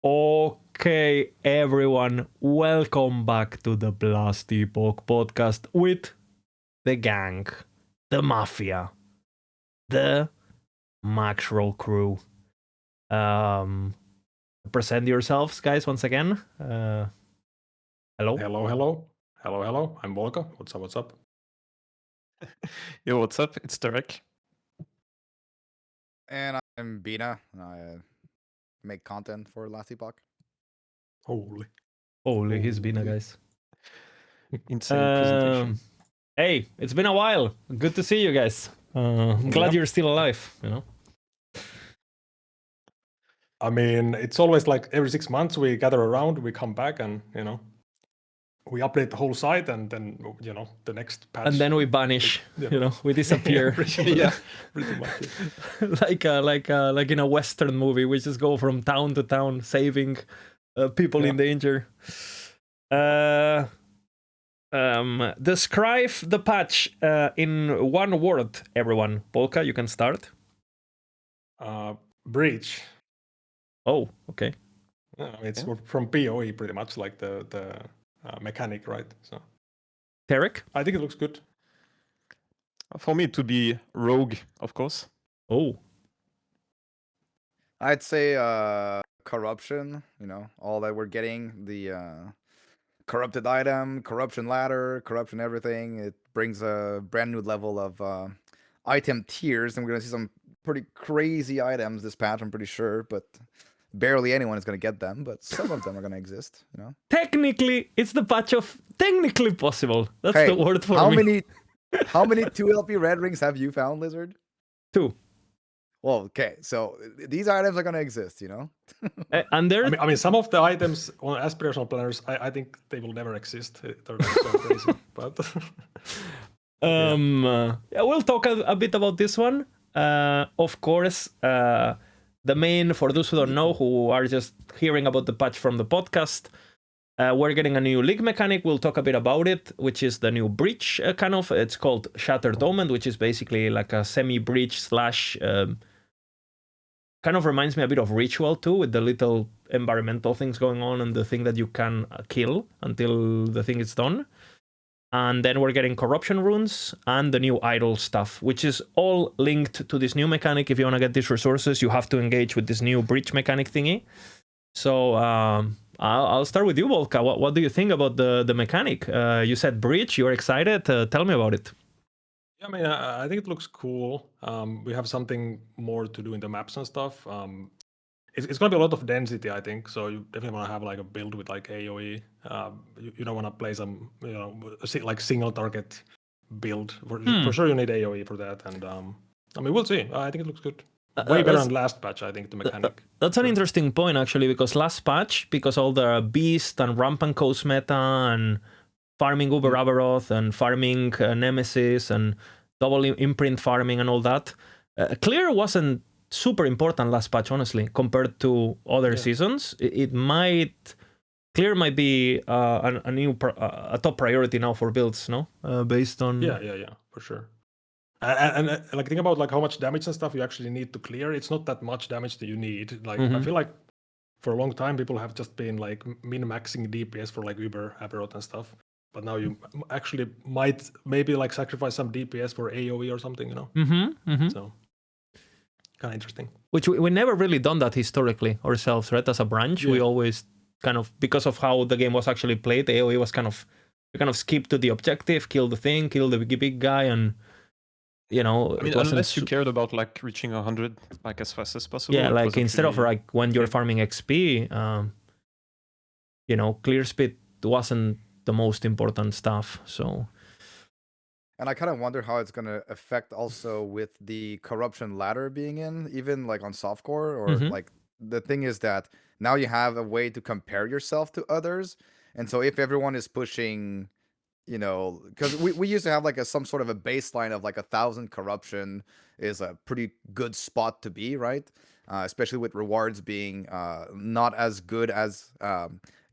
Okay, everyone, welcome back to the Blast Epoch podcast with the gang, the mafia, the Maxroll crew. Um, Present yourselves, guys, once again. Hello. Hello. I'm Volka. What's up? Yo, what's up? It's Derek. And I'm Bina. I make content for Last Epoch. Holy, he's been a guys. Insane presentation. Hey, it's been a while. Good to see you guys. I'm glad you're still alive, you know. I mean, it's always like every 6 months we gather around, we come back and, we update the whole site and then, the next patch. And then we vanish, we disappear. Yeah, pretty much. like in a Western movie, we just go from town to town saving people in danger. Describe the patch in one word, everyone. Polka, you can start. Breach. Oh, okay. It's from PoE pretty much, like the mechanic, right? So, Tarek? I think it looks good. For me, it would be Rogue, of course. Oh. I'd say corruption, all that we're getting, the corrupted item, corruption ladder, corruption everything. It brings a brand new level of item tiers, and we're going to see some pretty crazy items this patch, I'm pretty sure, but barely anyone is going to get them, but some of them are going to exist, Technically, it's the patch of technically possible. That's the word for me. How many 2LP red rings have you found, Lizard? 2. Well, okay, so these items are going to exist, And there, I mean, some of the items on aspirational planners, I think they will never exist. They're like so crazy. But we'll talk a bit about this one. Of course, the main, for those who don't know, who are just hearing about the patch from the podcast, we're getting a new league mechanic. We'll talk a bit about it, which is the new breach kind of. It's called Shattered Omen, which is basically like a semi-breach slash... kind of reminds me a bit of Ritual too, with the little environmental things going on and the thing that you can kill until the thing is done. And then we're getting corruption runes and the new idol stuff, which is all linked to this new mechanic. If you want to get these resources, you have to engage with this new breach mechanic thingy. So I'll start with you, Volka. What do you think about the mechanic? You said breach, you're excited. Tell me about it. Yeah, I mean, I think it looks cool. We have something more to do in the maps and stuff. It's going to be a lot of density, I think. So you definitely want to have like a build with like AoE. You don't want to play some, like single target build. For sure, you need AoE for that. And I mean, we'll see. I think it looks good. Way better than last patch, I think, the mechanic. That's an interesting point, actually, because last patch, because all the Beast and Rampant Coast meta and farming Uber Aberoth and farming Nemesis and double imprint farming and all that, clear wasn't super important last patch, honestly, compared to other seasons. Clear might be a top priority now for builds, no? Based on... Yeah, for sure. And like think about like how much damage and stuff you actually need to clear. It's not that much damage that you need. Like I feel like for a long time people have just been like min-maxing DPS for like Uber, Aberoth and stuff. But now you actually might maybe like sacrifice some DPS for AoE or something, So kind of interesting. Which we never really done that historically ourselves, right? As a branch, we always kind of, because of how the game was actually played, AoE was kind of, you kind of skip to the objective, kill the thing, kill the big guy, and I mean, unless you cared about like reaching 100 like as fast as possible. Yeah, like instead of like when you're farming XP, clear speed wasn't the most important stuff. So, and I kind of wonder how it's going to affect also with the corruption ladder being in, even like on softcore, or like the thing is that now you have a way to compare yourself to others. And so if everyone is pushing, because we used to have like some sort of a baseline of like 1,000 corruption is a pretty good spot to be, right? Especially with rewards being not as good as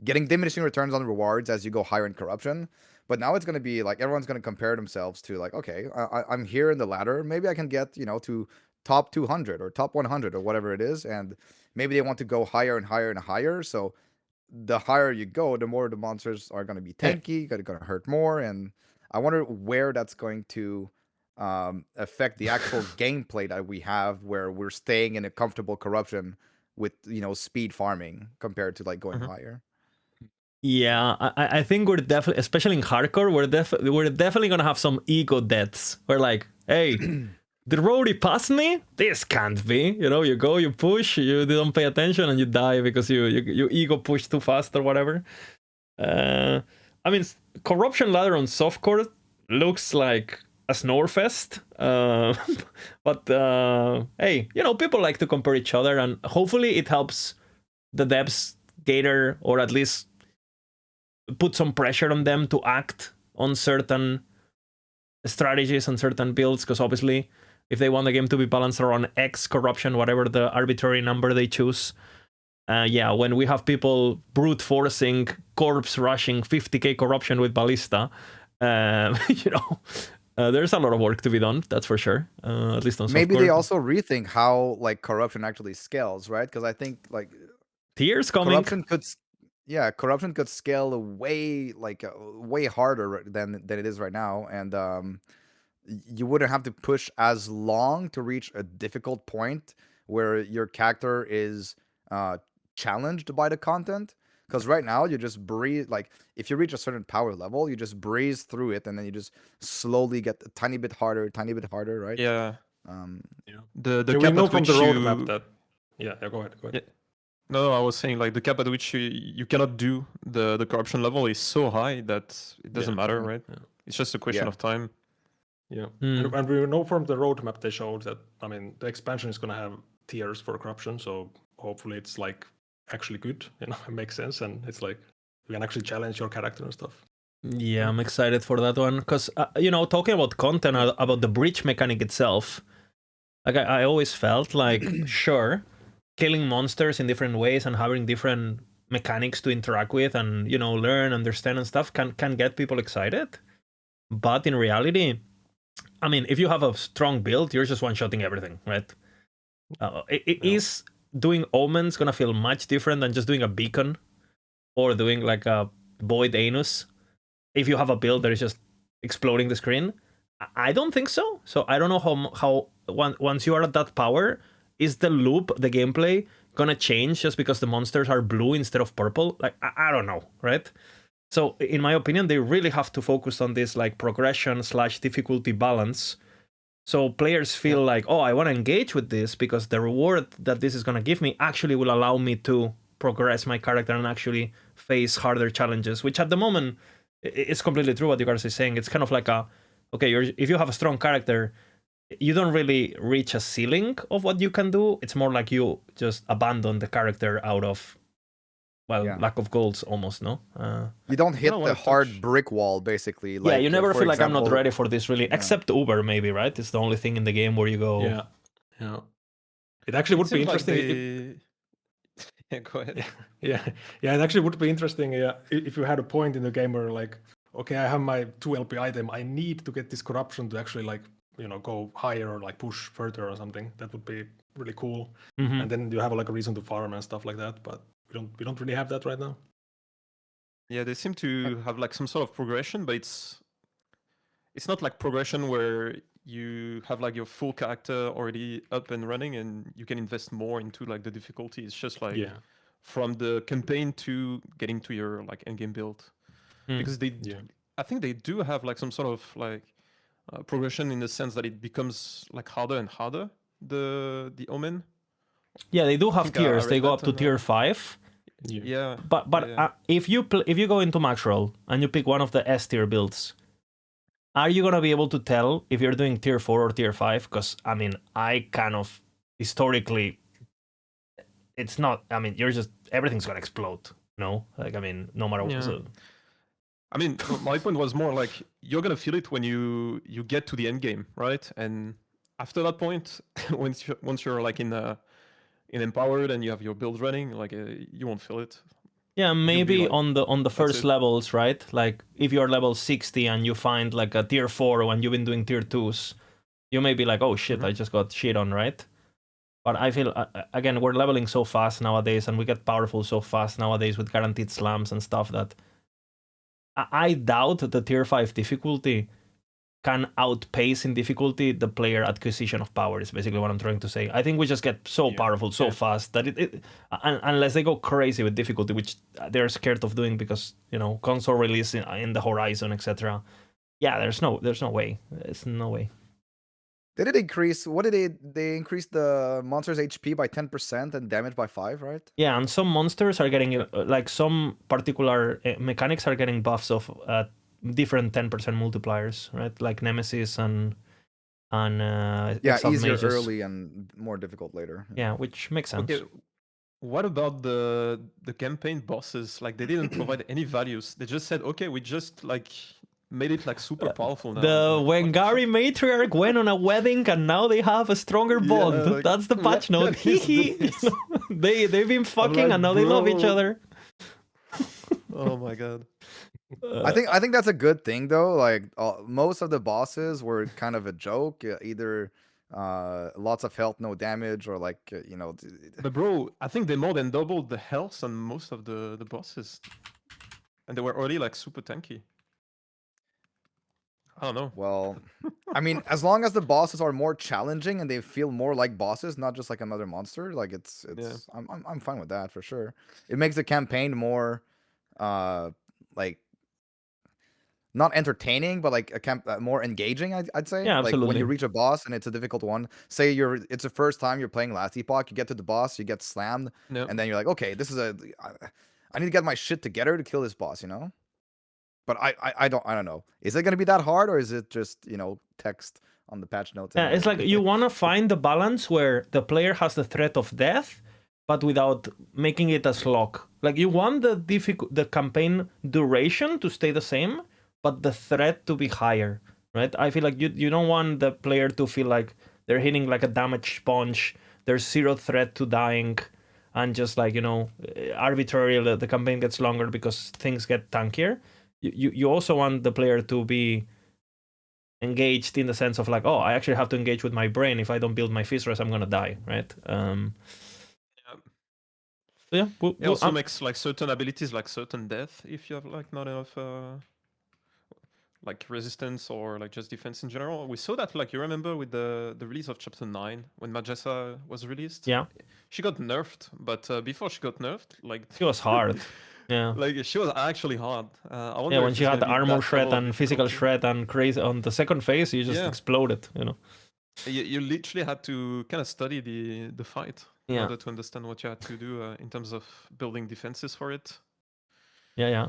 getting diminishing returns on rewards as you go higher in corruption. But now it's going to be like everyone's going to compare themselves to like, okay, I'm here in the ladder. Maybe I can get, to top 200 or top 100 or whatever it is. And maybe they want to go higher and higher and higher. So the higher you go, the more the monsters are going to be tanky, going to hurt more, and I wonder where that's going to affect the actual gameplay that we have, where we're staying in a comfortable corruption with speed farming compared to like going higher. Yeah, I think we're definitely, especially in hardcore, we're definitely gonna have some ego deaths. We're like, hey, the roadie passed me. This can't be. You go, you push, you don't pay attention, and you die because you ego push too fast or whatever. I mean, corruption ladder on softcore looks like a snore fest. But hey, people like to compare each other, and hopefully it helps the devs gather, or at least put some pressure on them to act on certain strategies and certain builds, because obviously if they want the game to be balanced around X corruption, whatever the arbitrary number they choose, when we have people brute forcing, corpse rushing 50k corruption with ballista, there's a lot of work to be done, that's for sure. At least on maybe softcore. they also rethink how like corruption actually scales, right? Because I think like tiers coming. Corruption could scale way harder than it is right now, and you wouldn't have to push as long to reach a difficult point where your character is challenged by the content. Because right now you just breeze, like if you reach a certain power level, you just breeze through it, and then you just slowly get a tiny bit harder, right? Yeah. The we cap know at from which the roadmap that. Yeah, go ahead. Yeah. No, I was saying like the cap at which you cannot do the corruption level is so high that it doesn't matter, right? Yeah. It's just a question of time. Yeah, and we know from the roadmap they showed that, I mean, the expansion is going to have tiers for corruption, so hopefully it's like actually good, it makes sense, and it's like you can actually challenge your character and stuff. Yeah, I'm excited for that one, because talking about content, about the breach mechanic itself, like I always felt like sure, killing monsters in different ways and having different mechanics to interact with and learn, understand and stuff can get people excited, but in reality, I mean, if you have a strong build, you're just one-shotting everything, right? Is doing Omens gonna feel much different than just doing a beacon or doing like a void anus if you have a build that is just exploding the screen? I don't think so. So I don't know how once you are at that power, is the loop, the gameplay, gonna change just because the monsters are blue instead of purple? Like, I don't know, right? So in my opinion, they really have to focus on this like progression / difficulty balance. So players feel like, oh, I want to engage with this because the reward that this is going to give me actually will allow me to progress my character and actually face harder challenges, which at the moment, it's completely true what you guys are saying. It's kind of like if you have a strong character, you don't really reach a ceiling of what you can do. It's more like you just abandon the character out of, lack of goals almost, no? You don't hit the hard brick wall, basically. Like, you never feel like I'm not ready for this, really, except Uber, maybe, right? It's the only thing in the game where you go... Yeah. It actually would be interesting... Yeah, go ahead. Yeah, it actually would be interesting if you had a point in the game where, like, okay, I have my 2 LP item, I need to get this corruption to actually, like, go higher or, like, push further or something. That would be really cool. Mm-hmm. And then you have, like, a reason to farm and stuff like that, but we don't really have that right now. Yeah, they seem to have like some sort of progression, but it's not like progression where you have like your full character already up and running and you can invest more into like the difficulty. It's just like from the campaign to getting to your like endgame build. Because I think they do have like some sort of like progression in the sense that it becomes like harder and harder, the Omen. Yeah, they do have tiers. They go up to tier 5. Yeah. But if you go into max roll and you pick one of the S tier builds, are you gonna be able to tell if you're doing tier 4 or tier 5? Because I mean, I kind of historically, it's not. I mean, you're just everything's gonna explode. No, like I mean, no matter what. So. I mean, my point was more like you're gonna feel it when you get to the end game, right? And after that point, once you're like in empowered and you have your build running, like you won't feel it. Yeah, maybe like, on the first levels, right? Like if you're level 60 and you find like a tier 4 when you've been doing tier 2s, you may be like, oh shit, I just got shit on, right? But I feel, again, we're leveling so fast nowadays, and we get powerful so fast nowadays with guaranteed slams and stuff that I doubt the tier 5 difficulty can outpace in difficulty the player acquisition of power, is basically what I'm trying to say. I think we just get so powerful so fast that unless they go crazy with difficulty, which they're scared of doing because, console release in the horizon, etc. Yeah, there's no way. There's no way. Did it increase? What did they increase the monster's HP by 10% and damage by 5, right? Yeah, and some monsters are getting, like some particular mechanics are getting buffs of different 10% multipliers, right? Like Nemesis and easier mages. early and more difficult later. Yeah, which makes sense. Okay, what about the campaign bosses? Like they didn't provide any values. They just said, okay, we just like made it like super powerful now. When Gary Matriarch went on a wedding and now they have a stronger bond. like, That's the patch note. They've been fucking and now they love each other. Oh my god. I think that's a good thing though. Like most of the bosses were kind of a joke. Either lots of health, no damage, or like But bro, I think they more than doubled the health on most of the bosses, and they were already like super tanky. I don't know. Well, I mean, as long as the bosses are more challenging and they feel more like bosses, not just like another monster, like it's I'm fine with that for sure. It makes the campaign more like not entertaining, but like more engaging, I'd say. Yeah, like when absolutely. you reach a boss and it's a difficult one, say it's the first time you're playing Last Epoch, you get to the boss, you get slammed, and then you're like, okay, this is I need to get my shit together to kill this boss, But I don't know. Is it gonna be that hard, or is it just text on the patch notes? Yeah, it's like you want to find the balance where the player has the threat of death, but without making it a slog. Like you want the campaign duration to stay the same, but the threat to be higher, right? I feel like you don't want the player to feel like they're hitting like a damage sponge. There's zero threat to dying, and just like arbitrarily the campaign gets longer because things get tankier. You also want the player to be engaged in the sense of like, oh, I actually have to engage with my brain. If I don't build my Fizz-Res, I'm gonna die, right? It also makes like certain abilities like certain death if you have like not enough like resistance or like just defense in general. We saw that, like, you remember with the release of Chapter 9 when Majessa was released? Yeah. She got nerfed, but before she got nerfed, like... She was hard. Yeah. Like, she was actually hard. I wonder when she had the armor shred and physical shred and crazy on the second phase, you just exploded, You literally had to kind of study the fight in order to understand what you had to do in terms of building defenses for it. Yeah.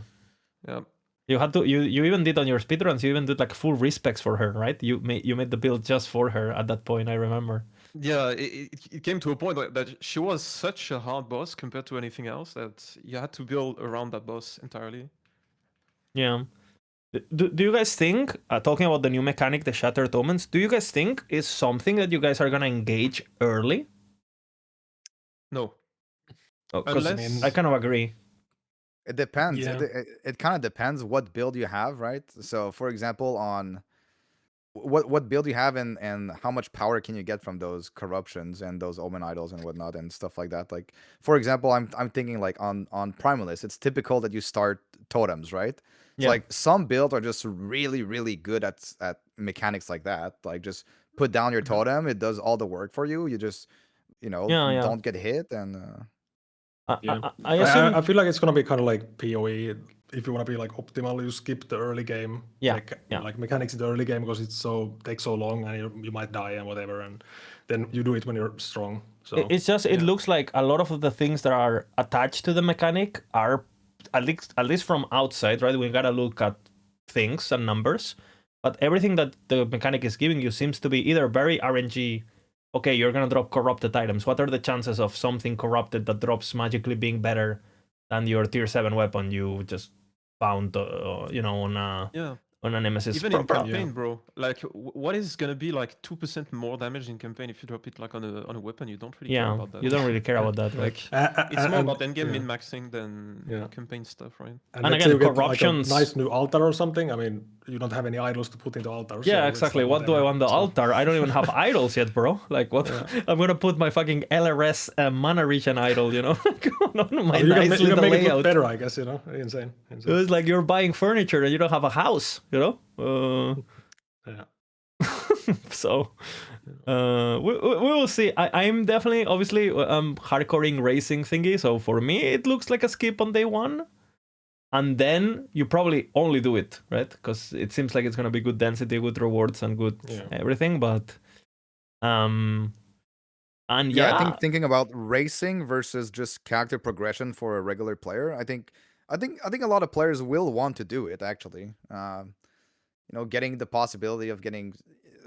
Yeah. You had to. You even did on your speedruns. You even did like full respects for her, right? You made the build just for her at that point. I remember. Yeah, it came to a point that she was such a hard boss compared to anything else that you had to build around that boss entirely. Yeah. Do you guys think, talking about the new mechanic, the Shattered Omens, do you guys think is something that you guys are gonna engage early? No. Unless... I kind of agree. It depends. Yeah. It kind of depends what build you have, right? So, for example, on what build you have and how much power can you get from those corruptions and those omen idols and whatnot and stuff like that. Like, for example, I'm thinking like on Primalist, it's typical that you start totems, right? So like some builds are just really, really good at mechanics like that. Like just put down your totem, it does all the work for you. You just don't get hit and. I feel like it's gonna be kind of like PoE. If you want to be like optimal, you skip the early game. Like mechanics in the early game because takes so long and you might die and whatever, and then you do it when you're strong. So it's just it looks like a lot of the things that are attached to the mechanic are at least from outside, right? We gotta look at things and numbers, but everything that the mechanic is giving you seems to be either very RNG. Okay, you're gonna drop corrupted items. What are the chances of something corrupted that drops magically being better than your tier 7 weapon you just found, on a... Yeah, on a Nemesis. Even Pro- in pro- campaign, bro. Like, what is gonna be like 2% more damage in campaign if you drop it like on a weapon? You don't really care yeah, about that. you don't really care about that, right? Like, it's more about endgame yeah. min-maxing than Yeah. campaign stuff, right? And And let's say again, you get like a corruptions- nice new altar or something. I mean, you don't have any idols to put into altars. Yeah, so it's exactly. like What do I whatever. want the So- altar? I don't even have idols yet, bro. Like, what? Yeah. I'm gonna put my fucking LRS mana regen idol, you know, on my Oh, you nice can little make it look layout. better, I guess. You know, insane. It was like you're buying furniture and you don't have a house, you know. Yeah. So we will see. I'm definitely obviously hardcoring racing thingy. So for me, it looks like a skip on day one, and then you probably only do it, right? Because it seems like it's gonna be good density, good rewards, and good everything. But and I think thinking about racing versus just character progression for a regular player, I think a lot of players will want to do it actually. You know, getting the possibility of getting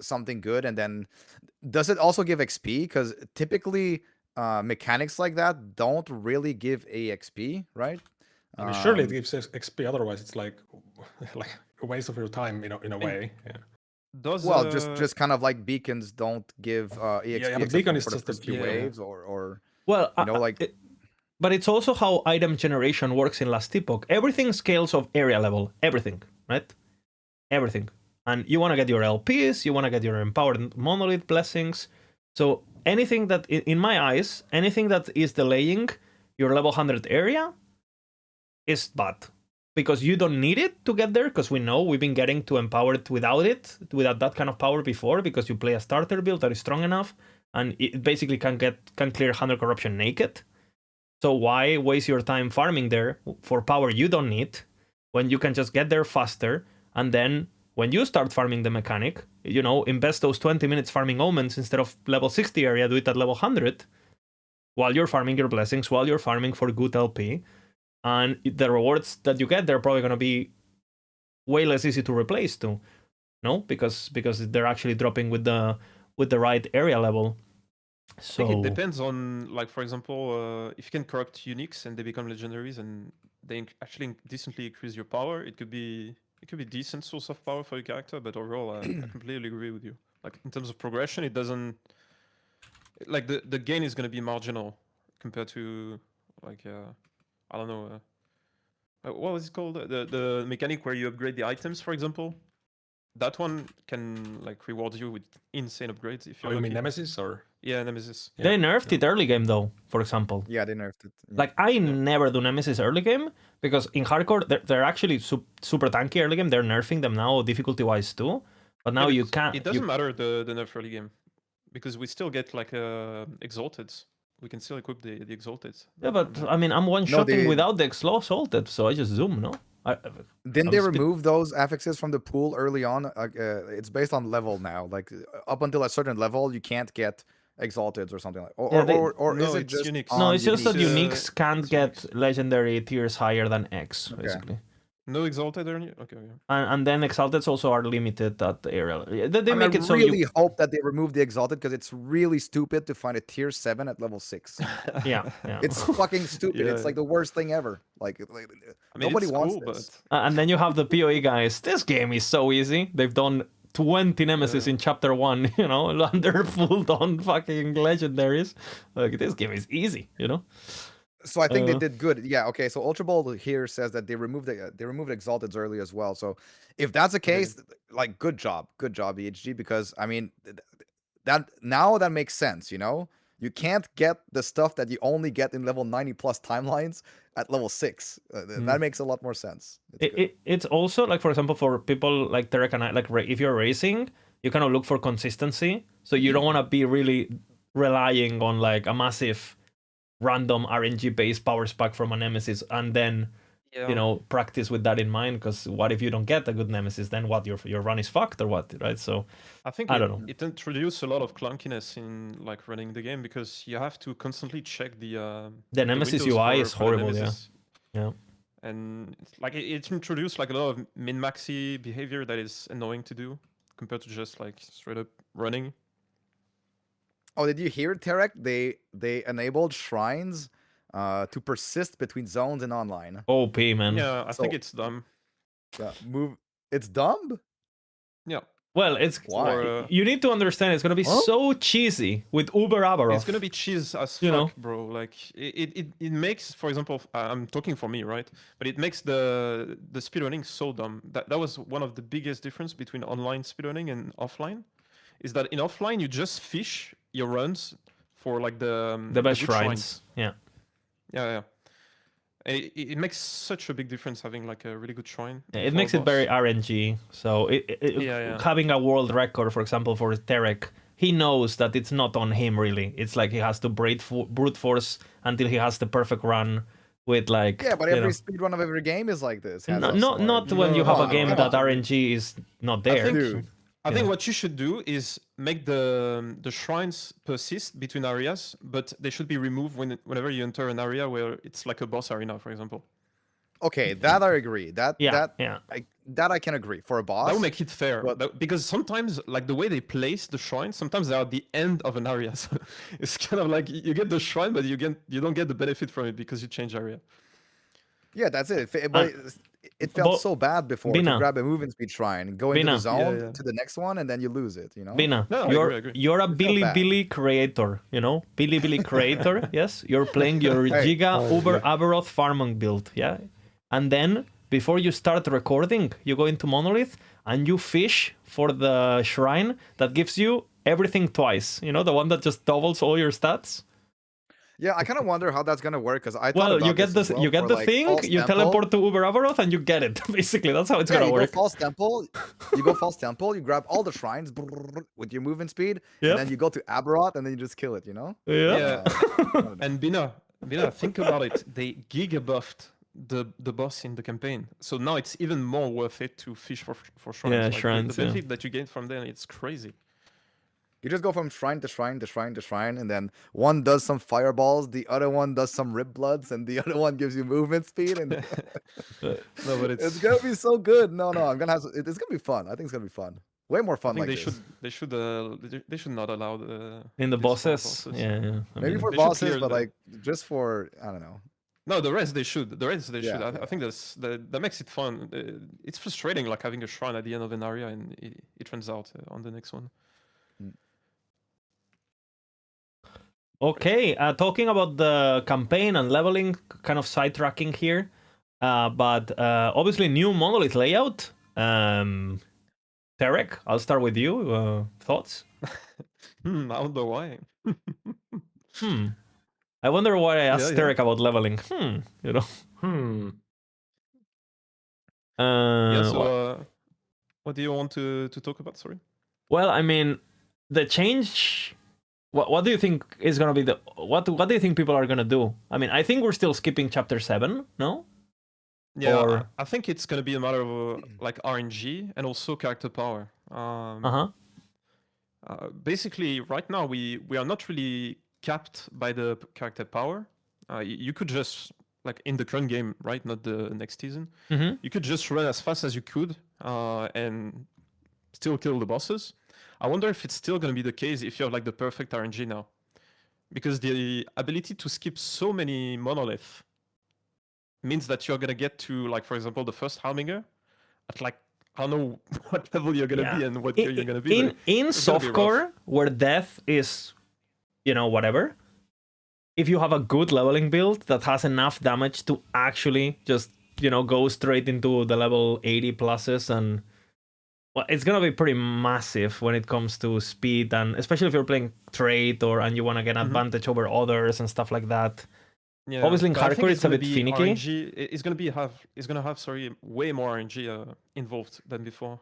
something good, and then does it also give XP? Because typically mechanics like that don't really give AXP, right? I mean, surely it gives XP. Otherwise, it's like like a waste of your time, in a way. Yeah. Does Well, just kind of like beacons don't give EXP yeah, but except beacon for is the just first a- few yeah. waves, or well, you know, like but it's also how item generation works in Last Epoch. Everything scales of area level. Everything, right? Everything. And you want to get your LPs, you want to get your empowered monolith blessings. So anything that, in my eyes, anything that is delaying your level 100 area is bad. Because you don't need it to get there, because we know we've been getting to empowered without that kind of power before, because you play a starter build that is strong enough, and it basically can clear 100 corruption naked. So why waste your time farming there for power you don't need when you can just get there faster, and then when you start farming the mechanic, invest those 20 minutes farming Omens instead of level 60 area, do it at level 100 while you're farming your blessings, while you're farming for good LP, and the rewards that you get, they're probably going to be way less easy to replace too, no? Because they're actually dropping with the right area level. So I think it depends on, like, for example, if you can corrupt uniques and they become legendaries and they actually decently increase your power, it could be decent source of power for your character. But overall, I completely agree with you. Like, in terms of progression, it doesn't, like, the gain is going to be marginal compared to, like, I don't know, what was it called? The mechanic where you upgrade the items, for example. That one can, like, reward you with insane upgrades if you're You mean lucky. Nemesis or? Yeah, Nemesis. they nerfed it early game though, for example. yeah, they nerfed it. Yeah. Like, I never do Nemesis early game, because in hardcore, they're actually super tanky early game. They're nerfing them now, difficulty-wise too. But now you can't... It doesn't matter the nerf early game, because we still get, like, exalted. We can still equip the exalted. Yeah, but I mean, I'm one-shotting they- without the exalted, so I just zoom, no? Didn't I'm they spit- remove those affixes from the pool early on? It's based on level now. Like up until a certain level, you can't get exalted or something like. Yeah, Or No, is it it's just uniques. No, on it's just that uniques. uniques can't It's get uniques. legendary tiers higher than X, Okay. basically. No exalted early? Okay. And then exalteds also are limited at the area. They make I it so really you... hope that they remove the exalted, because it's really stupid to find a tier 7 at level 6. Yeah. It's fucking stupid. It's Yeah. like the worst thing ever. Like I mean, nobody it's wants cool, this. And then you have the PoE guys. This game is so easy. They've done 20 Nemesis in chapter 1, and they're full on fucking legendaries. Like, this game is easy, So I think they did good. Yeah, okay. So Ultra Ball here says that they removed exalteds early as well. So if that's the case, like good job, EHG, because I mean that makes sense, You can't get the stuff that you only get in level 90 plus timelines at level 6. That makes a lot more sense. It's also, like, for example, for people like Terek and I, like, if you're racing, you kind of look for consistency. So you don't want to be really relying on, like, a massive random RNG-based power spec from a Nemesis, and then, practice with that in mind, because what if you don't get a good Nemesis? Then what, your run is fucked or what, right? So I think I don't know. It introduced a lot of clunkiness in, like, running the game, because you have to constantly check the Nemesis windows UI for- is for the horrible, Nemesis. yeah. And like it introduced, like, a lot of min-maxy behavior that is annoying to do compared to just, like, straight up running. Oh, did you hear, Terek? They enabled shrines to persist between zones and online. OP, man. Yeah, I think So- it's dumb. Yeah, It's dumb. Yeah. Well, it's Why? you need to understand it's gonna be Huh? so cheesy with Uber Abaroth. It's gonna be cheese as You fuck, know? bro. Like it makes, for example, I'm talking for me, right? But it makes the speedrunning so dumb. That was one of the biggest difference between online speedrunning and offline, is that in offline you just fish your runs for like The best good shrines. Yeah. Yeah. It makes such a big difference having like a really good shrine. It for a makes it boss. very RNG. So Yeah. having a world record, for example, for Terek, he knows that it's not on him really. It's like he has to brute force until he has the perfect run with like Yeah, but you every know. speedrun of every game is like this. Has No, a similar not idea. when you No, have a no, game I that don't agree. RNG is not I there. think Dude. I think Yeah. what you should do is make the shrines persist between areas, but they should be removed whenever you enter an area where it's like a boss arena, for example. Okay, that I agree. That Yeah. I can agree for a boss. That would make it fair, but- because sometimes, like the way they place the shrines, sometimes they're at the end of an area. So it's kind of like you get the shrine, but you don't get the benefit from it because you change area. Yeah, that's it. But it felt Bo- so bad before Bina. to grab a movement speed shrine, go into Bina. the zone Yeah. to the next one, and then you lose it. You know. Bina, No, I agree. you're a It felt Billy bad. Billy creator, you know? Billy Billy creator, yes? You're playing your Hey. Giga Uber Abaroth farming build, yeah? And then, before you start recording, you go into Monolith and you fish for the shrine that gives you everything twice. You know, the one that just doubles all your stats? Yeah, I kind of wonder how that's gonna work because I thought Well, about you get this as well you get for, the like, thing, false you temple. teleport to Uber Abaroth, and you get it. Basically, that's how it's Yeah, gonna you work. go false temple. You go false temple. You grab all the shrines with your movement speed, Yep. and then you go to Abaroth, and then you just kill it. You know. Yeah. And Bina, think about it. They giga buffed the boss in the campaign, so now it's even more worth it to fish for shrines. Yeah, Like, shrines, the yeah. benefit that you gain from them, it's crazy. You just go from shrine to shrine to shrine to shrine, and then one does some fireballs, the other one does some rib bloods, and the other one gives you movement speed, and No, but it's gonna be so good. No, I'm gonna have. It's gonna be fun. I think it's gonna be fun. Way more I fun think like they this. should not allow the In the this for bosses? Yeah. I Maybe mean, for they should bosses, clear but the- like just for I don't know. No, the rest they should. The rest they should. Yeah, I think that makes it fun. It's frustrating, like having a shrine at the end of an area and it runs out on the next one. Okay, talking about the campaign and leveling, kind of sidetracking here, but obviously new Monolith layout. Tarek, I'll start with you. Thoughts? I don't know why. I wonder why I asked Yeah. Tarek about leveling. You know. What do you want to talk about? Sorry. Well, I mean, the change. What do you think is gonna be the what do you think people are gonna do? I mean, I think we're still skipping chapter 7, no? Yeah, Or- I think it's gonna be a matter of like RNG and also character power. Basically, right now we are not really capped by the character power. You could just, like in the current game, right? Not the next season. Mm-hmm. You could just run as fast as you could and still kill the bosses. I wonder if it's still gonna be the case if you have like the perfect RNG now, because the ability to skip so many monolith means that you're gonna get to, like, for example, the first Harbinger at like, I don't know what level you're gonna be and what gear you're gonna be. In it's gonna be softcore, where death is, you know, whatever. If you have a good leveling build that has enough damage to actually just, you know, go straight into the level 80 pluses, and well, it's gonna be pretty massive when it comes to speed, and especially if you're playing trade and you want to get advantage over others and stuff like that. Yeah, Obviously in but I think hardcore it's a gonna bit be finicky. RNG, it's gonna have way more RNG involved than before.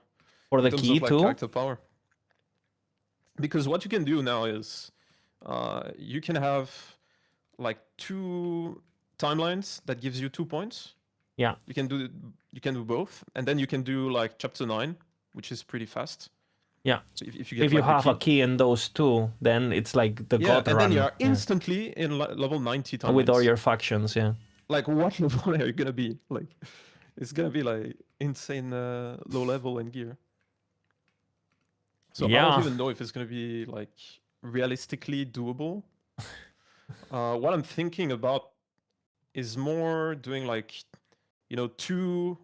For the in terms key of, like, too. character power. Because what you can do now is you can have like 2 timelines that gives you 2 points. Yeah. You can do both, and then you can do like chapter 9, which is pretty fast. Yeah. So if you get If you like, the have a key in those two, then it's like the god and run. then you are instantly in level 90 timelines. With all your factions, yeah. Like, what level are you gonna be? Like, it's gonna be like insane low level and gear. So I don't even know if it's gonna be like realistically doable. What I'm thinking about is more doing like, 2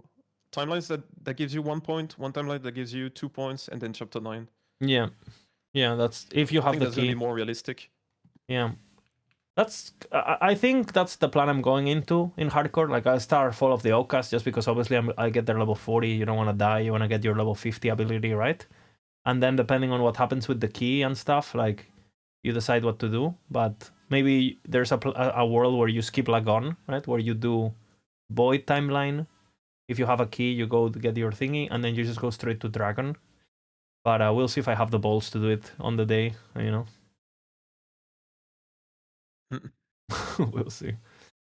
timelines that gives you 1 point, one timeline that gives you 2 points, and then chapter 9. Yeah, that's if you I have think the that's gonna key. be more realistic. Yeah, I think that's the plan I'm going into in hardcore. Like I start Fall of the Outcast just because obviously I get there level 40. You don't want to die. You want to get your level 50 ability, right? And then depending on what happens with the key and stuff, like you decide what to do. But maybe there's a world where you skip Lagon, right? Where you do Void timeline. If you have a key, you go to get your thingy, and then you just go straight to Dragon. But we'll see if I have the balls to do it on the day, you know. We'll see.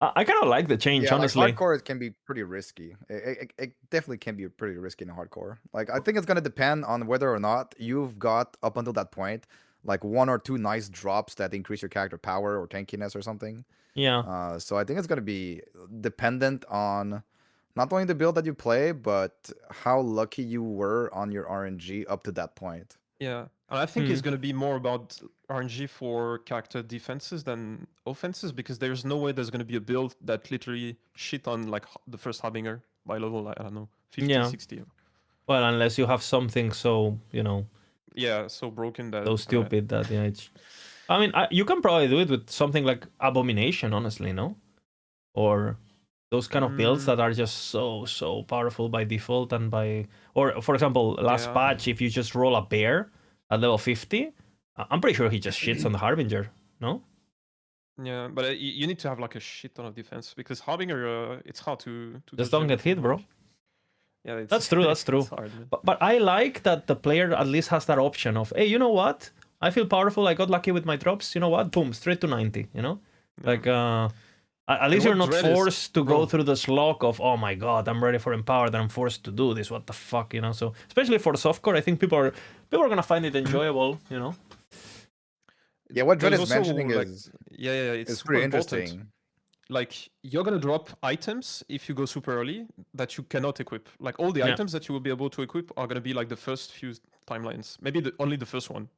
I kind of like the change, Yeah, like honestly. hardcore, it can be pretty risky. It definitely can be pretty risky in hardcore. Like I think it's gonna depend on whether or not you've got up until that point like 1 or 2 nice drops that increase your character power or tankiness or something. Yeah. So I think it's gonna be dependent on not only the build that you play, but how lucky you were on your RNG up to that point. Yeah, and I think it's gonna be more about RNG for character defenses than offenses, because there's no way there's gonna be a build that literally shit on like the first Harbinger by level, like, I don't know, 50, Yeah. 60. Well, unless you have something so, Yeah, so broken that so stupid that it's. I mean, you can probably do it with something like Abomination, honestly, no? Or those kind of builds that are just so powerful by default and by, or for example, last patch, if you just roll a bear at level 50, I'm pretty sure he just shits on the Harbinger, no? Yeah, but you need to have like a shit ton of defense, because Harbinger, it's hard to Just don't get hit, bro. Yeah, That's true. That's true. It's hard, man. But I like that the player at least has that option of, hey, you know what? I feel powerful. I got lucky with my drops. You know what? Boom, straight to 90. You know, like at least you're not forced to go through the slog of, oh my god, I'm ready for Empowered and I'm forced to do this. What the fuck, you know? So especially for softcore, I think people are gonna find it enjoyable. You know. Yeah, what Dread is mentioning is it's pretty important. interesting. Like, you're gonna drop items if you go super early that you cannot equip. Like, all the items that you will be able to equip are gonna be like the first few timelines, maybe only the first one.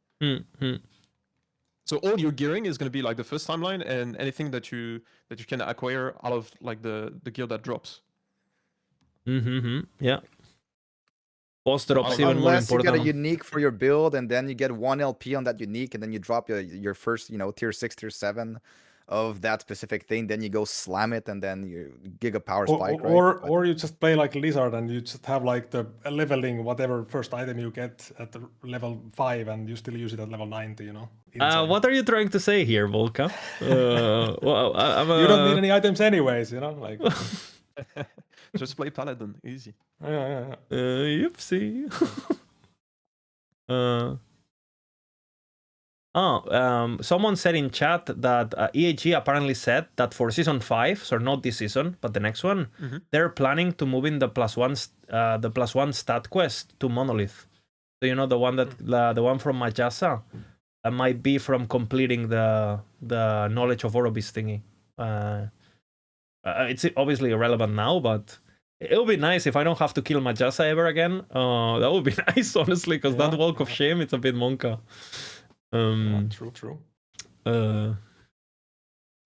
So all your gearing is gonna be like the first timeline, and anything that you can acquire out of like the gear that drops. Yeah. Post drops even more Unless you important. get a unique for your build, and then you get 1 LP on that unique, and then you drop your first, tier 6, tier 7 of that specific thing, then you go slam it, and then you giga power spike, right? Or you just play like Lizard, and you just have like the leveling whatever first item you get at the level 5, and you still use it at level 90, you know. What are you trying to say here, Volka? Well, you don't need any items anyways, you know, like. Just play Paladin, easy. Yeah. Oopsie. Someone said in chat that EAG apparently said that for season 5, so not this season, but the next one, they're planning to move in the +1 stat quest to Monolith. So you know the one that the one from Majasa might be from completing the Knowledge of Orobis thingy. It's obviously irrelevant now, but it would be nice if I don't have to kill Majasa ever again. That would be nice, honestly, because that Walk of Shame, it's a bit monka. True.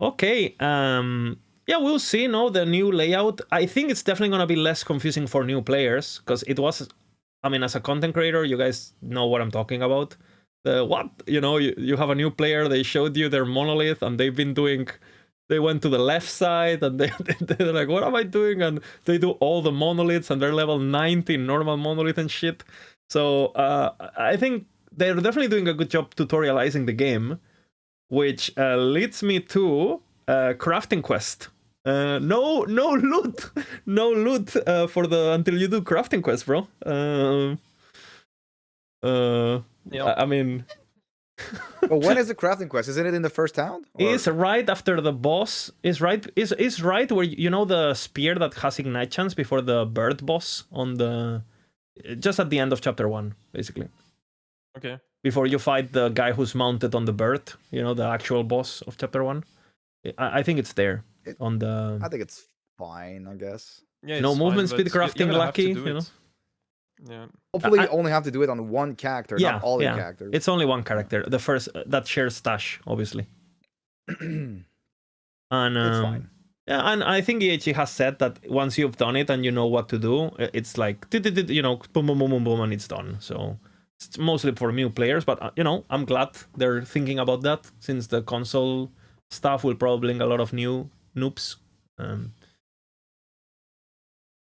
Okay. Yeah, we'll see. No, the new layout. I think it's definitely gonna be less confusing for new players, because it was. I mean, as a content creator, you guys know what I'm talking about. You have a new player. They showed you their monolith, and they've been doing. They went to the left side, and they're like, "What am I doing?" And they do all the monoliths, and they're level 90 normal monolith and shit. So I think they're definitely doing a good job tutorializing the game, which leads me to crafting quest. No loot, for until you do crafting quest, bro. I mean. But when is the crafting quest? Isn't it in the first town? Is right after the boss. Is right where you know the spear that has ignite chance before the bird boss on the. Just at the end of chapter 1, basically. Okay. Before you fight the guy who's mounted on the bird, you know, the actual boss of chapter 1. I think it's there on the. I think it's fine, I guess. Yeah, no movement speed crafting lucky, you know. Yeah. Hopefully, you only have to do it on one character, not all your characters. It's only one character. The first that shares stash, obviously. And it's fine. Yeah, and I think EHE has said that once you've done it and you know what to do, it's like, you know, boom, boom, boom, boom, boom, and it's done. So it's mostly for new players, but, you know, I'm glad they're thinking about that, since the console stuff will probably bring a lot of new noobs.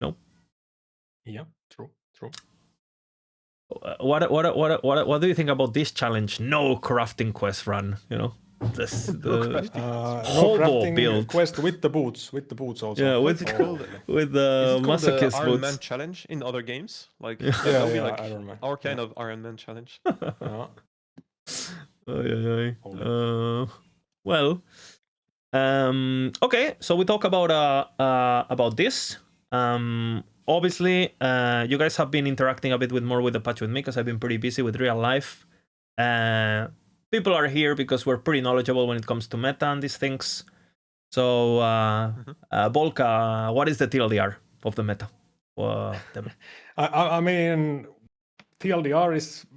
No. Yeah, true. What do you think about this challenge? No crafting quest run, you know? This, the No hobo crafting build. quest with the boots also. Yeah, What's it called? with Is the it called the masochist Iron Man boots. challenge in other games? Like Yeah. that would be Yeah, like Iron Man. our kind of Iron Man challenge. Yeah. Well, okay, so we talk about this. Obviously, you guys have been interacting a bit more with the patch with me, because I've been pretty busy with real life. People are here because we're pretty knowledgeable when it comes to meta and these things. So, Volka, what is the TLDR of the meta? I mean, TLDR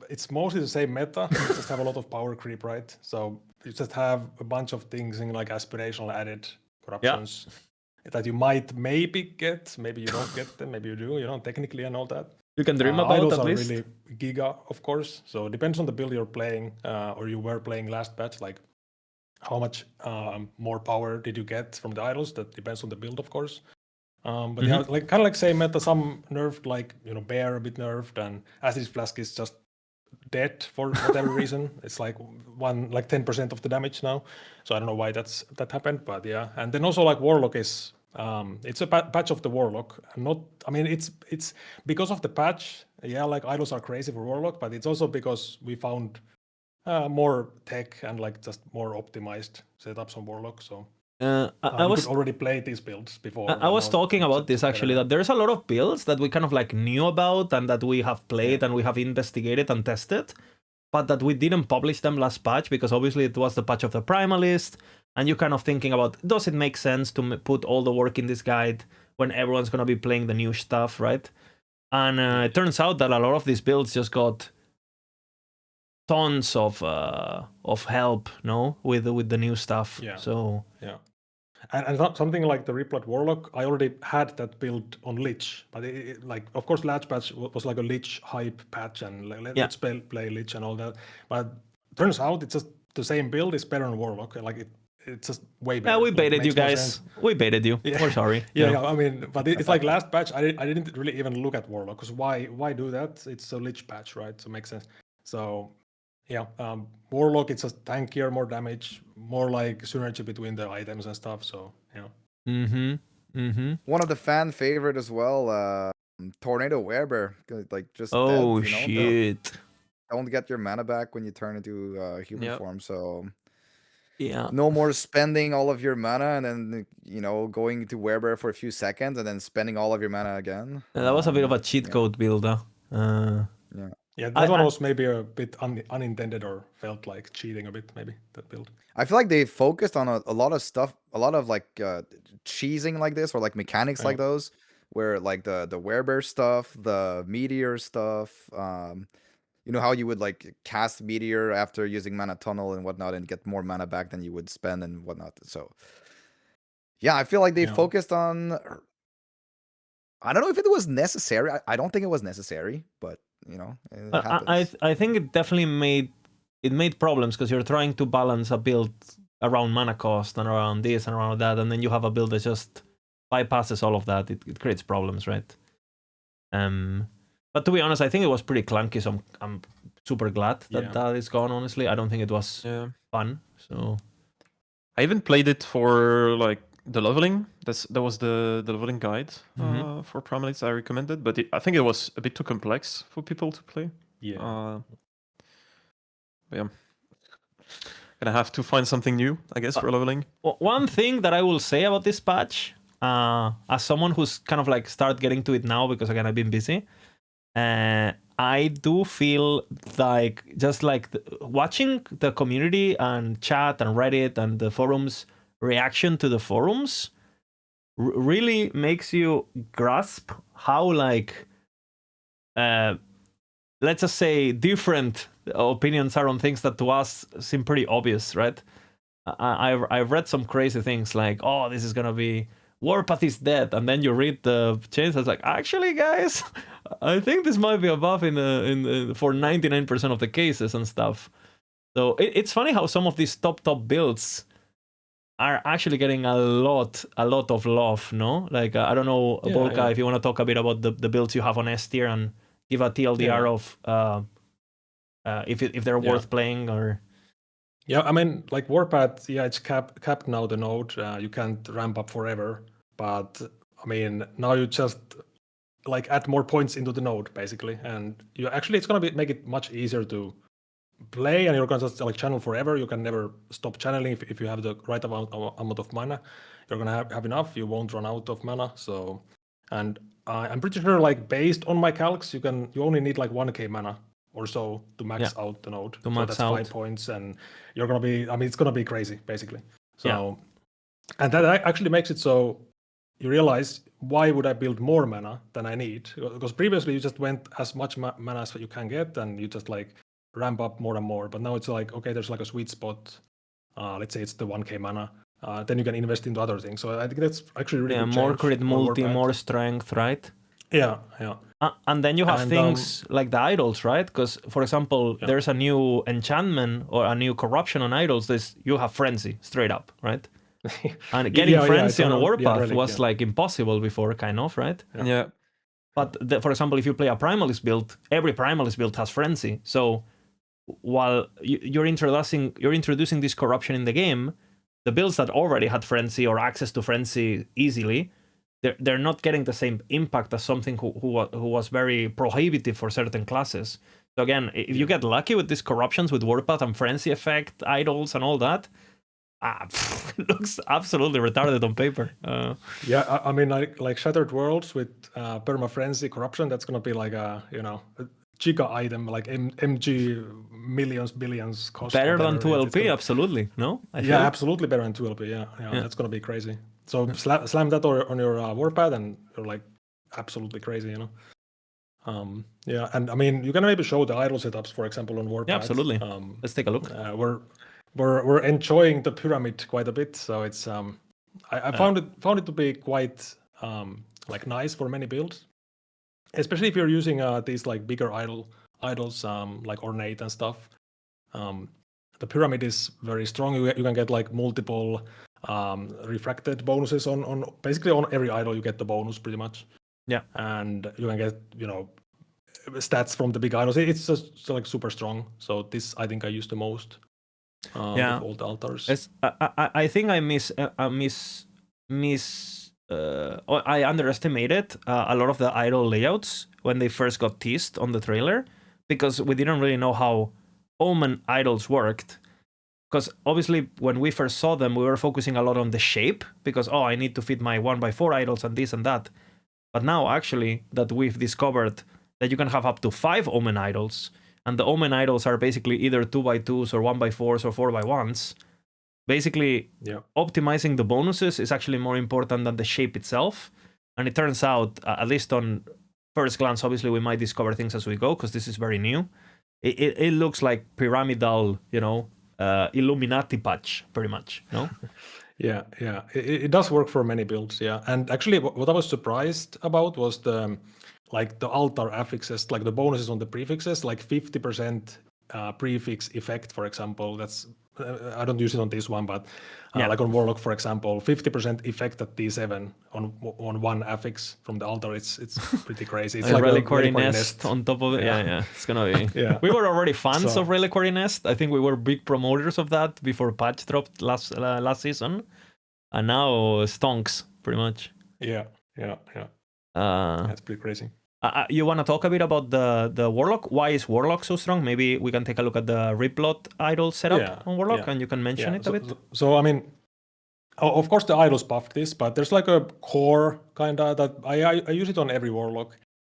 it's mostly the same meta. You just have a lot of power creep, right? So you just have a bunch of things in like aspirational added corruptions that you might maybe get, maybe you don't get them, maybe you do, you know, technically and all that. You can dream about idols at are least. really giga, of course. So it depends on the build you're playing, or you were playing last patch. Like how much more power did you get from the idols? That depends on the build, of course. But yeah, like kind of like same meta. Some nerfed, like Bear a bit nerfed, and Acid Flask is just dead for whatever reason. It's like 10% of the damage now. So I don't know why that happened, but yeah. And then also like Warlock is it's a patch of the Warlock. I mean it's because of the patch. Yeah, like idols are crazy for Warlock, but it's also because we found more tech and like just more optimized setups on Warlock. So I we was could already play these builds before. I was talking about this actually, that there's a lot of builds that we kind of like knew about and that we have played and we have investigated and tested, but that we didn't publish them last patch because obviously it was the patch of the Primalist, and you're kind of thinking about, does it make sense to put all the work in this guide when everyone's going to be playing the new stuff, right? And it turns out that a lot of these builds just got tons of help, no, with the new stuff. Yeah. So yeah. And something like the Replat Warlock, I already had that build on Lich, but like of course Latch patch was like a Lich hype patch, and let's play Lich and all that. But turns out it's just the same build is better on Warlock. Like it's just way better. Yeah, we baited like, you guys. We baited you. Yeah. We're sorry. Yeah, I mean, but it's like last patch, I didn't really even look at Warlock, because why do that? It's a Lich patch, right? So it makes sense. So yeah, Warlock, it's just tankier, more damage, more like synergy between the items and stuff. So yeah. One of the fan favorite as well, Tornado Werebear. Like just Oh dead, you know? shit. Don't get your mana back when you turn into human form. So yeah, no more spending all of your mana and then going to Werebear for a few seconds and then spending all of your mana again. that was a bit of a cheat code builder. Yeah, that one was maybe a bit unintended, or felt like cheating a bit, maybe, that build. I feel like they focused on a lot of stuff, a lot of like cheesing like this, or like mechanics like those, where like the Werebear stuff, the Meteor stuff, you know how you would like cast Meteor after using Mana Tunnel and whatnot and get more mana back than you would spend and whatnot. So yeah, I feel like they focused on, I don't know if it was necessary. I don't think it was necessary, but it happens. I think it definitely made problems, because you're trying to balance a build around mana cost and around this and around that, and then you have a build that just bypasses all of that. It creates problems, right? But to be honest, I think it was pretty clunky, so I'm super glad that that is gone. Honestly, I don't think it was fun. So I even played it for like the leveling. That was the leveling guide for Primalist I recommended, but I think it was a bit too complex for people to play. Yeah. Gonna have to find something new, I guess, for leveling. One thing that I will say about this patch, as someone who's kind of like started getting to it now, because again I've been busy, I do feel like just like watching the community and chat and Reddit and the forums reaction to the forums really makes you grasp how like let's just say different opinions are on things that to us seem pretty obvious, right? I've read some crazy things like, oh, this is gonna be Warpath is dead, and then you read the change. It's like, actually, guys, I think this might be a buff for 99% of the cases and stuff. So it's funny how some of these top builds are actually getting a lot of love, no? Like, I don't know, Yeah, Volka, yeah. if you want to talk a bit about the builds you have on S tier and give a TLDR of if they're worth playing or... Yeah, I mean, like Warpath, yeah, it's capped now, the node. You can't ramp up forever. But, I mean, now you just, like, add more points into the node, basically. And you actually, it's going to make it much easier to play, and you're going to just, like, channel forever. You can never stop channeling if you have the right amount of mana. You're going to have enough. You won't run out of mana. So, and I'm pretty sure, like, based on my calcs, you only need, like, 1k mana or so to max out the node. So that's 5 points, and you're gonna be, I mean, it's gonna be crazy, basically. So, and that actually makes it so you realize, why would I build more mana than I need? Because previously you just went as much mana as you can get, and you just like ramp up more and more. But now it's like, okay, there's like a sweet spot. Let's say it's the 1k mana. Then you can invest into other things. So I think that's actually really good more change crit multi, Warpath. more strength, right? Yeah. And then you have things like the idols, right? Because, for example, there's a new enchantment or a new corruption on idols. You have frenzy straight up, right? And getting frenzy on Warpath was like impossible before, kind of, right? Yeah. But for example, if you play a Primalist build, every Primalist build has frenzy. So while you're introducing this corruption in the game, the builds that already had frenzy or access to frenzy easily, they're not getting the same impact as something who was very prohibitive for certain classes. So again, if you get lucky with these corruptions with Warpath and frenzy effect, idols and all that, it looks absolutely retarded on paper. Yeah, I mean, like Shattered Worlds with perma frenzy corruption, that's gonna be like a giga item, like MG millions billions cost. Better than 2LP, absolutely. No? Absolutely better than 2LP. Yeah, that's gonna be crazy. So slam that on your Warpad, and you're like absolutely crazy, and I mean, you can maybe show the idol setups, for example, on Warpad. Yeah, absolutely. Let's take a look. We're enjoying the pyramid quite a bit, so it's I found it to be quite like nice for many builds, especially if you're using these like bigger idols like Ornate and stuff. The pyramid is very strong. You can get like multiple refracted bonuses on basically on every idol. You get the bonus pretty much. Yeah, and you can get stats from the big idols. It's just like super strong. So this I think I use the most. Of all the altars. I think I I underestimated a lot of the idol layouts when they first got teased on the trailer, because we didn't really know how Omen idols worked. Because obviously when we first saw them, we were focusing a lot on the shape, because I need to fit my 1x4 idols and this and that. But now actually that we've discovered that you can have up to 5 Omen idols, and the Omen idols are basically either 2x2s or 1x4s or 4x1s. Basically, optimizing the bonuses is actually more important than the shape itself. And it turns out, at least on first glance, obviously we might discover things as we go, because this is very new. It looks like pyramidal, Illuminati patch, pretty much, no? Yeah. It does work for many builds, And actually, what I was surprised about was the altar affixes, like the bonuses on the prefixes, like 50% prefix effect, for example. That's I don't use it on this one, but like on Warlock, for example, 50% effect at D7 on one affix from the altar. It's pretty crazy. It's like Reliquary Nest on top of it. Yeah. It's gonna be. We were already fans of Reliquary Nest. I think we were big promoters of that before patch dropped last season, and now stonks pretty much. Yeah. That's pretty crazy. You want to talk a bit about the Warlock? Why is Warlock so strong? Maybe we can take a look at the Riplot idol setup on Warlock, and you can mention it a bit. So I mean, of course the idols buffed this, but there's like a core kind of that I use it on every Warlock.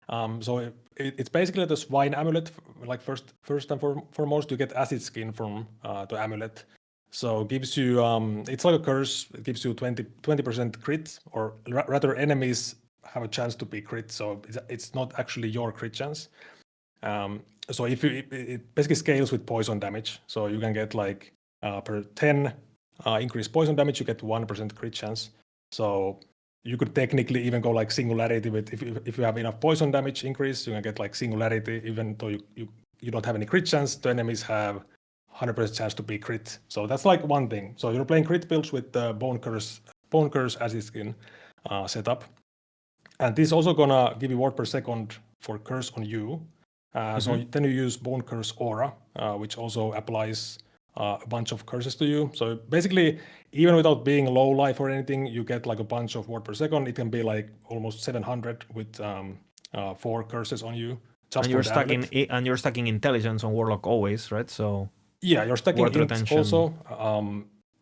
So it's basically the Swine Amulet. Like first and foremost, you get Acid Skin from the amulet. So gives you it's like a curse. It gives you 20% crit, or rather enemies have a chance to be crit, so it's not actually your crit chance. So if it basically scales with poison damage, so you can get like per 10 increase poison damage, you get 1% crit chance. So you could technically even go like singularity with if you have enough poison damage increase, you can get like singularity even though you don't have any crit chance. The enemies have 100% chance to be crit. So that's like one thing. So you're playing crit builds with the Bone Curse Acid Skin setup. And this is also gonna give you ward per second for curse on you. So then you use Bone Curse Aura, which also applies a bunch of curses to you. So basically, even without being low life or anything, you get like a bunch of ward per second. It can be like almost 700 with 4 curses on you. And you're stacking intelligence on Warlock always, right? So yeah, you're stacking int retention also.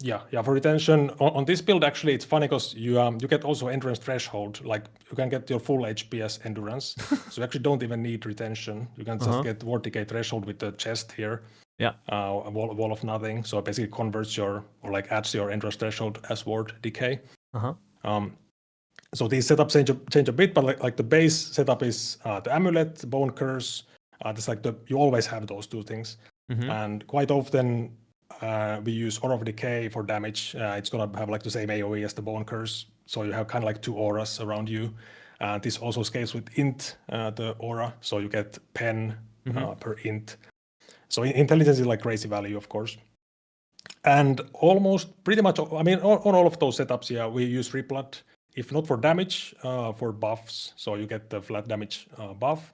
Yeah, for retention on this build, actually, it's funny because you get also endurance threshold. Like you can get your full HP as endurance, so you actually don't even need retention. You can just get ward decay threshold with the chest here. Yeah, a wall of nothing. So it basically converts adds your endurance threshold as ward decay. So these setups change a bit, but like the base setup is the amulet, bone curse. That's like you always have those two things, and quite often we use Aura of Decay for damage. It's gonna have like the same AOE as the bone curse, so you have kind of like 2 auras around you. This also scales with int, the aura, so you get pen per int. So intelligence is like crazy value, of course. And almost pretty much, I mean, on all of those setups, yeah, we use Reblood, if not for damage, for buffs. So you get the flat damage buff.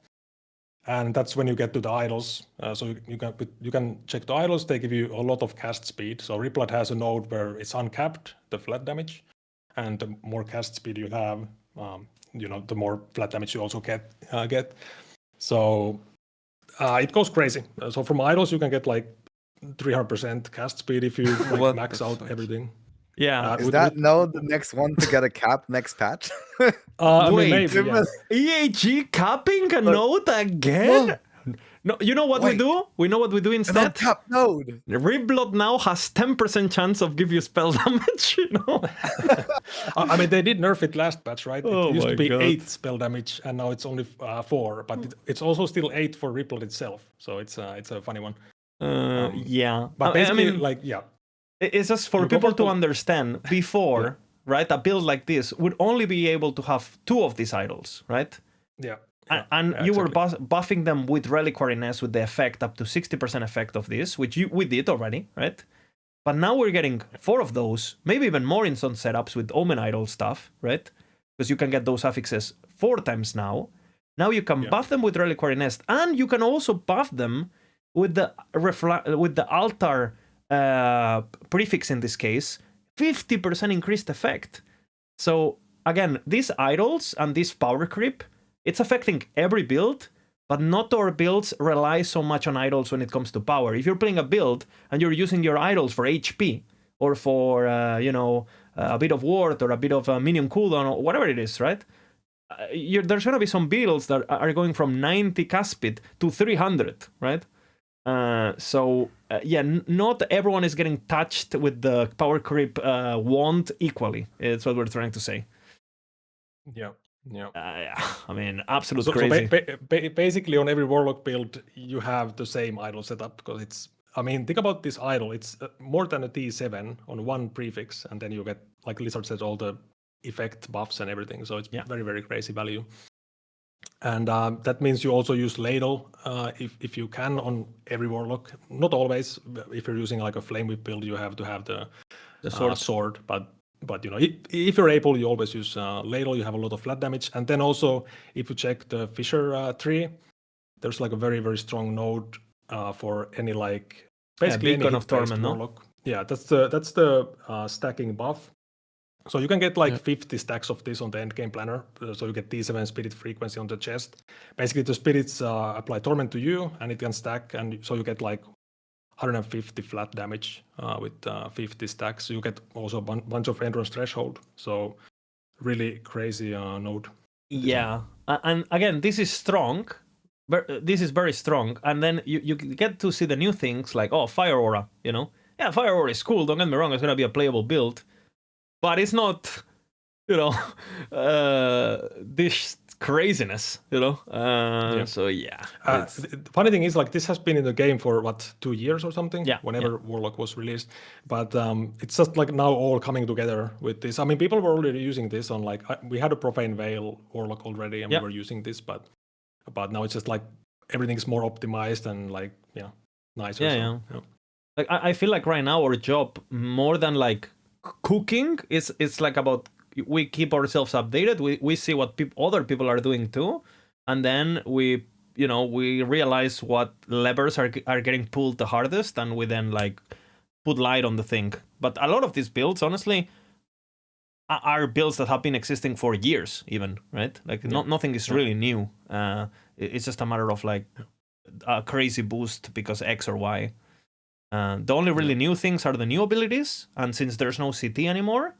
And that's when you get to the idols. So you can check the idols. They give you a lot of cast speed. So Reblood has a node where it's uncapped, the flat damage. And the more cast speed you have, the more flat damage you also get. So it goes crazy. So from idols, you can get like 300% cast speed if you like max out everything. Yeah. Is that the next one to get a cap next patch? I mean, maybe, yeah. EAG capping a node again? No, you know what we do? We know what we do instead? An uncapped node. Reblood now has 10% chance of give you spell damage, you know? I mean, they did nerf it last patch, right? Oh it used to be God. 8 spell damage, and now it's only 4. But it's also still 8 for Reblood itself. So it's a funny one. Yeah. But basically, I mean, yeah. It's just for people to understand, before, right, a build like this would only be able to have 2 of these idols, right? Yeah. And you exactly. were buffing them with Reliquariness with the effect up to 60% effect of this, which we did already, right? But now we're getting 4 of those, maybe even more in some setups with Omen Idol stuff, right? Because you can get those affixes 4 times now. Now you can buff them with Reliquariness, and you can also buff them with the altar prefix in this case, 50% increased effect. So again, these idols and this power creep, it's affecting every build, but not our builds rely so much on idols when it comes to power. If you're playing a build and you're using your idols for HP or for a bit of ward or a bit of a minion cooldown or whatever it is, right? There's gonna be some builds that are going from 90 cast speed to 300, right? Not everyone is getting touched with the power creep wand equally. It's what we're trying to say. Yeah. I mean, absolute crazy. So basically, on every Warlock build, you have the same idol setup because it's. I mean, think about this idol. It's more than a T7 on one prefix, and then you get, like Lizard said, all the effect buffs and everything. So it's very, very crazy value. And that means you also use Ladle if you can on every Warlock. Not always. If you're using like a Flame Whip build, you have to have the sword. But if you're able, you always use Ladle. You have a lot of flat damage. And then also, if you check the Fissure tree, there's like a very, very strong node for any like basically any Beacon of Torment, Warlock. Yeah, that's the stacking buff. So you can get like 50 stacks of this on the endgame planner. So you get T7 spirit frequency on the chest. Basically, the spirits apply torment to you, and it can stack, and so you get like 150 flat damage with 50 stacks. You get also a bunch of endurance threshold. So really crazy node. Yeah, and again, this is strong. This is very strong, and then you get to see the new things like Fire Aura. Fire Aura is cool. Don't get me wrong; it's gonna be a playable build. But it's not, this craziness, So yeah. The funny thing is, like, this has been in the game for what, 2 years or something? Yeah, Whenever Warlock was released, but it's just like now all coming together with this. I mean, people were already using this on like we had a Profane Veil Warlock already, and we were using this, but now it's just like everything's more optimized and like nicer. Yeah. Like I feel like right now our job more than like cooking it's like about we keep ourselves updated. We see what other people are doing too, and then we realize what levers are getting pulled the hardest, and we then like put light on the thing. But a lot of these builds, honestly, are builds that have been existing for years, even, right? Like nothing is really new. It's just a matter of like a crazy boost because X or Y. The only really new things are the new abilities, and since there's no CT anymore,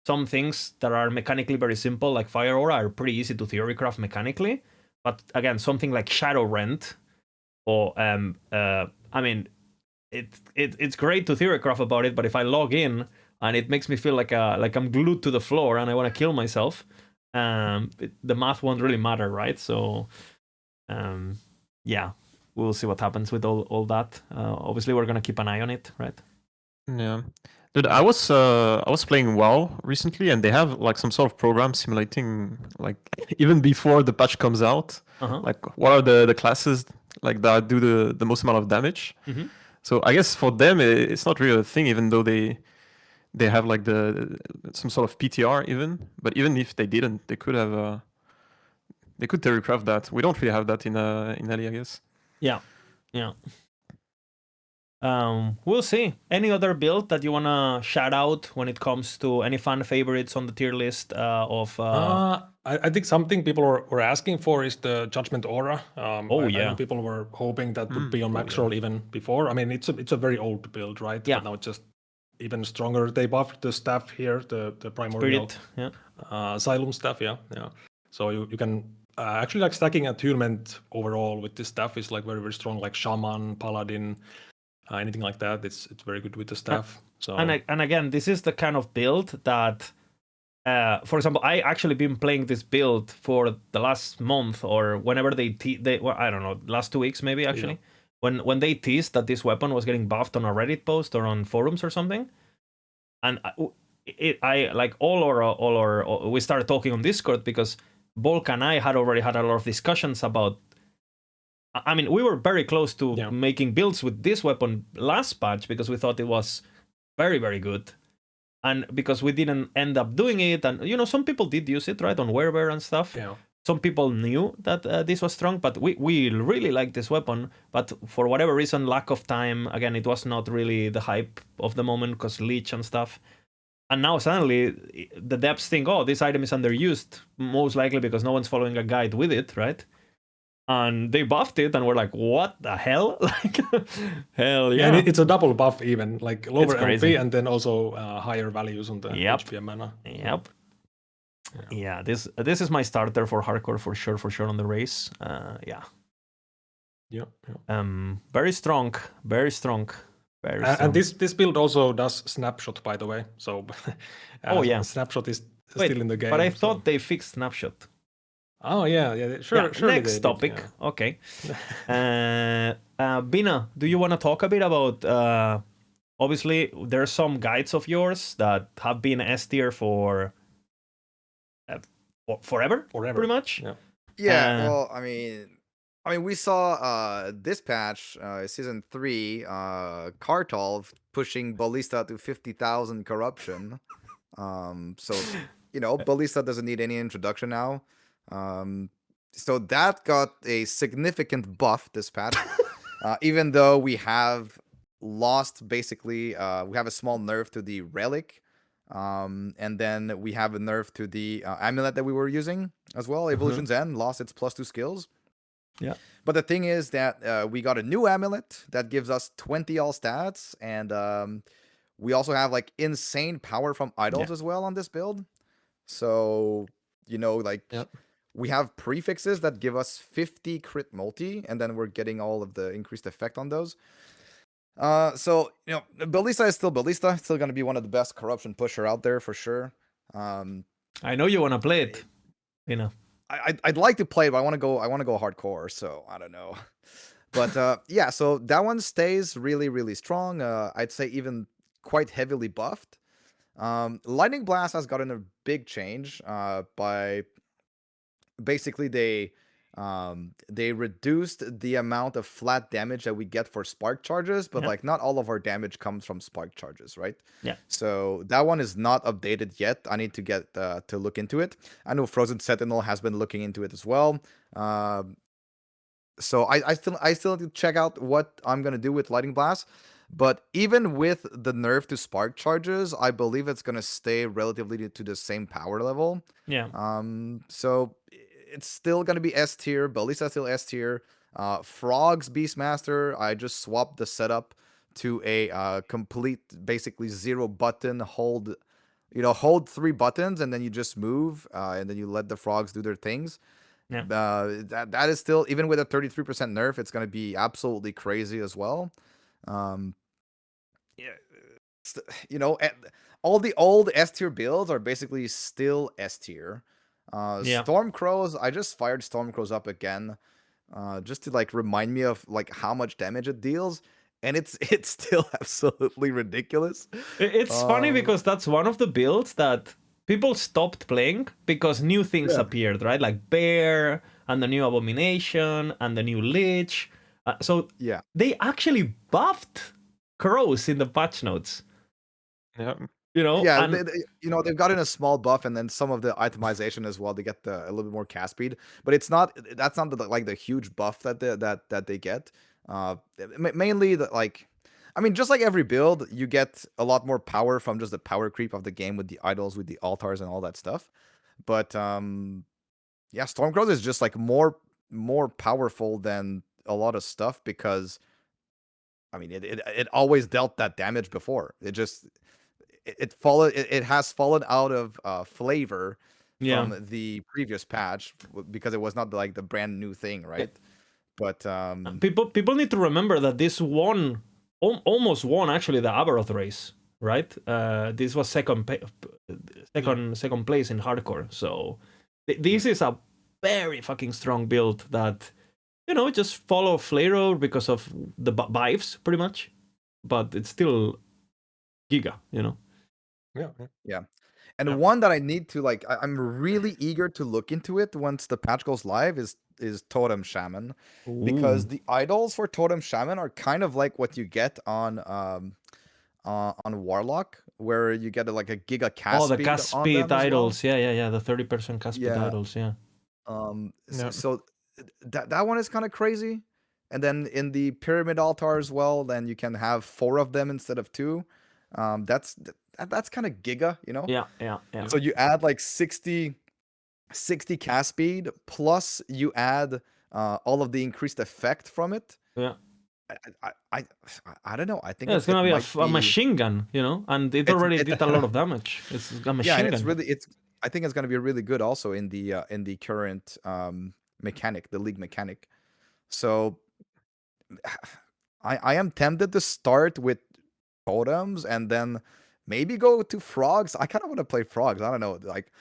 some things that are mechanically very simple, like Fire Aura, are pretty easy to theorycraft mechanically. But again, something like Shadow Rent, or I mean, it's great to theorycraft about it, but if I log in and it makes me feel like I'm glued to the floor and I want to kill myself, the math won't really matter, right? So, yeah. We'll see what happens with all that. Obviously, we're gonna keep an eye on it, right? Yeah, dude, I was playing WoW recently, and they have like some sort of program simulating like even before the patch comes out, like what are the classes like that do the most amount of damage. So I guess for them it's not really a thing, even though they have like some sort of PTR even. But even if they didn't, they could have they could theorycraft that. We don't really have that in Ellie, I guess. Yeah. We'll see. Any other build that you wanna shout out when it comes to any fan favorites on the tier list of? I think something people were asking for is the Judgment Aura. I know people were hoping that would be on max roll even before. I mean, it's a very old build, right? Yeah. But now it's just even stronger. They buffed the staff here, the primordial Asylum staff. Yeah. So you can. Actually, like stacking attunement overall with this stuff is like very, very strong, like Shaman, Paladin, anything like that. It's very good with the staff. So and again, this is the kind of build that, for example, I actually been playing this build for the last month or whenever they I don't know, last 2 weeks maybe actually, when they teased that this weapon was getting buffed on a Reddit post or on forums or something, and I like all our we started talking on Discord because Volk and I had already had a lot of discussions about. I mean, we were very close to making builds with this weapon last patch because we thought it was very, very good. And because we didn't end up doing it, and some people did use it, right, on Werebear and stuff. Yeah. Some people knew that this was strong, but we really like this weapon. But for whatever reason, lack of time, again, it was not really the hype of the moment because Leech and stuff. And now suddenly the devs think, oh, this item is underused, most likely because no one's following a guide with it, right? And they buffed it, and we're like, what the hell? Like, hell yeah. And it's a double buff even, like lower LP and then also higher values on the HP and mana. Yep. Yeah, this is my starter for hardcore for sure on the race. Yeah. Very strong. And this build also does snapshot, by the way. So snapshot is still in the game. But I thought they fixed snapshot. Oh yeah, sure. Next topic. Yeah. Okay. Bina, do you want to talk a bit about? Obviously, there are some guides of yours that have been S tier for forever, pretty much. Yeah. Well, I mean, we saw this patch, season 3, Kartol pushing Ballista to 50,000 corruption. So Ballista doesn't need any introduction now. So that got a significant buff this patch. Even though we have lost basically, we have a small nerf to the relic. And then we have a nerf to the amulet that we were using as well. Evolution's End lost its +2 skills. Yeah. But the thing is that we got a new amulet that gives us 20 all stats, and we also have like insane power from idols as well on this build. So we have prefixes that give us 50 crit multi, and then we're getting all of the increased effect on those. So Ballista is still Ballista. Still going to be one of the best corruption pusher out there for sure. I know you want to play it, I'd like to play, but I want to go hardcore. So I don't know. But yeah, so that one stays really strong. I'd say even quite heavily buffed. Lightning Blast has gotten a big change by basically they reduced the amount of flat damage that we get for spark charges, but Yeah. like not all of our damage comes from spark charges, right? Yeah. So that one is not updated yet. I need to get to look into it. I know Frozen Sentinel has been looking into it as well. So I still need to check out what I'm gonna do with Lightning Blast. But even with the nerf to spark charges, I believe it's gonna stay relatively to the same power level. Yeah. So it's still gonna be S tier. Ballista still S tier. Frogs Beastmaster, I just swapped the setup to a complete, basically 0 button hold. Hold 3 buttons and then you just move, and then you let the frogs do their things. Yeah. That is still, even with a 33% nerf, it's going to be absolutely crazy as well. Yeah, all the old S tier builds are basically still S tier. Yeah. Stormcrows, I just fired Stormcrows up again, just to like remind me of like how much damage it deals, and it's still absolutely ridiculous. It's funny because that's one of the builds that people stopped playing because new things Yeah. appeared, right? Like Bear and the new Abomination and the new Lich. So Yeah. they actually buffed crows in the patch notes. Yeah. Yeah, and they've gotten a small buff, and then some of the itemization as well. They get a little bit more cast speed, but that's not the huge buff that they get. Mainly just like every build, you get a lot more power from just the power creep of the game with the idols, with the altars, and all that stuff. But yeah, Stormcrows is just like more powerful than a lot of stuff because it always dealt that damage before. It has fallen out of flavor yeah, from the previous patch because it was not like the brand new thing, right? But people need to remember that this almost won actually the Abaroth race, right? This was second place in hardcore. So this is a very fucking strong build that just follow Flareor because of the vibes pretty much, but it's still Giga, Yeah. yeah. And Yeah. one that I need to I'm really eager to look into it once the patch goes live is Totem Shaman, because Ooh. the idols for Totem Shaman are kind of like what you get on Warlock, where you get like a giga cast the speed cast on speed them as well. idols. Yeah. The 30% cast speed Yeah. idols. Yeah. Yeah. So that one is kind of crazy. And then in the pyramid altar as well, then you can have 4 of them instead of 2. That's kind of giga, Yeah. So you add like 60 cast speed, plus you add all of the increased effect from it. Yeah. I don't know. I think It's gonna might be a machine gun, and it already did a lot of damage. It's a machine yeah, and gun. I think it's gonna be really good also in the current mechanic, the league mechanic. So I am tempted to start with totems and then maybe go to frogs. I kind of want to play frogs. I don't know, like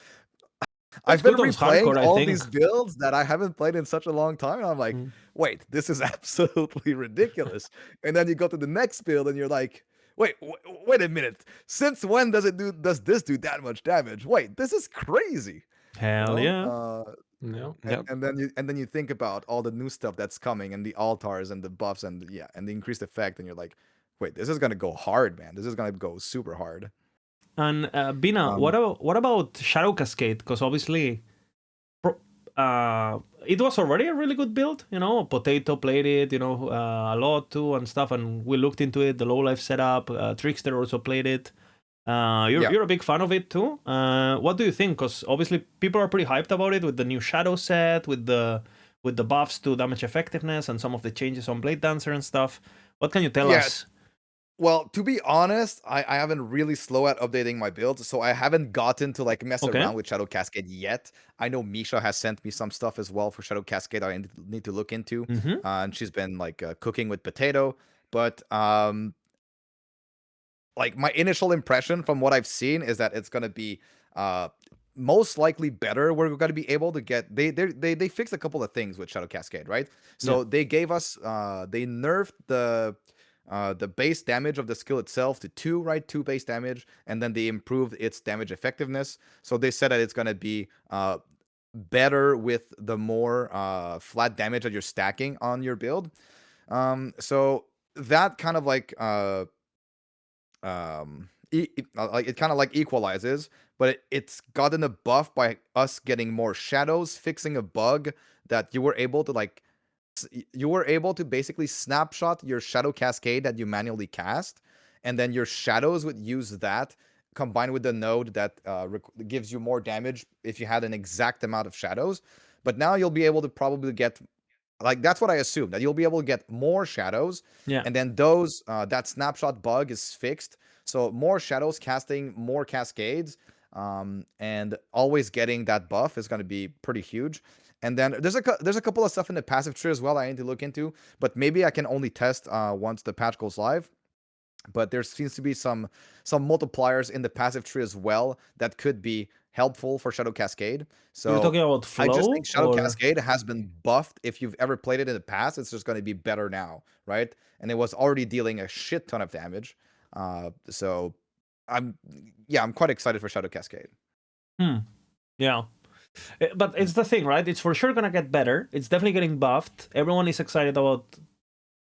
I've been Totems replaying hardcore, I all think. these builds that I haven't played in such a long time, and I'm like, wait, this is absolutely ridiculous. And then you go to the next build, and you're like, wait a minute. Since when does this do that much damage? Wait, this is crazy. Hell yeah. And then you think about all the new stuff that's coming, and the altars and the buffs and the increased effect, and you're like, wait, this is gonna go hard, man. This is gonna go super hard. And Bina, what about Shadow Cascade? Because obviously, it was already a really good build. Potato played it, a lot too and stuff, and we looked into it. The low life setup, Trickster also played it. You're a big fan of it too. What do you think? Because obviously people are pretty hyped about it with the new Shadow set, with the buffs to damage effectiveness and some of the changes on Blade Dancer and stuff. What can you tell us? Well, to be honest, I haven't really slow at updating my builds, so I haven't gotten to mess around with Shadow Cascade yet. I know Misha has sent me some stuff as well for Shadow Cascade I need to look into, and she's been cooking with Potato. But my initial impression from what I've seen is that it's gonna be most likely better. We're going to be able to get they fixed a couple of things with Shadow Cascade, right? So they gave us they nerfed the base damage of the skill itself to 2, right? 2 base damage, and then they improved its damage effectiveness. So they said that it's going to be better with the more flat damage that you're stacking on your build. So that kind of like it kind of like equalizes, but it's gotten a buff by us getting more shadows, fixing a bug that you were able to like you were able to basically snapshot your shadow cascade that you manually cast, and then your shadows would use that combined with the node that gives you more damage if you had an exact amount of shadows. But now you'll be able to probably get, like, that's what I assume, that you'll be able to get more shadows, and then those that snapshot bug is fixed. So more shadows casting more cascades, and always getting that buff is going to be pretty huge. And then there's a couple of stuff in the passive tree as well I need to look into, but maybe I can only test once the patch goes live. But there seems to be some multipliers in the passive tree as well that could be helpful for Shadow Cascade. So you're talking about flow, I just think Shadow or... Cascade has been buffed. If you've ever played it in the past, it's just going to be better now, right? And it was already dealing a shit ton of damage. So I'm quite excited for Shadow Cascade. Yeah. But it's the thing, right? It's for sure gonna get better. It's definitely getting buffed. Everyone is excited about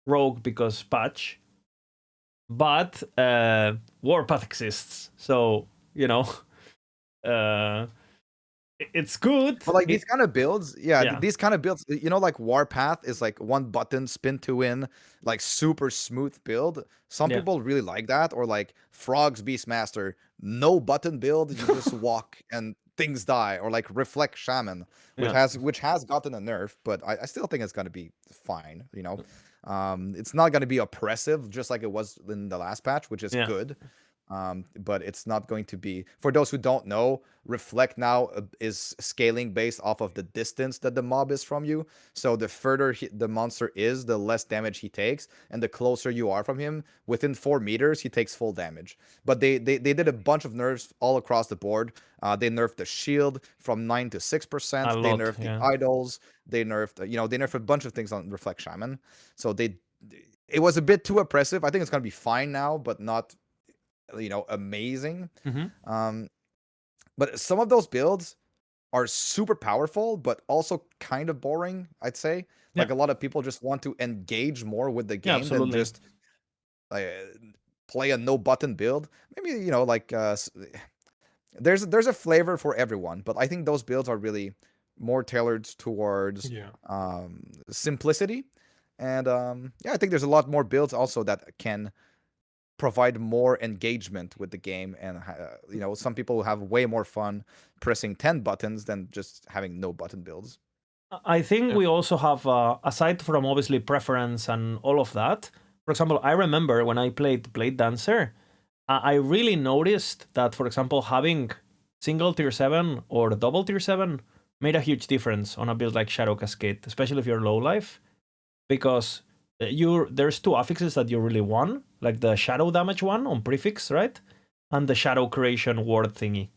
Rogue because patch. But Warpath exists. So, it's good. But like these kind of builds, these kind of builds, like Warpath is like one button, spin to win, like super smooth build. Some people really like that, or like Frog's Beastmaster, no button build, you just walk and things die, or like Reflect Shaman, which has gotten a nerf, but I still think it's gonna be fine. It's not gonna be oppressive, just like it was in the last patch, which is good. But it's not going to be, for those who don't know, Reflect now is scaling based off of the distance that the mob is from you. So the further the monster is, the less damage he takes, and the closer you are from him, within 4 meters, he takes full damage. But they did a bunch of nerfs all across the board. They nerfed the shield from 9 to 6%. They nerfed the idols. They nerfed, they nerfed a bunch of things on Reflect Shaman. So it was a bit too oppressive. I think it's gonna be fine now, but not amazing. But some of those builds are super powerful, but also kind of boring, I'd say. Like a lot of people just want to engage more with the game than just play a no button build. Maybe there's a flavor for everyone, but I think those builds are really more tailored towards simplicity. And I think there's a lot more builds also that can provide more engagement with the game, and some people have way more fun pressing 10 buttons than just having no button builds. I think we also have, aside from obviously preference and all of that, for example, I remember when I played Blade Dancer, I really noticed that, for example, having single tier 7 or double tier 7 made a huge difference on a build like Shadow Cascade, especially if you're low life, because there's 2 affixes that you really want, like the shadow damage one on prefix, right? And the shadow creation ward thingy,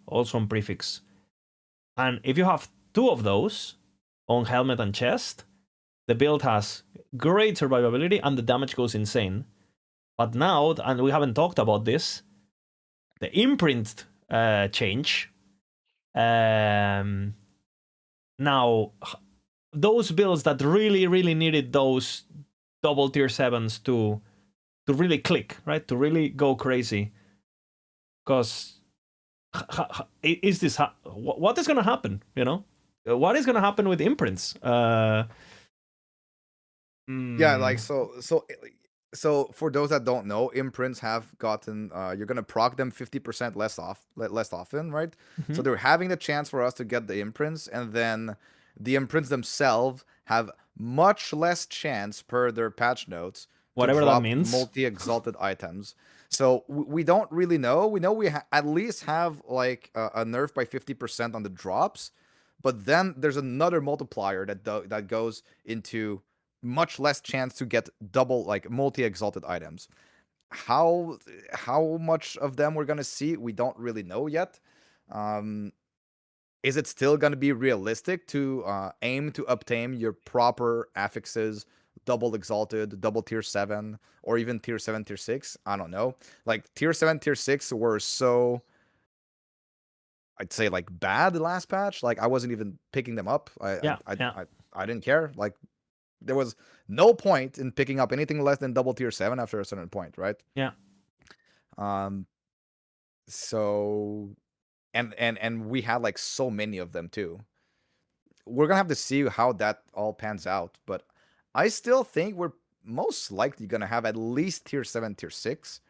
also on prefix. And if you have 2 of those on helmet and chest, the build has great survivability and the damage goes insane. But now, and we haven't talked about this, the imprint change. Now, those builds that really, really needed those double tier 7s to really click, right? To really go crazy. Because is this what is going to happen? What is going to happen with imprints? Like so for those that don't know, imprints have gotten you're gonna proc them 50% less often, right? So they're having the chance for us to get the imprints, and then the imprints themselves have much less chance per their patch notes, whatever that means, multi-exalted items. So we don't really know. We know we at least have like a nerf by 50% on the drops, but then there's another multiplier that goes into much less chance to get double, like, multi-exalted items. How much of them we're gonna see, we don't really know yet. is it still going to be realistic to aim to obtain your proper affixes, double exalted, double tier 7, or even tier 7, tier 6? I don't know. Like tier 7, tier 6 were so, I'd say, like bad the last patch. Like I wasn't even picking them up. I didn't care. Like there was no point in picking up anything less than double tier 7 after a certain point, right? Yeah. So and we had like so many of them too. We're gonna have to see how that all pans out, but I still think we're most likely gonna have at least tier 7, tier 6.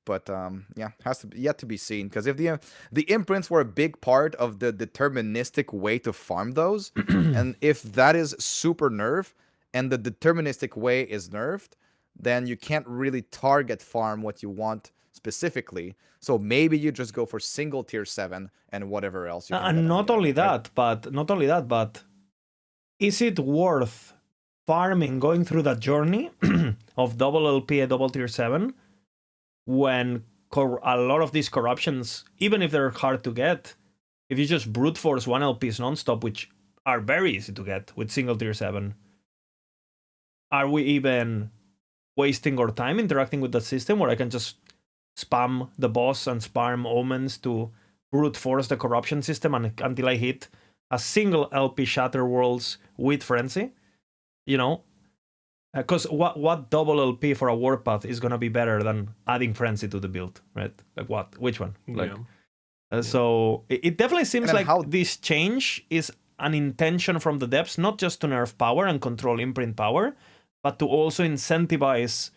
But yeah, has to be yet to be seen. Because if the imprints were a big part of the deterministic way to farm those, and if that is super nerfed and the deterministic way is nerfed, then you can't really target farm what you want specifically. So maybe you just go for single tier 7 and whatever else you can. And not only that, but is it worth farming, going through that journey of double LP and double tier 7 when a lot of these corruptions, even if they're hard to get, if you just brute force 1 LPs nonstop, which are very easy to get with single tier 7, are we even wasting our time interacting with that system where I can just spam the boss and spam Omens to brute force the corruption system until I hit a single LP Shatter Worlds with Frenzy? You know? Because what double LP for a Warpath is going to be better than adding Frenzy to the build, right? Like what? Which one? Like, so it definitely seems like this change is an intention from the depths, not just to nerf power and control imprint power, but to also incentivize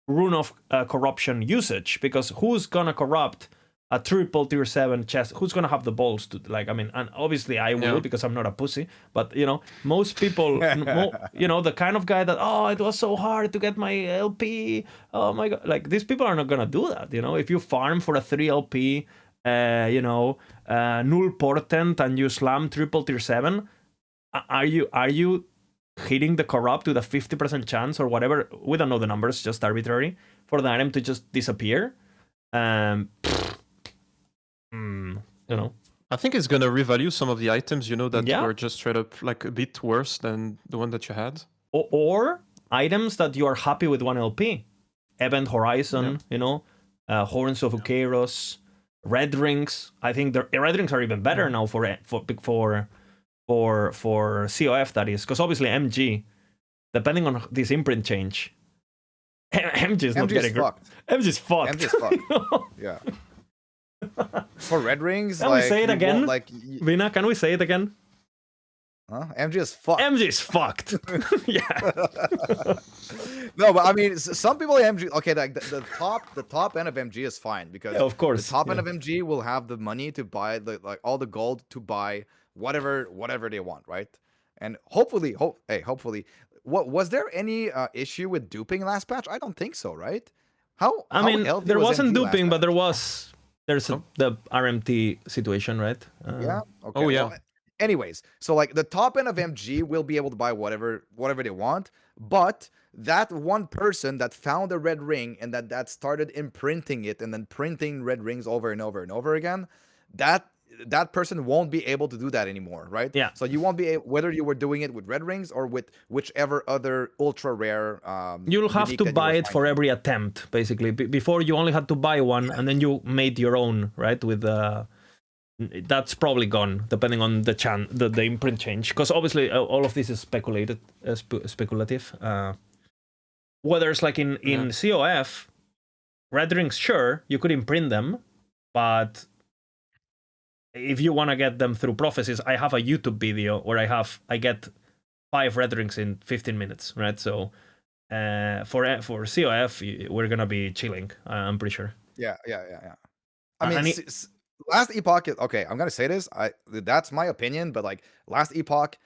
Rune of corruption usage. Because who's going to corrupt a triple tier 7 chest? Who's going to have the balls to, like, I mean, and obviously I will because I'm not a pussy, but, you know, most people, you know, the kind of guy that, oh, it was so hard to get my LP, oh my God, like, these people are not going to do that, you know? If you farm for a 3 LP, you know, null portent and you slam triple tier 7, are you hitting the corrupt with a 50% chance or whatever? We don't know the numbers, just arbitrary, for the item to just disappear? You know, I think it's gonna revalue some of the items, you know, that were just straight up like a bit worse than the one that you had. Or items that you are happy with 1 LP. Event Horizon, you know, Horns of Ukeiros, Red Rings. I think the Red Rings are even better now for COF, that is, because obviously MG, depending on this imprint change, MG is not getting fucked. MG is fucked. MG is fucked. Yeah. For Red Rings, can we say it again? Vina, can we say it again? Huh? MG is fucked. MG is fucked. Yeah. No, but I mean, some people MG. Okay, like the top end of MG is fine because of course the top end of MG will have the money to buy all the gold to buy whatever they want, right? And hopefully, hopefully, what was there any issue with duping last patch? I don't think so, right? I mean, there wasn't duping, but there's the RMT situation, right? Yeah. Okay. Oh yeah. Well, anyways, so like the top end of MG will be able to buy whatever they want, but that one person that found a red ring and that started imprinting it and then printing red rings over and over and over again, that person won't be able to do that anymore, right? Yeah. So you won't be able, whether you were doing it with red rings or with whichever other ultra rare. You'll have to buy it for every attempt, basically. Before you only had to buy one, and then you made your own, right? With that's probably gone, depending on the imprint change, because obviously all of this is speculative. Whether it's like in COF, red rings, sure, you could imprint them, but if you want to get them through prophecies, I have a YouTube video where I get 5 red rings in 15 minutes, right? So for COF, we're gonna be chilling. I'm pretty sure. Yeah. I mean, last Epoch. Okay, I'm gonna say this. That's my opinion, but like last Epoch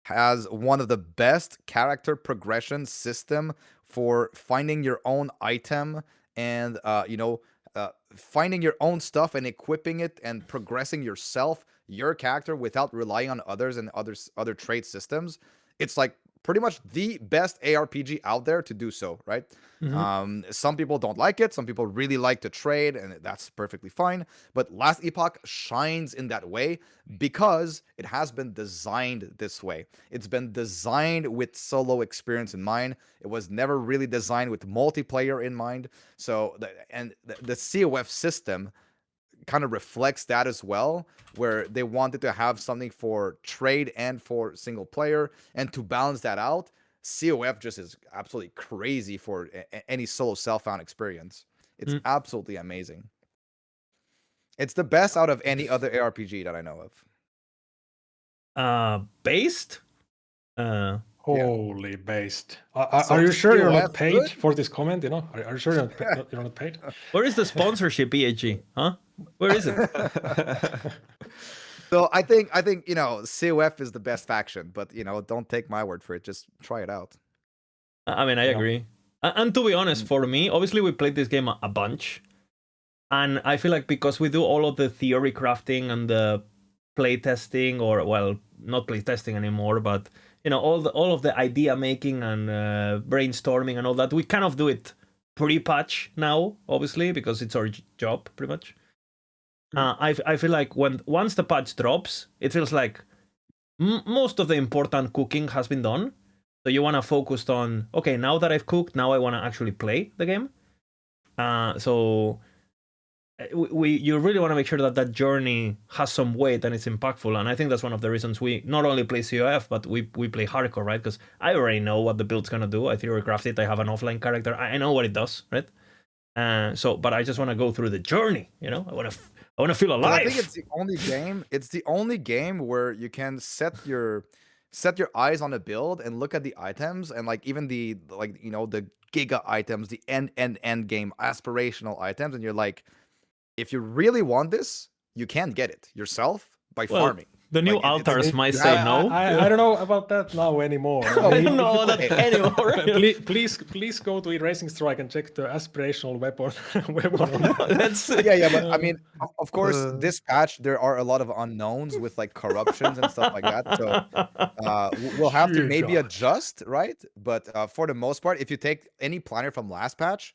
has one of the best character progression system for finding your own item and finding your own stuff and equipping it and progressing your character without relying on others and other trait systems. It's like pretty much the best ARPG out there to do so, right? Some people don't like it. Some people really like to trade, and that's perfectly fine. But Last Epoch shines in that way because it has been designed this way. It's been designed with solo experience in mind. It was never really designed with multiplayer in mind. So, the COF system kind of reflects that as well, where they wanted to have something for trade and for single player, and to balance that out, COF just is absolutely crazy for any solo self-found experience. It's absolutely amazing. It's the best out of any other ARPG that I know of. Based? Holy based. So Are you sure you're not COF paid good? for this comment? You know, are you sure you're not paid? Where is the sponsorship, EAG? Huh? Where is it? So I think COF is the best faction, but don't take my word for it. Just try it out. I mean, I agree. And to be honest, for me, obviously we played this game a bunch. And I feel like because we do all of the theory crafting and the play testing, or, well, not play testing anymore, but, all of the idea making and brainstorming and all that, we kind of do it pre-patch now, obviously, because it's our job, pretty much. I feel like once the patch drops, it feels like most of the important cooking has been done. So you want to focus on, okay, now that I've cooked, now I want to actually play the game. So you really want to make sure that journey has some weight and it's impactful. And I think that's one of the reasons we not only play COF, but we play hardcore, right? Because I already know what the build's going to do. I theory craft it. I have an offline character. I know what it does, right? But I just want to go through the journey, I want to feel alive. I think it's the only game. It's the only game where you can set your eyes on a build and look at the items, and like even the the giga items, the end game aspirational items, and you're like, if you really want this, you can get it yourself by farming. The new altars might say no. I don't know about that now anymore. I don't know that anymore. Please go to Erasing Strike and check the aspirational weapon. Yeah, but I mean, of course, this patch there are a lot of unknowns with like corruptions and stuff like that. So we'll have to maybe adjust, right? But for the most part, if you take any planner from last patch,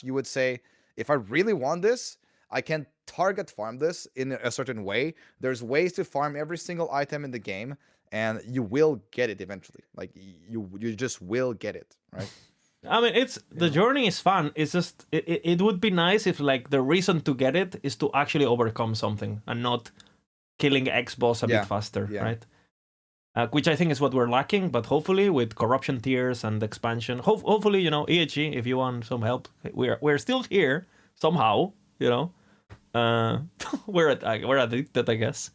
you would say, if I really want this, I can target farm this in a certain way. There's ways to farm every single item in the game, and you will get it eventually. Like you just will get it, right? I mean, the journey is fun. It's just it would be nice if like the reason to get it is to actually overcome something and not killing X boss a bit faster, right? Which I think is what we're lacking. But hopefully with corruption tiers and expansion, hopefully EHG, if you want some help, we're still here somehow. We're addicted, I guess.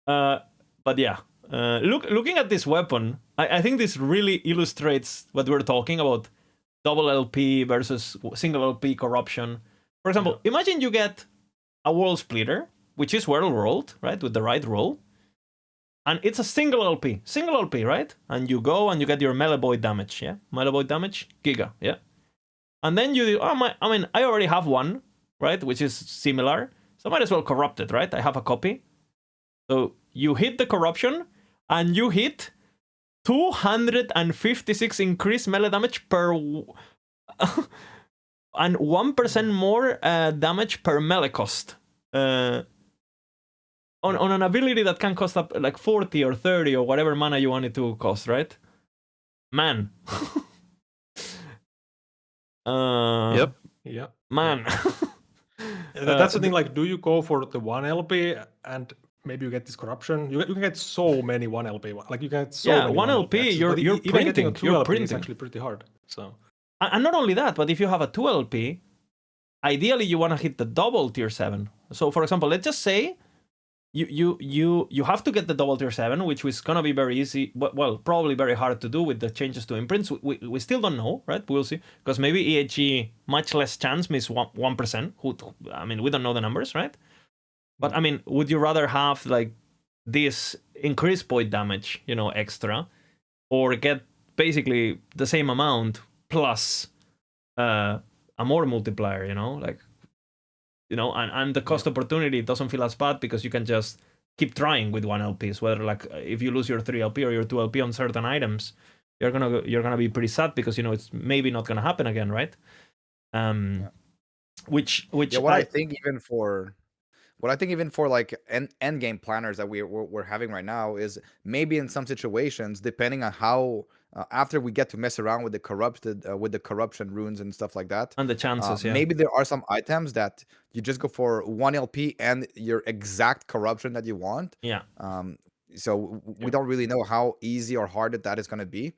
But yeah, looking at this weapon, I think this really illustrates what we're talking about: double LP versus single LP corruption. For example, imagine you get a world splitter, which is well rolled, right, with the right roll, and it's a single LP, right? And you go and you get your melee void damage, melee void damage, giga, and then I already have one, right, which is similar, so I might as well corrupt it, right? I have a copy. So you hit the corruption, and you hit 256 increased melee damage per... and 1% more damage per melee cost. On an ability that can cost up like 40 or 30 or whatever mana you want it to cost, right? Man. Yep. Man. That's the thing, like, do you go for the 1 LP and maybe you get this corruption? You can get so many 1 LP. Like, you can get so many 1 LP, you're printing. A 2 LP is actually pretty hard. So. And not only that, but if you have a 2 LP, ideally you want to hit the double tier 7. So, for example, let's just say you have to get the double tier 7, which is going to be very easy, well, probably very hard to do with the changes to imprints. We still don't know, right? We'll see, because maybe EHG much less chance means 1%. I mean, we don't know the numbers, right? But I mean, would you rather have like this increased void damage, extra, or get basically the same amount plus a more multiplier, and the cost opportunity doesn't feel as bad because you can just keep trying with 1 LPs. Whether like if you lose your 3 LP or your 2 LP on certain items, you're gonna be pretty sad because it's maybe not gonna happen again, right? Which what I think even for like end game planners that we're having right now is maybe in some situations, depending on how after we get to mess around with the corruption runes and stuff like that, and the chances, maybe there are some items that you just go for 1 LP and your exact corruption that you want. Yeah. So we don't really know how easy or hard that is going to be,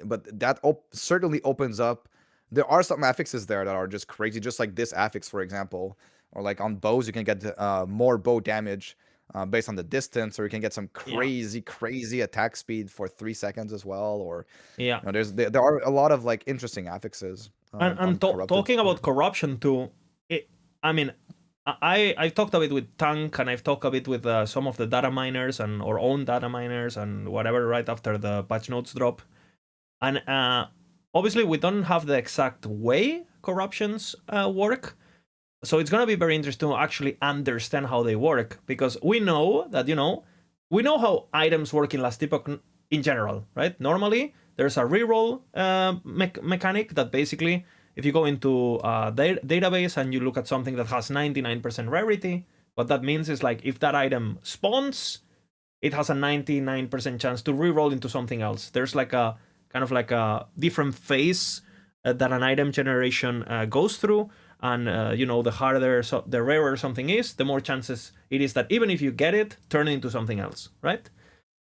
but that certainly opens up. There are some affixes there that are just crazy, just like this affix, for example. Or like on bows, you can get more bow damage based on the distance, or you can get some crazy attack speed for 3 seconds as well. Or there are a lot of like interesting affixes. And talking about corruption too, I talked a bit with Tank, and I've talked a bit with some of the data miners and our own data miners and whatever right after the patch notes drop, and obviously we don't have the exact way corruptions work. So it's going to be very interesting to actually understand how they work, because we know that, we know how items work in Last Epoch in general, right? Normally, there's a reroll mechanic that basically, if you go into a database and you look at something that has 99% rarity, what that means is like if that item spawns, it has a 99% chance to reroll into something else. There's like a kind of like a different phase that an item generation goes through. And, the harder, the rarer something is, the more chances it is that even if you get it, turn it into something else, right?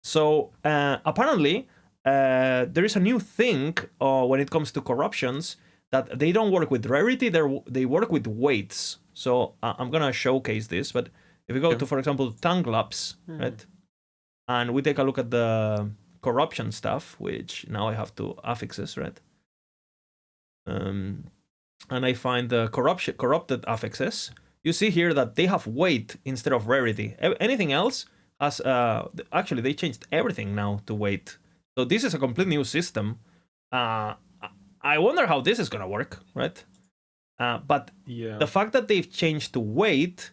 So apparently, there is a new thing when it comes to corruptions, that they don't work with rarity, they work with weights. So I'm going to showcase this, but if we go to, for example, Tanglabs, right? And we take a look at the corruption stuff, which now I have to affixes, right? And I find the corrupted affixes. You see here that they have weight instead of rarity. Anything else has actually they changed everything now to weight. So this is a complete new system. I wonder how this is gonna work, right? But the fact that they've changed to weight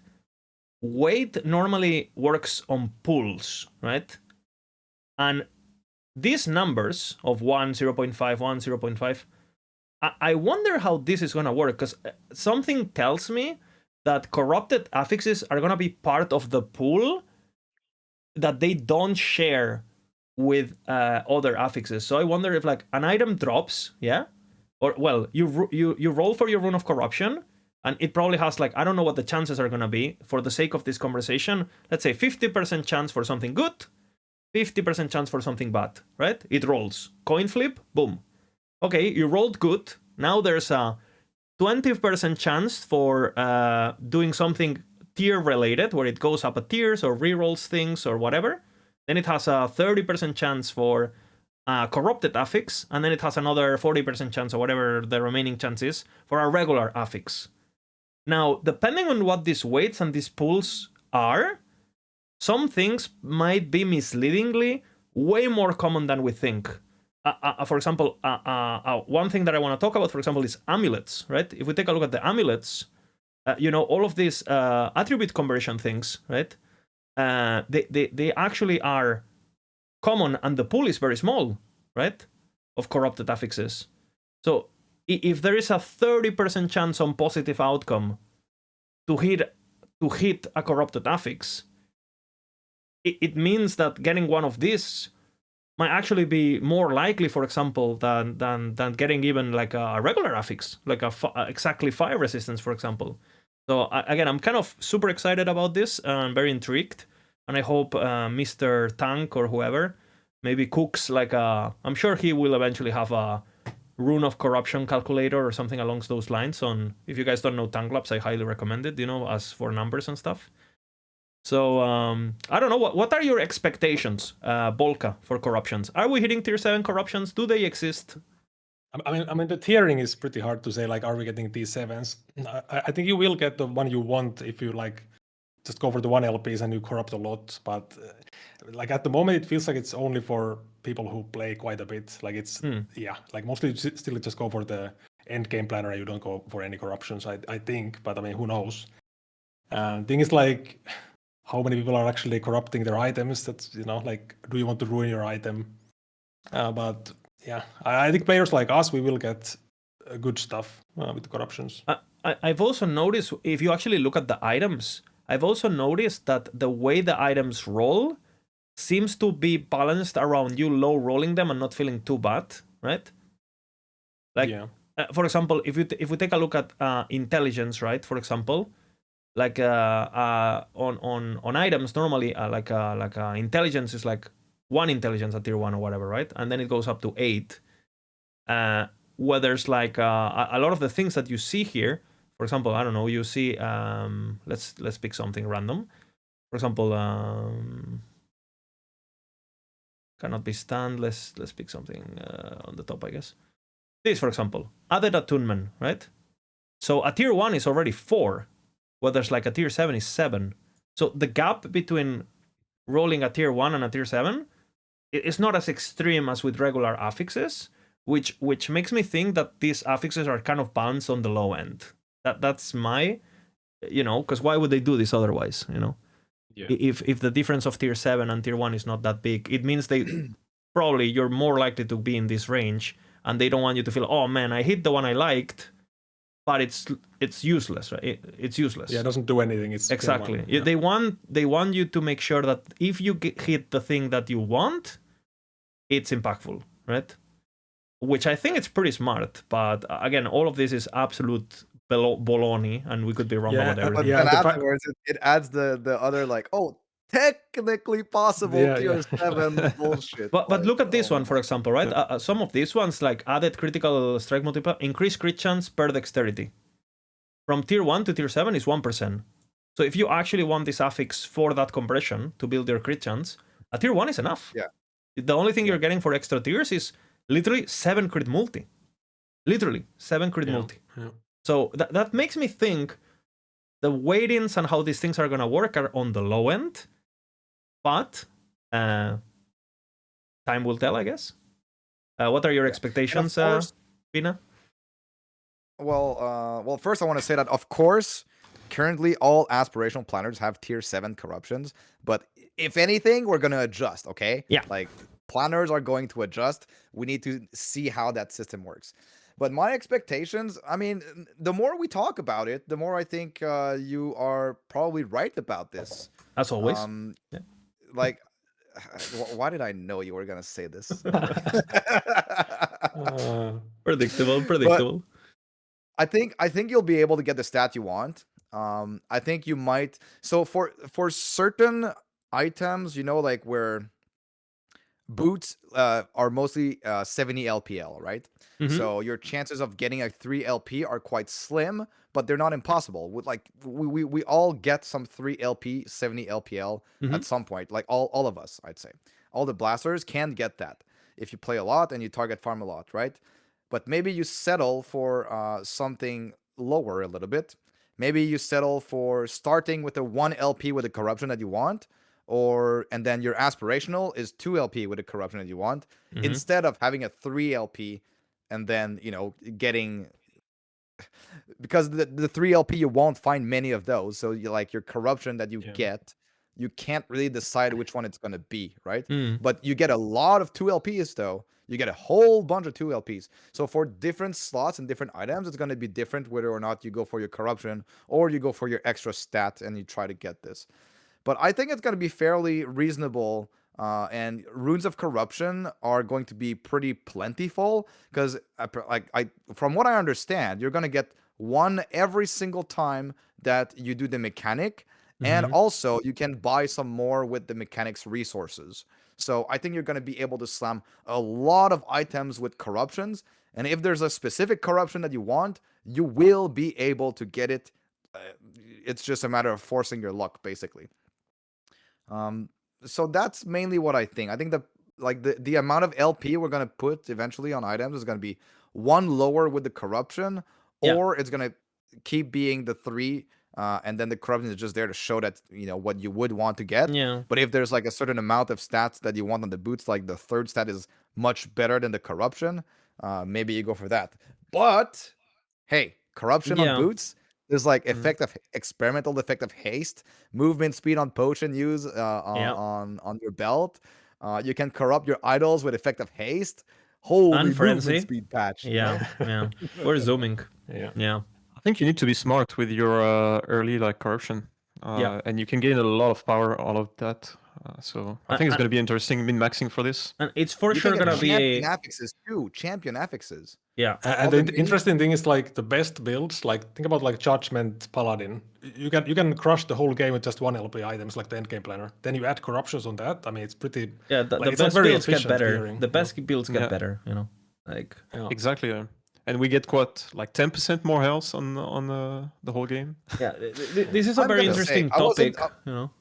normally works on pools, right? And these numbers of 1, 0.5, 1, 0.5, I wonder how this is going to work, because something tells me that corrupted affixes are going to be part of the pool that they don't share with other affixes. So I wonder if like an item drops, or well, you roll for your Rune of Corruption, and it probably has like, I don't know what the chances are going to be. For the sake of this conversation, let's say 50% chance for something good, 50% chance for something bad, right? It rolls. Coin flip, boom. Okay, you rolled good. Now there's a 20% chance for doing something tier related, where it goes up a tiers or rerolls things or whatever. Then it has a 30% chance for corrupted affix, and then it has another 40% chance, or whatever the remaining chance is, for a regular affix. Now, depending on what these weights and these pools are, some things might be misleadingly way more common than we think. For example, one thing that I want to talk about, for example, is amulets, right? If we take a look at the amulets, all of these attribute conversion things, right? They actually are common, and the pool is very small, right? Of corrupted affixes. So if there is a 30% chance on positive outcome to hit a corrupted affix, it means that getting one of these might actually be more likely, for example, than getting even like a regular affix, like exactly fire resistance, for example. So again, I'm kind of super excited about this. I'm very intrigued, and I hope Mr. Tank or whoever maybe cooks like I'm sure he will eventually have a Rune of Corruption calculator or something along those lines. If you guys don't know Tanglabs, I highly recommend it, as for numbers and stuff. So I don't know, what are your expectations, Bolka, for corruptions? Are we hitting tier 7 corruptions? Do they exist? I mean, the tiering is pretty hard to say. Like, are we getting T7s? I think you will get the one you want if you like just go for the 1 LPs and you corrupt a lot. But like at the moment, it feels like it's only for people who play quite a bit. Like it's like mostly still just go for the end game planner. You don't go for any corruptions, I think. But I mean, who knows? Thing is like, how many people are actually corrupting their items. That's, like, do you want to ruin your item? But yeah, I think players like us, we will get good stuff with the corruptions. I've also noticed, if you actually look at the items, I've also noticed that the way the items roll seems to be balanced around you low rolling them and not feeling too bad, right? Like, Yeah. for example, if we take a look at intelligence, right? For example, like on items normally, intelligence is like 1 intelligence at tier 1 or whatever, right? And then it goes up to 8. Where there's like a lot of the things that you see here. For example, I don't know, you see, let's pick something random. For example, cannot be stand. Let's pick something on the top, I guess. This, for example, added attunement, right? So a tier 1 is already 4, where there's like a tier 7 is 7. So the gap between rolling a tier 1 and a tier 7 is not as extreme as with regular affixes, which makes me think that these affixes are kind of balanced on the low end. That's my, because why would they do this otherwise, Yeah. If the difference of tier 7 and tier 1 is not that big, it means probably you're more likely to be in this range, and they don't want you to feel, oh man, I hit the one I liked, but it's useless, right? It's useless. Yeah, it doesn't do anything. It's exactly. Yeah. They want you to make sure that if you hit the thing that you want, it's impactful, right? Which I think it's pretty smart, but again, all of this is absolute baloney, and we could be wrong about But everything. then afterwards, it adds the other like, oh, technically possible tier 7 bullshit. But like, look at this one, my for example, right? Some of these ones, like added critical strike multiplier, increased crit chance per dexterity. From tier 1 to tier 7 is 1%. So if you actually want this affix for that compression to build your crit chance, a tier 1 is enough. Yeah. The only thing you're getting for extra tiers is literally 7 crit multi. Literally 7 crit multi. Yeah. So that makes me think the weightings and how these things are going to work are on the low end, but time will tell, I guess. What are your expectations, Pina? Well, first I want to say that, of course, currently all aspirational planners have tier 7 corruptions, but if anything, we're going to adjust, okay? Yeah. Like, planners are going to adjust. We need to see how that system works. But my expectations, I mean, the more we talk about it, the more I think you are probably right about this. As always. Yeah. Like, why did I know you were going to say this? Predictable. But I think you'll be able to get the stat you want. I think you might. So for certain items, like where boots are mostly 70 LPL, right? Mm-hmm. So your chances of getting a 3 LP are quite slim, but they're not impossible. We all get some 3 LP, 70 LPL at some point. Like all of us, I'd say. All the blasters can get that if you play a lot and you target farm a lot, right? But maybe you settle for something lower a little bit. Maybe you settle for starting with a 1 LP with a corruption that you want, and then your aspirational is 2 LP with a corruption that you want, instead of having a 3 LP and then, getting... Because the 3 LP, you won't find many of those. So your corruption that you get, you can't really decide which one it's going to be, right? But you get a lot of 2 LPs, though. You get a whole bunch of 2 LPs. So for different slots and different items, it's going to be different whether or not you go for your corruption or you go for your extra stat and you try to get this. But I think it's going to be fairly reasonable, and runes of corruption are going to be pretty plentiful because, from what I understand, you're going to get 1 every single time that you do the mechanic. And also, you can buy some more with the mechanics resources. So I think you're going to be able to slam a lot of items with corruptions. And if there's a specific corruption that you want, you will be able to get it. It's just a matter of forcing your luck, basically. So that's mainly what I think. I think the amount of LP we're going to put eventually on items is going to be 1 lower with the corruption, or it's going to keep being the 3. And then the corruption is just there to show that, what you would want to get. Yeah. But if there's a certain amount of stats that you want on the boots, like the 3rd stat is much better than the corruption, maybe you go for that. But hey, corruption on boots, There's like experimental effect of haste, movement speed on potion use on your belt. You can corrupt your idols with effect of haste. Holy And frenzy. movement speed patch. You know? Yeah. We're zooming. Yeah. Yeah. I think you need to be smart with your early like corruption. And you can gain a lot of power out of that. So I think it's going to be interesting min-maxing for this. And it's for You sure can going get to be champion a... affixes too. Champion affixes. Yeah. And the interesting thing is like the best builds, like think about like Judgment Paladin. You can crush the whole game with just one LP items, like the endgame planner. Then you add corruptions on that. I mean, it's pretty. Yeah, like, the it's not best very builds get efficient better. gearing, The you know? best builds get better, you know? Like... Exactly. And we get what, like 10% more health on the whole game. Yeah, this is a very interesting topic, you know.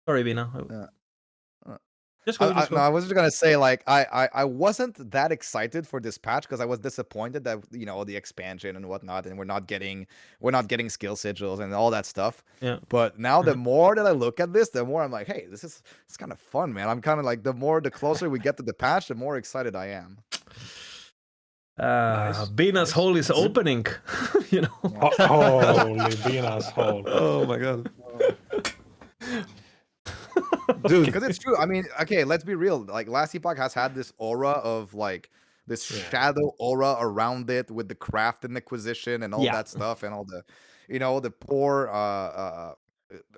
Sorry, Vina. Just go. No, I was just gonna say, like, I wasn't that excited for this patch because I was disappointed that the expansion and whatnot, and we're not getting skill sigils and all that stuff. Yeah. But now the more that I look at this, the more I'm like, hey, it's kind of fun, man. I'm kind of like the closer we get to the patch, the more excited I am. Vina's hole is opening, you know. Holy Vina's hole! Oh my god. Dude, because it's true. I mean, okay, let's be real. Like, last Epoch has had this aura of like this shadow aura around it with the craft and acquisition and all that stuff and all the, the poor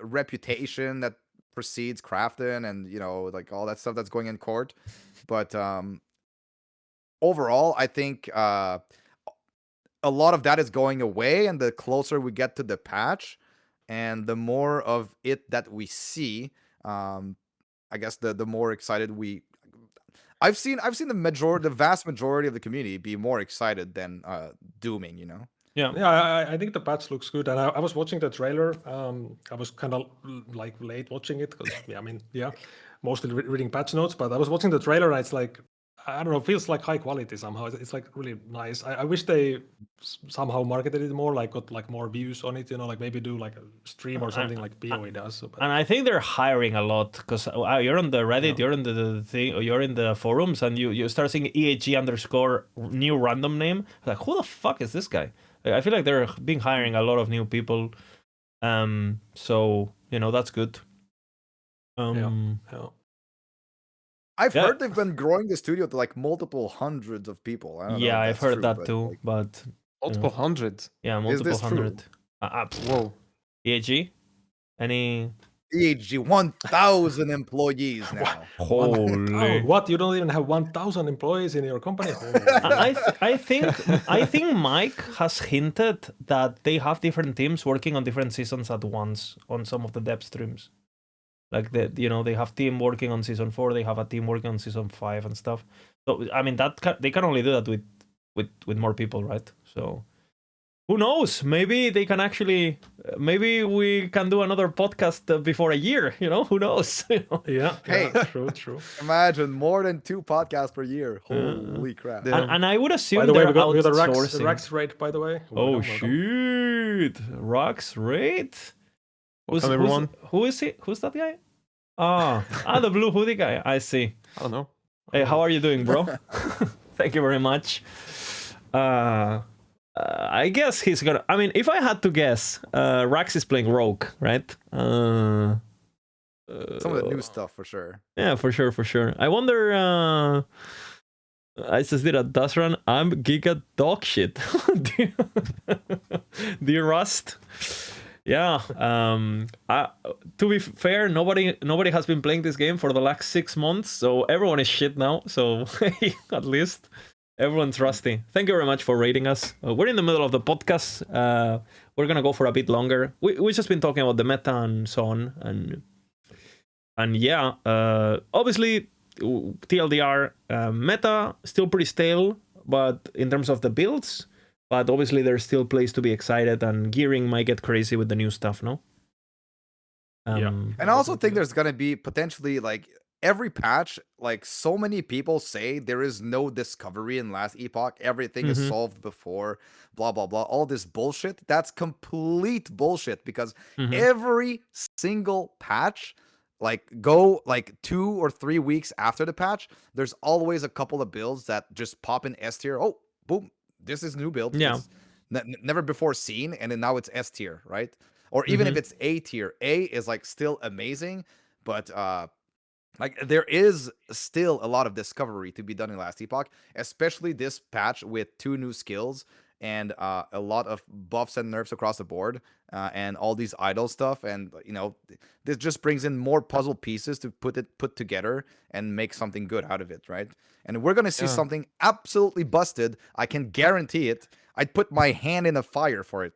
reputation that precedes crafting and like all that stuff that's going in court. But overall, I think a lot of that is going away, and the closer we get to the patch, and the more of it that we see. I guess the more excited I've seen the vast majority of the community be more excited than dooming, Yeah, I think the patch looks good, and I was watching the trailer. I was kind of like late watching it because mostly reading patch notes. But I was watching the trailer, and it's like, I don't know, feels like high quality somehow. It's like really nice. I wish they somehow marketed it more, like got like more views on it, like maybe do like a stream or something like PoE does. So, and I think they're hiring a lot because you're on the Reddit, you're in the thing, you're in the forums, and you start seeing EHG_new random name. Like, who the fuck is this guy? I feel like they're been hiring a lot of new people. So that's good. I've heard they've been growing the studio to like multiple hundreds of people. I don't know I've heard that too, but multiple hundreds. Yeah, multiple hundred. Whoa. EHG? Any? EHG 1,000 employees now. Holy! What? You don't even have 1,000 employees in your company? I think Mike has hinted that they have different teams working on different seasons at once on some of the depth streams. Like they have team working on season 4, they have a team working on season 5 and stuff. So I mean they can only do that with more people, right? So who knows? Maybe they can actually. Maybe we can do another podcast before a year. Who knows? Yeah. Hey, true. Imagine more than 2 podcasts per year. Holy crap! And I would assume by the way, we got outsourcing. the Rax rate, by the way. Welcome. Shit! Rax rate. Everyone. Who is he? Who's that guy? The blue hoodie guy. I see. I don't know. Hey, how are you doing, bro? Thank you very much. I guess he's gonna. I mean, if I had to guess, Rax is playing Rogue, right? Some of the new stuff for sure. Yeah, for sure. I wonder. I just did a dust run. I'm giga dog shit. Dear Rust. Yeah. To be fair, nobody has been playing this game for the last 6 months, so everyone is shit now. So at least everyone's rusty. Thank you very much for rating us. We're in the middle of the podcast. We're gonna go for a bit longer. We've just been talking about the meta and so on, and yeah. Obviously, TLDR meta still pretty stale, but in terms of the builds. But obviously, there's still place to be excited, and gearing might get crazy with the new stuff, no? And I also think there's gonna be potentially like every patch, like so many people say there is no discovery in last Epoch. Everything is solved before, blah blah blah. All this bullshit. That's complete bullshit because every single patch, like go like 2 or 3 weeks after the patch, there's always a couple of builds that just pop in S tier. Oh, boom. This is new build. Yeah. never before seen, and then now it's S tier, right? Or even if it's A tier, A is like still amazing, but like there is still a lot of discovery to be done in Last Epoch, especially this patch with 2 new skills and a lot of buffs and nerfs across the board, and all these idle stuff, and this just brings in more puzzle pieces to put together and make something good out of it, right? And we're gonna see something absolutely busted. I can guarantee it. I'd put my hand in a fire for it,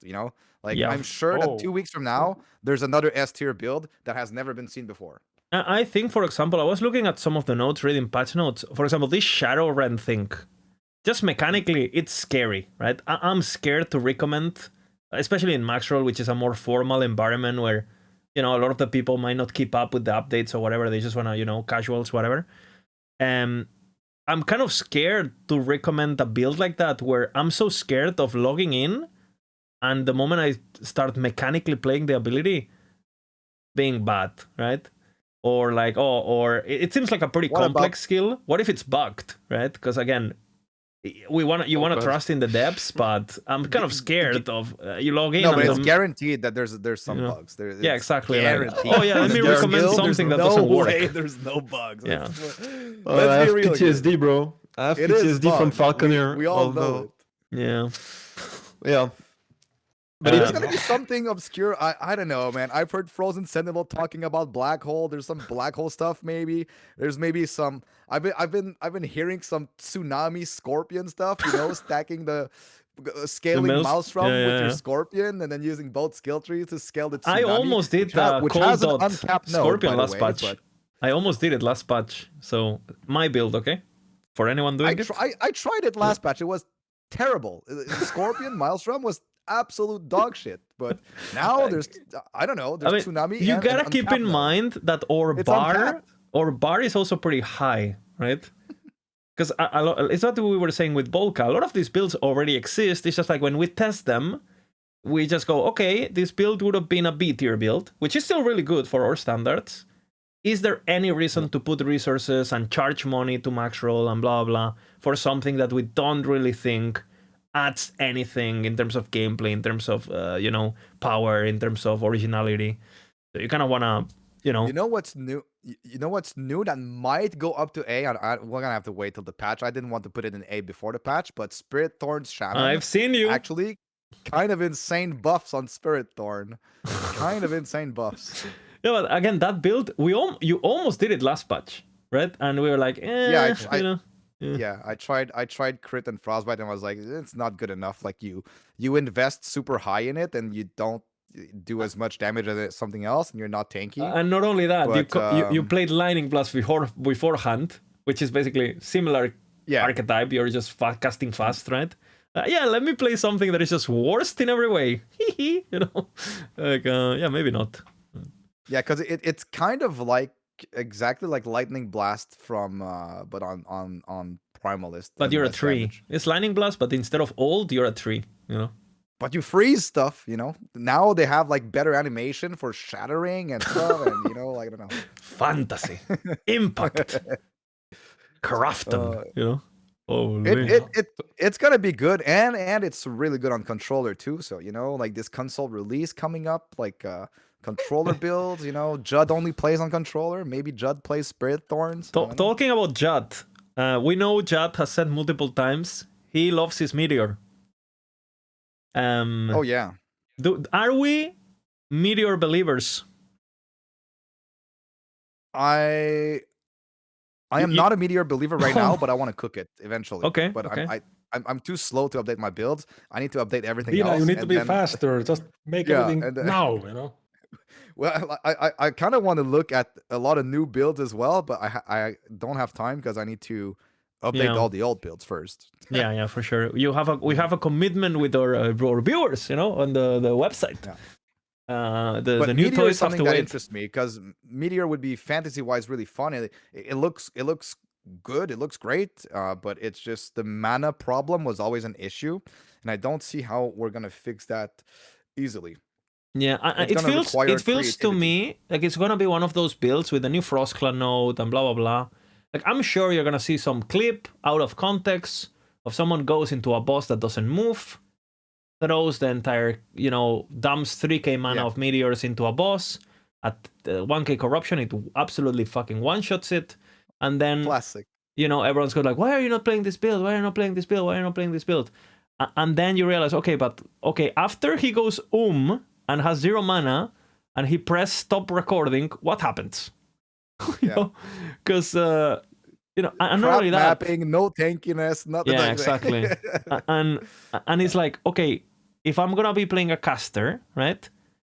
Like I'm sure that 2 weeks from now there's another S tier build that has never been seen before. I think, for example, I was looking at some of the notes, reading patch notes. For example, this Shadow Rend thing, just mechanically, it's scary, right? I'm scared to recommend, especially in Maxroll, which is a more formal environment where, a lot of the people might not keep up with the updates or whatever. They just want to, casuals, whatever. I'm kind of scared to recommend a build like that, where I'm so scared of logging in, and the moment I start mechanically playing the ability, being bad, right? Or like, or it seems like a pretty complex skill. What if it's bugged, right? Because again, you want to trust in the depths, but I'm kind of scared of you log in. No, but it's guaranteed that there's some bugs. Yeah, exactly. Guaranteed. Like, let me recommend something that doesn't work. There's no bugs. Yeah. I have PTSD, bro. I have PTSD from Falconer. We all know it. Yeah. Yeah. But it's gonna be something obscure. I don't know, man. I've heard Frozen Sentinel talking about black hole. There's some black hole stuff, maybe. There's maybe some. I've been hearing some tsunami scorpion stuff. Stacking the scaling Maelstrom with your scorpion, and then using both skill trees to scale the tsunami. I almost did which has an uncapped scorpion node, last patch. I almost did it last patch. So my build, okay? For anyone doing it, I tried it last patch. It was terrible. Scorpion Maelstrom was absolute dog shit, but now there's there's tsunami. You gotta keep in mind that our bar is also pretty high, right? Because it's not what we were saying with Volca. A lot of these builds already exist. It's just like when we test them, we just go, okay, this build would have been a B tier build, which is still really good for our standards. Is there any reason to put resources and charge money to Maxroll and blah blah for something that we don't really think adds anything in terms of gameplay, in terms of power, in terms of originality? So you kind of want to, You know what's new? You know what's new that might go up to A? We're gonna have to wait till the patch. I didn't want to put it in A before the patch, but Spirit Thorn's Shaman. I've seen you. Actually, kind of insane buffs on Spirit Thorn. Kind of insane buffs. Yeah, but again, that build, you almost did it last patch, right? And we were like, I tried crit and frostbite, and I was like, it's not good enough. Like you invest super high in it, and you don't do as much damage as something else, and you're not tanky. And not only that, but, you played Lightning Blast beforehand, which is basically similar archetype. You're just casting fast, right? Let me play something that is just worst in every way. Maybe not. Yeah, because it's kind of like exactly like Lightning Blast from but on Primalist. But you're a 3. Damage. It's Lightning Blast, but instead of old, you're a 3, But you freeze stuff, Now they have like better animation for shattering and stuff, and I don't know. Fantasy. Impact. Crafton, It's gonna be good, and it's really good on controller too. So like this console release coming up, like controller builds. Judd only plays on controller. Maybe Judd plays Spirit Thorns. Talking about Judd, we know Judd has said multiple times he loves his Meteor. Oh yeah. Are we Meteor believers? I am not a Meteor believer right now, but I want to cook it eventually. Okay. But okay. I'm too slow to update my builds. I need to update everything else. You need to be faster. Just make everything now. Well, I kind of want to look at a lot of new builds as well, but I don't have time because I need to update all the old builds first. yeah, for sure. We have a commitment with our viewers, on the website. Yeah. The new toys have to wait. That interests me because Meteor would be fantasy-wise really fun. It looks good. It looks great. But it's just the mana problem was always an issue, and I don't see how we're gonna fix that easily. Yeah, it feels to me like it's gonna be one of those builds with a new Frostclan node and blah blah blah. Like I'm sure you're gonna see some clip out of context of someone goes into a boss that doesn't move. throws the entire, dumps 3k mana Yeah. of meteors into a boss at 1k corruption. It absolutely fucking one-shots it. And then, Classic. everyone's going like, why are you not playing this build? Why are you not playing this build? Why are you not playing this build? And then you realize, okay, after he goes and has 0 mana and he press stop recording, what happens? Yeah. Because, and not Crap only that, mapping, no tankiness, nothing. yeah, exactly. and it's like, okay, if I'm gonna be playing a caster, right,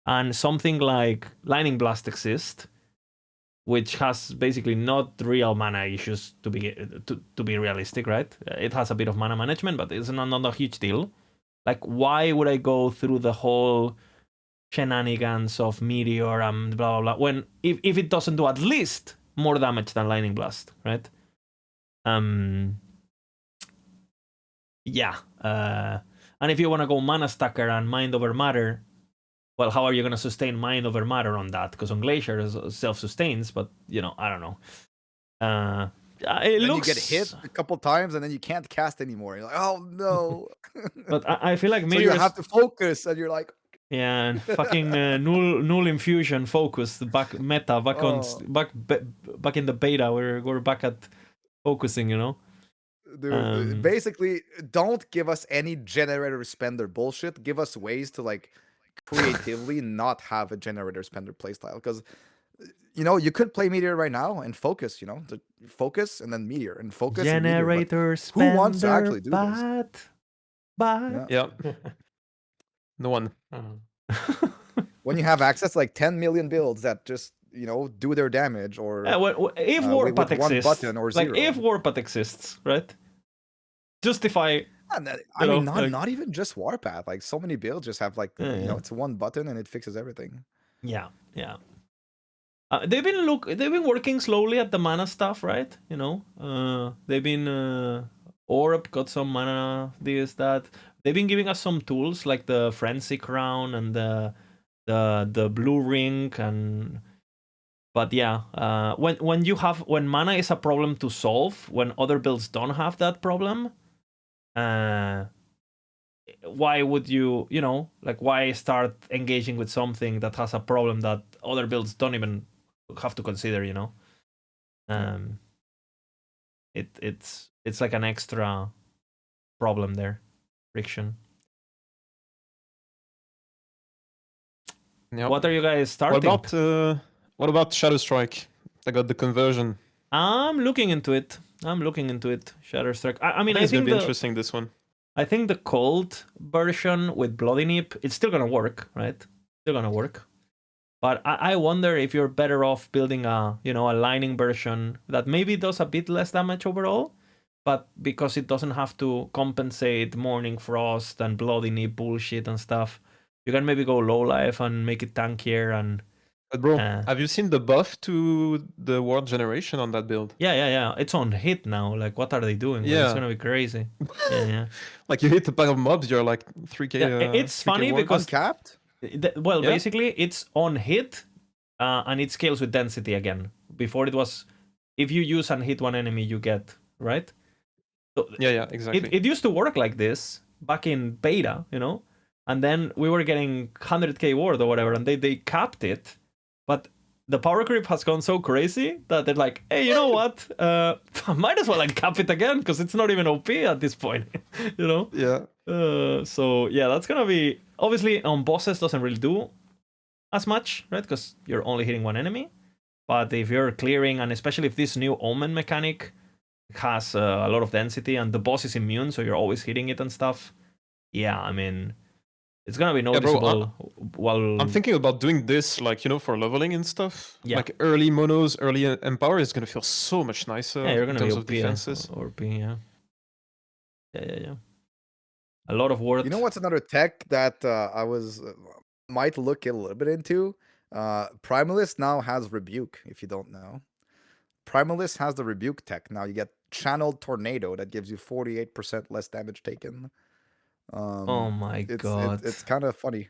and something like Lightning Blast exists, which has basically not real mana issues to be realistic, right? It has a bit of mana management, but it's not a huge deal. Like, why would I go through the whole shenanigans of Meteor and blah blah blah when if it doesn't do at least more damage than Lightning Blast, right? Yeah. And if you want to go Mana Stacker and Mind Over Matter, well, how are you going to sustain Mind Over Matter on that? Because on Glacier it self-sustains, but, I don't know. It looks... You get hit a couple times and then you can't cast anymore. You're like, oh no. But I feel like So Meteor you have to focus and you're like... Yeah, and fucking null infusion focus back in the beta. We're back at focusing, Dude, basically, don't give us any generator spender bullshit. Give us ways to like creatively not have a generator spender playstyle. Because you could play Meteor right now and focus. To focus and then Meteor and focus. Generator and Meteor, who wants to actually do this? Yeah. No one. When you have access to like 10 million builds that just do their damage, or if Warpath exists, one button or 0. Like if Warpath exists, right? Justify. I mean, not even just Warpath. Like so many builds just have like it's one button and it fixes everything. Yeah. They've been working slowly at the mana stuff, right? They've been Orb got some mana, this, that. They've been giving us some tools like the Frenzy Crown and the Blue Ring but yeah, when mana is a problem to solve, when other builds don't have that problem, why would you, why start engaging with something that has a problem that other builds don't even have to consider, It's like an extra problem there, friction. Yep. What are you guys starting? What about Shadow Strike? I got the conversion. I'm looking into it. Shadow Strike. I mean, I it's think gonna be interesting, this one. I think the cold version with Bloody Nip, it's still gonna work, right? Still gonna work. But I wonder if you're better off building a Lightning version that maybe does a bit less damage overall, but because it doesn't have to compensate Morning Frost and Bloody Nip bullshit and stuff, you can maybe go low life and make it tankier and. But bro, have you seen the buff to the ward generation on that build? Yeah. It's on hit now. Like, what are they doing? Yeah. It's gonna be crazy. Yeah. Like, you hit a pack of mobs, you're like 3k. Yeah, it's 3K funny ward. because uncapped. Basically, it's on hit, and it scales with density again. Before it was, if you use and hit one enemy, you get, right? So yeah, exactly. It used to work like this back in beta, and then we were getting 100k ward or whatever, and they capped it. But the power creep has gone so crazy that they're like, hey, you know what? Might as well cap it again because it's not even OP at this point, Yeah. So yeah, that's gonna be obviously on bosses doesn't really do as much, right? Because you're only hitting one enemy. But if you're clearing, and especially if this new Omen mechanic has a lot of density and the boss is immune, so you're always hitting it and stuff. Yeah, I mean, it's gonna be noticeable. I'm thinking about doing this, like, for leveling and stuff. Yeah. Like early monos, early Empower is gonna feel so much nicer. Yeah, you're gonna in terms be of defenses. OP, yeah. Yeah. A lot of work. You know what's another tech that I might look a little bit into? Primalist now has Rebuke, if you don't know. Primalist has the Rebuke tech. Now you get Channeled Tornado that gives you 48% less damage taken. Oh my god. It's kind of funny.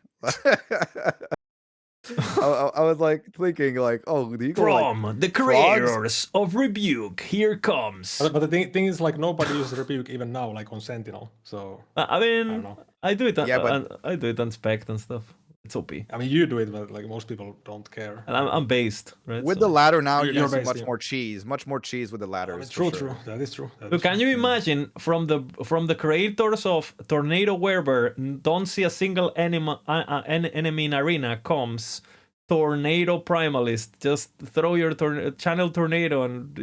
I was like thinking like, oh, do you go like From the frogs? creators of Rebuke, here comes. But the thing is, like, nobody uses Rebuke even now, like on Sentinel. So I I don't mean, know. I do it. Yeah, but I do it on spec and stuff. It's OP, I mean, you do it, but like most people don't care. and I'm based, right? with So. the ladder now, you're You're gonna see based, much yeah. more cheese with the I ladders. mean, for true, sure. true. That is true. That So is can true. you imagine from the creators of Tornado Weaver, don't see a single enemy in arena comes Tornado Primalist. Just throw your channel Tornado and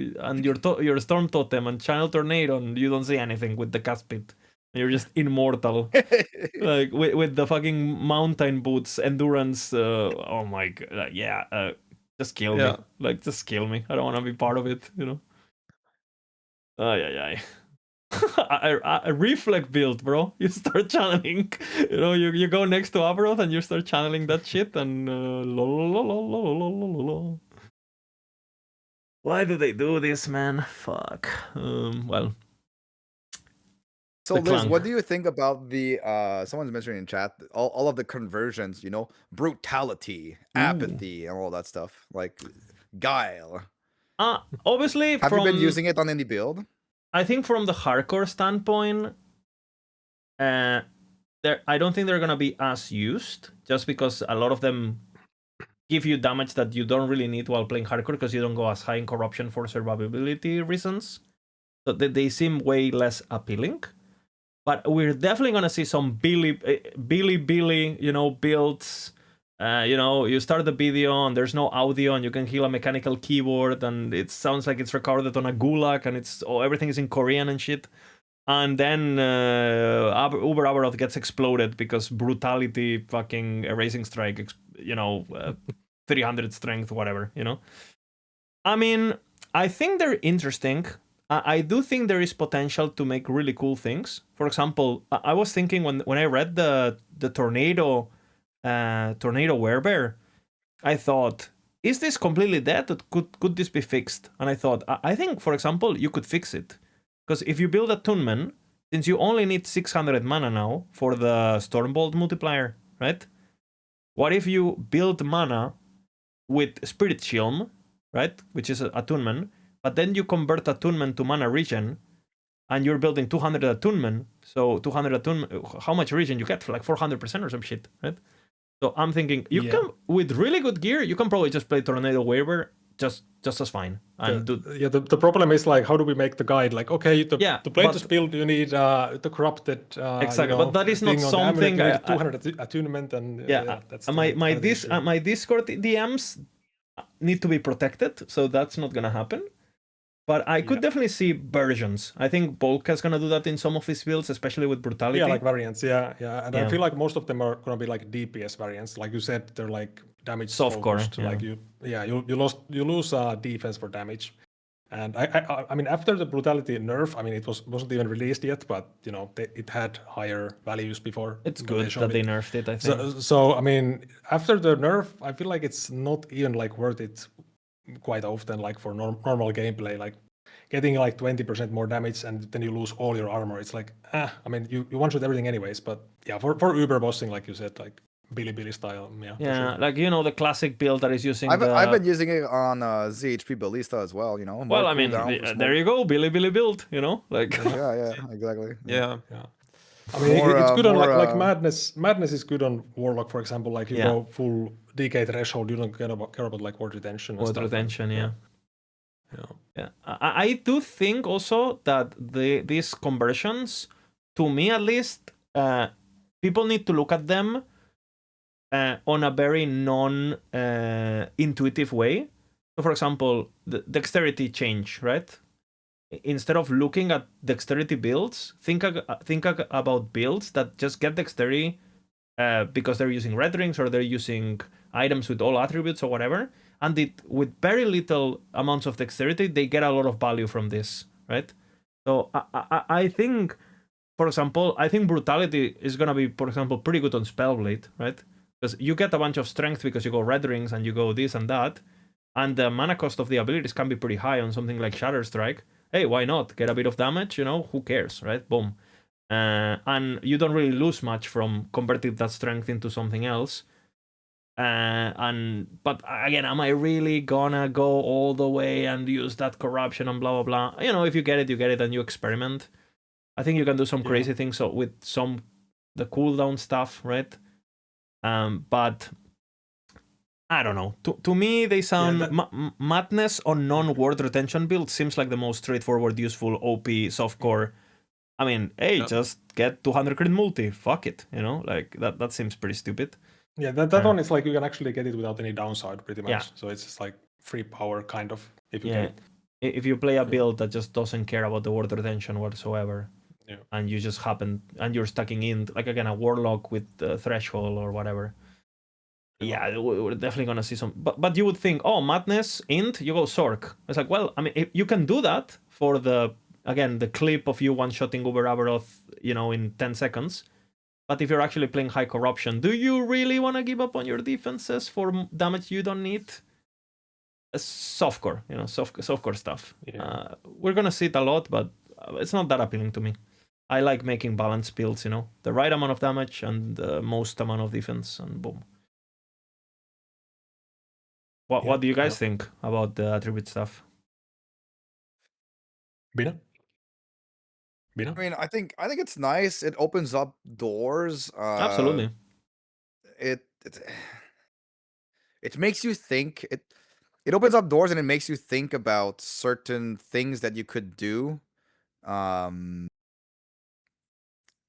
your Storm Totem and channel Tornado, and you don't see anything with the cast pit. You're just immortal, like with the fucking mountain boots endurance. Oh my god, yeah. Just kill me, Yeah. like just kill me. I don't want to be part of it, you know. Ay. A reflect build, bro. You start channeling. You know, you go next to Avaroth and you start channeling that shit and Why do they do this, man? Fuck. Well. So The Liz, clan. what do you think about the someone's mentioning in chat all of the conversions, you know, brutality, apathy, and all that stuff, like guile. Obviously Have you been using it on any build? I think from the hardcore standpoint, I don't think they're gonna be as used, just because a lot of them give you damage that you don't really need while playing hardcore because you don't go as high in corruption for survivability reasons. So they seem way less appealing. But we're definitely gonna see some Billy, you know, builds. You know, you start the video and there's no audio and you can hear a mechanical keyboard and it sounds like it's recorded on a gulag and everything is in Korean and shit. And then Uber Avaroth gets exploded because brutality, fucking erasing strike, 300 strength, whatever, you know. I mean, I think they're interesting. I do think there is potential to make really cool things. For example, I was thinking when I read the tornado werebear, I thought, is this completely dead? Or could this be fixed? And I thought, I think, for example, you could fix it. Because if you build Attunement, since you only need 600 mana now for the Stormbolt multiplier, right? What if you build mana with Spirit Shield, right? Which is Attunement, but then you convert Attunement to mana regen, and you're building 200 Attunement. So 200 Attunement, how much regen you get? For like 400% or some shit, right? So I'm thinking you can, with really good gear, you can probably just play Tornado Weaver just as fine. And the problem is like, how do we make the guide? Like, okay, to play this build, you need the corrupted. Exactly, but that is not something. 200 attunement and that's my Discord DMs need to be protected, so that's not gonna happen. But I could definitely see versions. I think Bolka's gonna do that in some of his builds, especially with brutality. Yeah, like variants. Yeah. And I feel like most of them are gonna be like DPS variants. Like you said, they're like damage softcore. Focused. Like you lose defense for damage. And I mean, after the brutality nerf, I mean, it wasn't even released yet, but you know, it had higher values before. It's good that they nerfed it, I think. So I mean, after the nerf, I feel like it's not even like worth it quite often, like for normal gameplay, like getting like 20% more damage and then you lose all your armor. It's like, I mean, you one-shot everything anyways, but yeah, for Uber bossing, like you said, like Billy style, yeah, sure. Like, you know, the classic build that is using I've been using it on ZHP Ballista as well, you know. Well, I mean, there you go, Billy build, you know, like. yeah, exactly. Yeah. I mean, it's good on like Madness. Madness is good on Warlock, for example. Like you go full DK threshold, you don't care about like ward retention. Ward retention, yeah. I do think also that these conversions, to me at least, people need to look at them on a very non-intuitive way. So, for example, the dexterity change, right? Instead of looking at dexterity builds, think about builds that just get dexterity because they're using red rings or they're using items with all attributes or whatever, and with very little amounts of dexterity, they get a lot of value from this, right? So I think, for example, I think brutality is gonna be, for example, pretty good on Spellblade, right? Because you get a bunch of strength because you go red rings and you go this and that, and the mana cost of the abilities can be pretty high on something like Shatter Strike. Hey, why not? Get a bit of damage, you know, who cares, right? Boom. And you don't really lose much from converting that strength into something else. But again, am I really gonna go all the way and use that corruption and blah blah blah? You know, if you get it, you get it, and you experiment. I think you can do some crazy things with the cooldown stuff, right? But I don't know. To me, they sound madness on non-word retention build seems like the most straightforward, useful OP softcore. I mean, hey, just get 200 crit multi. Fuck it, you know, like that seems pretty stupid. Yeah, that one is like you can actually get it without any downside, pretty much. Yeah. So it's just like free power, kind of, if you get it. If you play a build that just doesn't care about the word retention whatsoever, and you just and you're stacking in, like again, a warlock with threshold or whatever. Yeah, we're definitely gonna see some. But you would think, oh, madness, int, you go Sork. It's like, well, I mean, if you can do that for the clip of you one-shotting Uber Aberoth, you know, in 10 seconds. But if you're actually playing high corruption, do you really want to give up on your defenses for damage you don't need? Softcore, you know, softcore stuff. Yeah. We're gonna see it a lot, but it's not that appealing to me. I like making balanced builds, you know, the right amount of damage and the most amount of defense, and boom. What do you guys think about the attribute stuff? Bina? I mean, I think it's nice. It opens up doors. Absolutely. It makes you think. It opens up doors and it makes you think about certain things that you could do,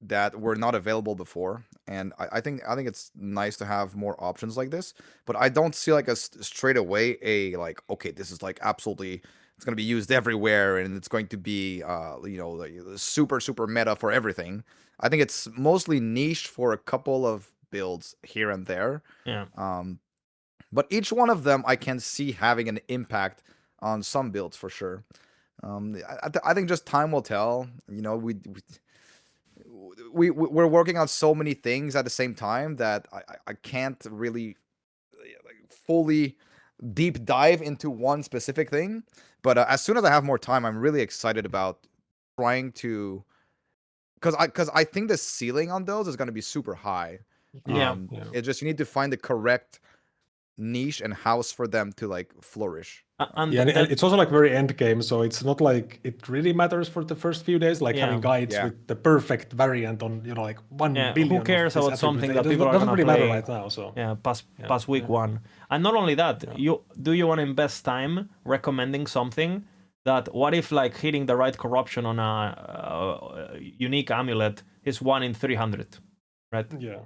that were not available before. And I think it's nice to have more options like this. But I don't see like a straight away like, okay, this is like absolutely, it's going to be used everywhere and it's going to be you know, like super meta for everything. I think it's mostly niche for a couple of builds here and there. Yeah. But each one of them I can see having an impact on some builds for sure. I think just time will tell. You know, we're working on so many things at the same time that I can't really like fully deep dive into one specific thing. But as soon as I have more time, I'm really excited about trying to, because I think the ceiling on those is going to be super high. It's just, you need to find the correct niche and house for them to like flourish. And it's also like very end game, so it's not like it really matters for the first few days, like having guides with the perfect variant on, you know, like 1 billion. Who cares about something that people are doesn't gonna really play matter right now? So past week 1, and not only that, you want to invest time recommending something that, what if like hitting the right corruption on a unique amulet is 1 in 300, right? Yeah.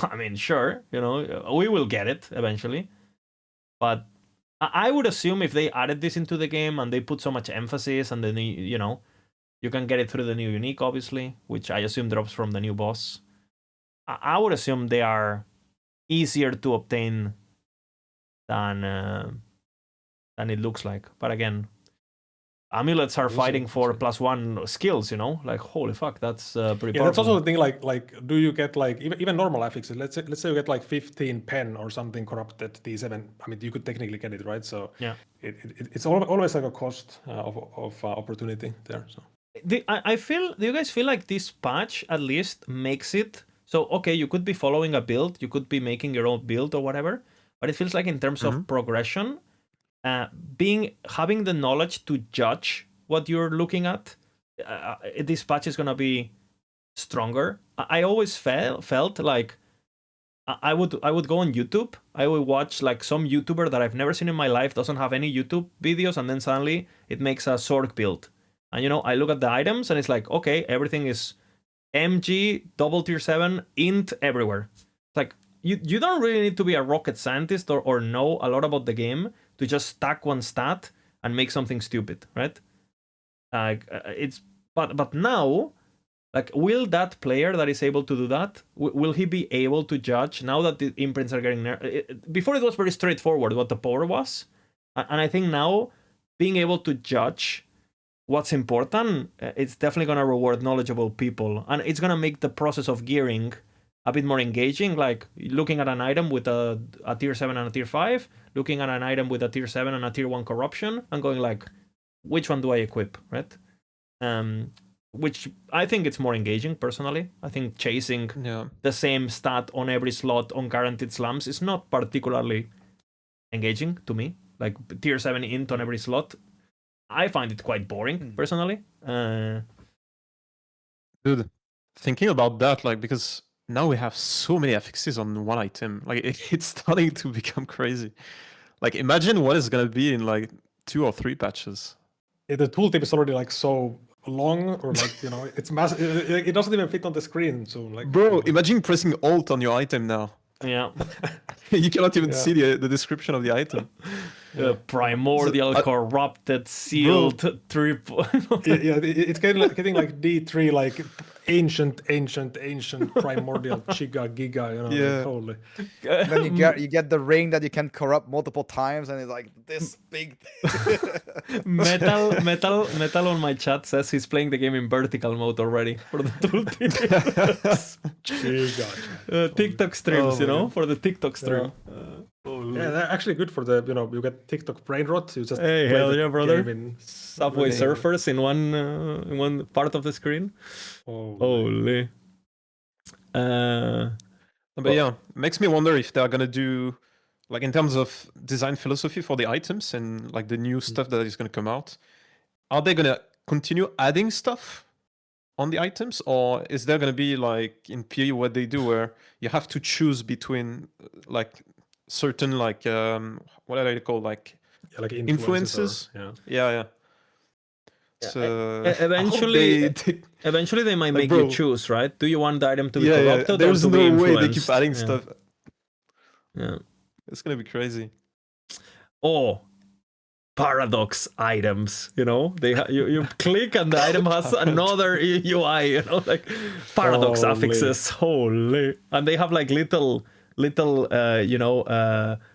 I mean, sure, you know, we will get it eventually, but I would assume if they added this into the game and they put so much emphasis on the new, you know, you can get it through the new unique, obviously, which I assume drops from the new boss. I would assume they are easier to obtain than it looks like. But again, amulets are fighting for +1 skills, you know, like holy fuck, that's pretty powerful. That's also the thing, like do you get like even normal affixes, let's say you get like 15 pen or something corrupted T7, I mean you could technically get it, right? So it's always like a cost of opportunity there. So I feel, do you guys feel like this patch at least makes it so, okay, you could be following a build, you could be making your own build or whatever, but it feels like in terms of progression, having the knowledge to judge what you're looking at, this patch is gonna be stronger. I always felt like I would go on YouTube, I would watch like some YouTuber that I've never seen in my life, doesn't have any YouTube videos, and then suddenly it makes a Sork build, and you know, I look at the items and it's like, okay, everything is MG double tier 7 int everywhere. It's like you don't really need to be a rocket scientist or know a lot about the game to just stack one stat and make something stupid, right? But now, like, will that player that is able to do that, will he be able to judge now that the imprints are getting before it was very straightforward what the power was, and I think now being able to judge what's important, it's definitely going to reward knowledgeable people, and it's going to make the process of gearing a bit more engaging, like looking at an item with a tier 7 and a tier 5, looking at an item with a tier 7 and a tier 1 corruption, and going like, which one do I equip, right? which I think it's more engaging personally. I think chasing Yeah. the same stat on every slot on guaranteed slams is not particularly engaging to me. Like tier 7 int on every slot, I find it quite boring personally. Dude, thinking about that, like, because now we have so many affixes on one item, like it's starting to become crazy. Like, imagine what it's gonna be in like 2 or 3 patches. The tooltip is already like so long, or like it's massive. It doesn't even fit on the screen. So like, Bro, imagine pressing Alt on your item now. Yeah. You cannot even see the description of the item. Primordial, corrupted, sealed, triple. It's getting like D3, like ancient, primordial, giga. Yeah. Like, holy. Then you get the ring that you can corrupt multiple times, and it's like this big. Metal on my chat says he's playing the game in vertical mode already for the tooltip. TikTok streams, for the TikTok stream. Yeah, they're actually good for the you get TikTok brain rot. You just hey, play hell the yeah, brother! game in Subway Surfers in one part of the screen. Holy. But yeah, makes me wonder if they're gonna do, like, in terms of design philosophy for the items and like the new stuff that is gonna come out. Are they gonna continue adding stuff on the items, or is there gonna be like in PE what they do where you have to choose between like certain like what are they called, like influences? Yeah. So eventually they might make you choose, right? Do you want the item to be corrupted there's or to be no way influenced? they keep adding stuff. Yeah, it's gonna be crazy. Oh, paradox items, you click and the item has another UI, like paradox affixes. Holy. And they have like little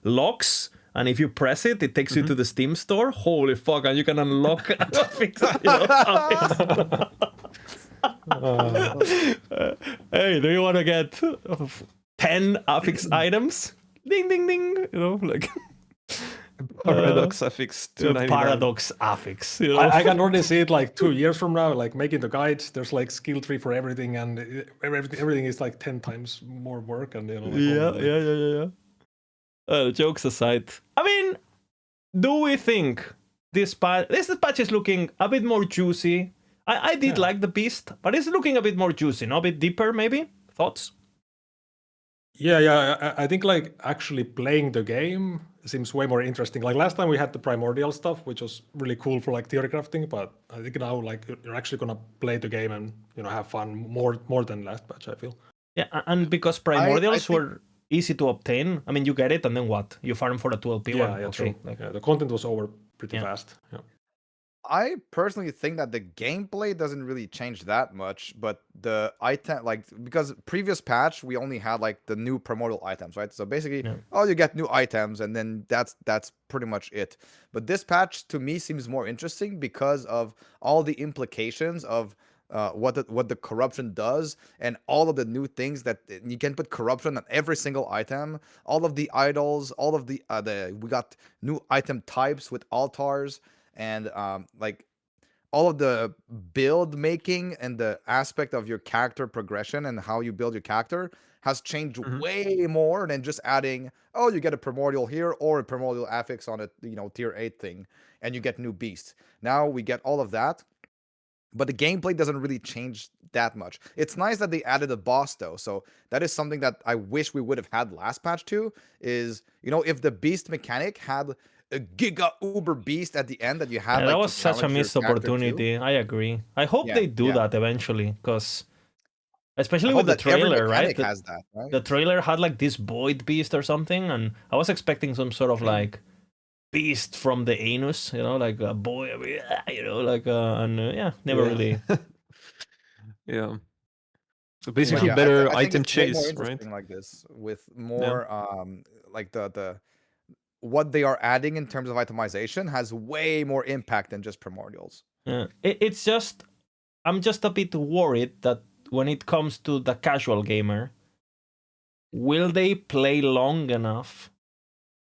locks, and if you press it takes you to the Steam store. Holy fuck. And you can unlock affixes, hey, do you want to get 10 affix items? Ding ding ding, like Paradox affix 299. Paradox affix. I can already see it like 2 years from now, like making the guides. There's like skill tree for everything, and everything is like 10 times more work. And yeah. Jokes aside, I mean, do we think this patch is looking a bit more juicy? I did like the beast, but it's looking a bit more juicy, a bit deeper, maybe. Thoughts? Yeah. I think like actually playing the game seems way more interesting. Like last time we had the primordial stuff, which was really cool for like theory crafting, but I think now like you're actually gonna play the game and have fun more than last patch, I feel. Yeah, and because primordials were easy to obtain, I mean, you get it and then what? You farm for the 12p one. Yeah, true. The content was over pretty fast. Yeah. I personally think that the gameplay doesn't really change that much, but the item, like, because previous patch we only had like the new primordial items, right? So basically, you get new items, and then that's pretty much it. But this patch to me seems more interesting because of all the implications of what the corruption does, and all of the new things that you can put corruption on every single item, all of the idols, all of the we got new item types with altars. And like all of the build making and the aspect of your character progression and how you build your character has changed way more than just adding, you get a primordial here or a primordial affix on a tier 8 thing, and you get new beasts. Now we get all of that, but the gameplay doesn't really change that much. It's nice that they added a boss though, so that is something that I wish we would have had last patch too, is if the beast mechanic had a giga uber beast at the end that you had. That was such a missed opportunity. I agree. I hope they do that eventually, because especially with the trailer, right? Has that, right? The trailer had like this void beast or something, and I was expecting some sort of like beast from the anus, like a boy, never really. Yeah. So basically, better item chase, more interesting, right? Like this, with more like the what they are adding in terms of itemization has way more impact than just primordials. Yeah, it's just, I'm just a bit worried that when it comes to the casual gamer, will they play long enough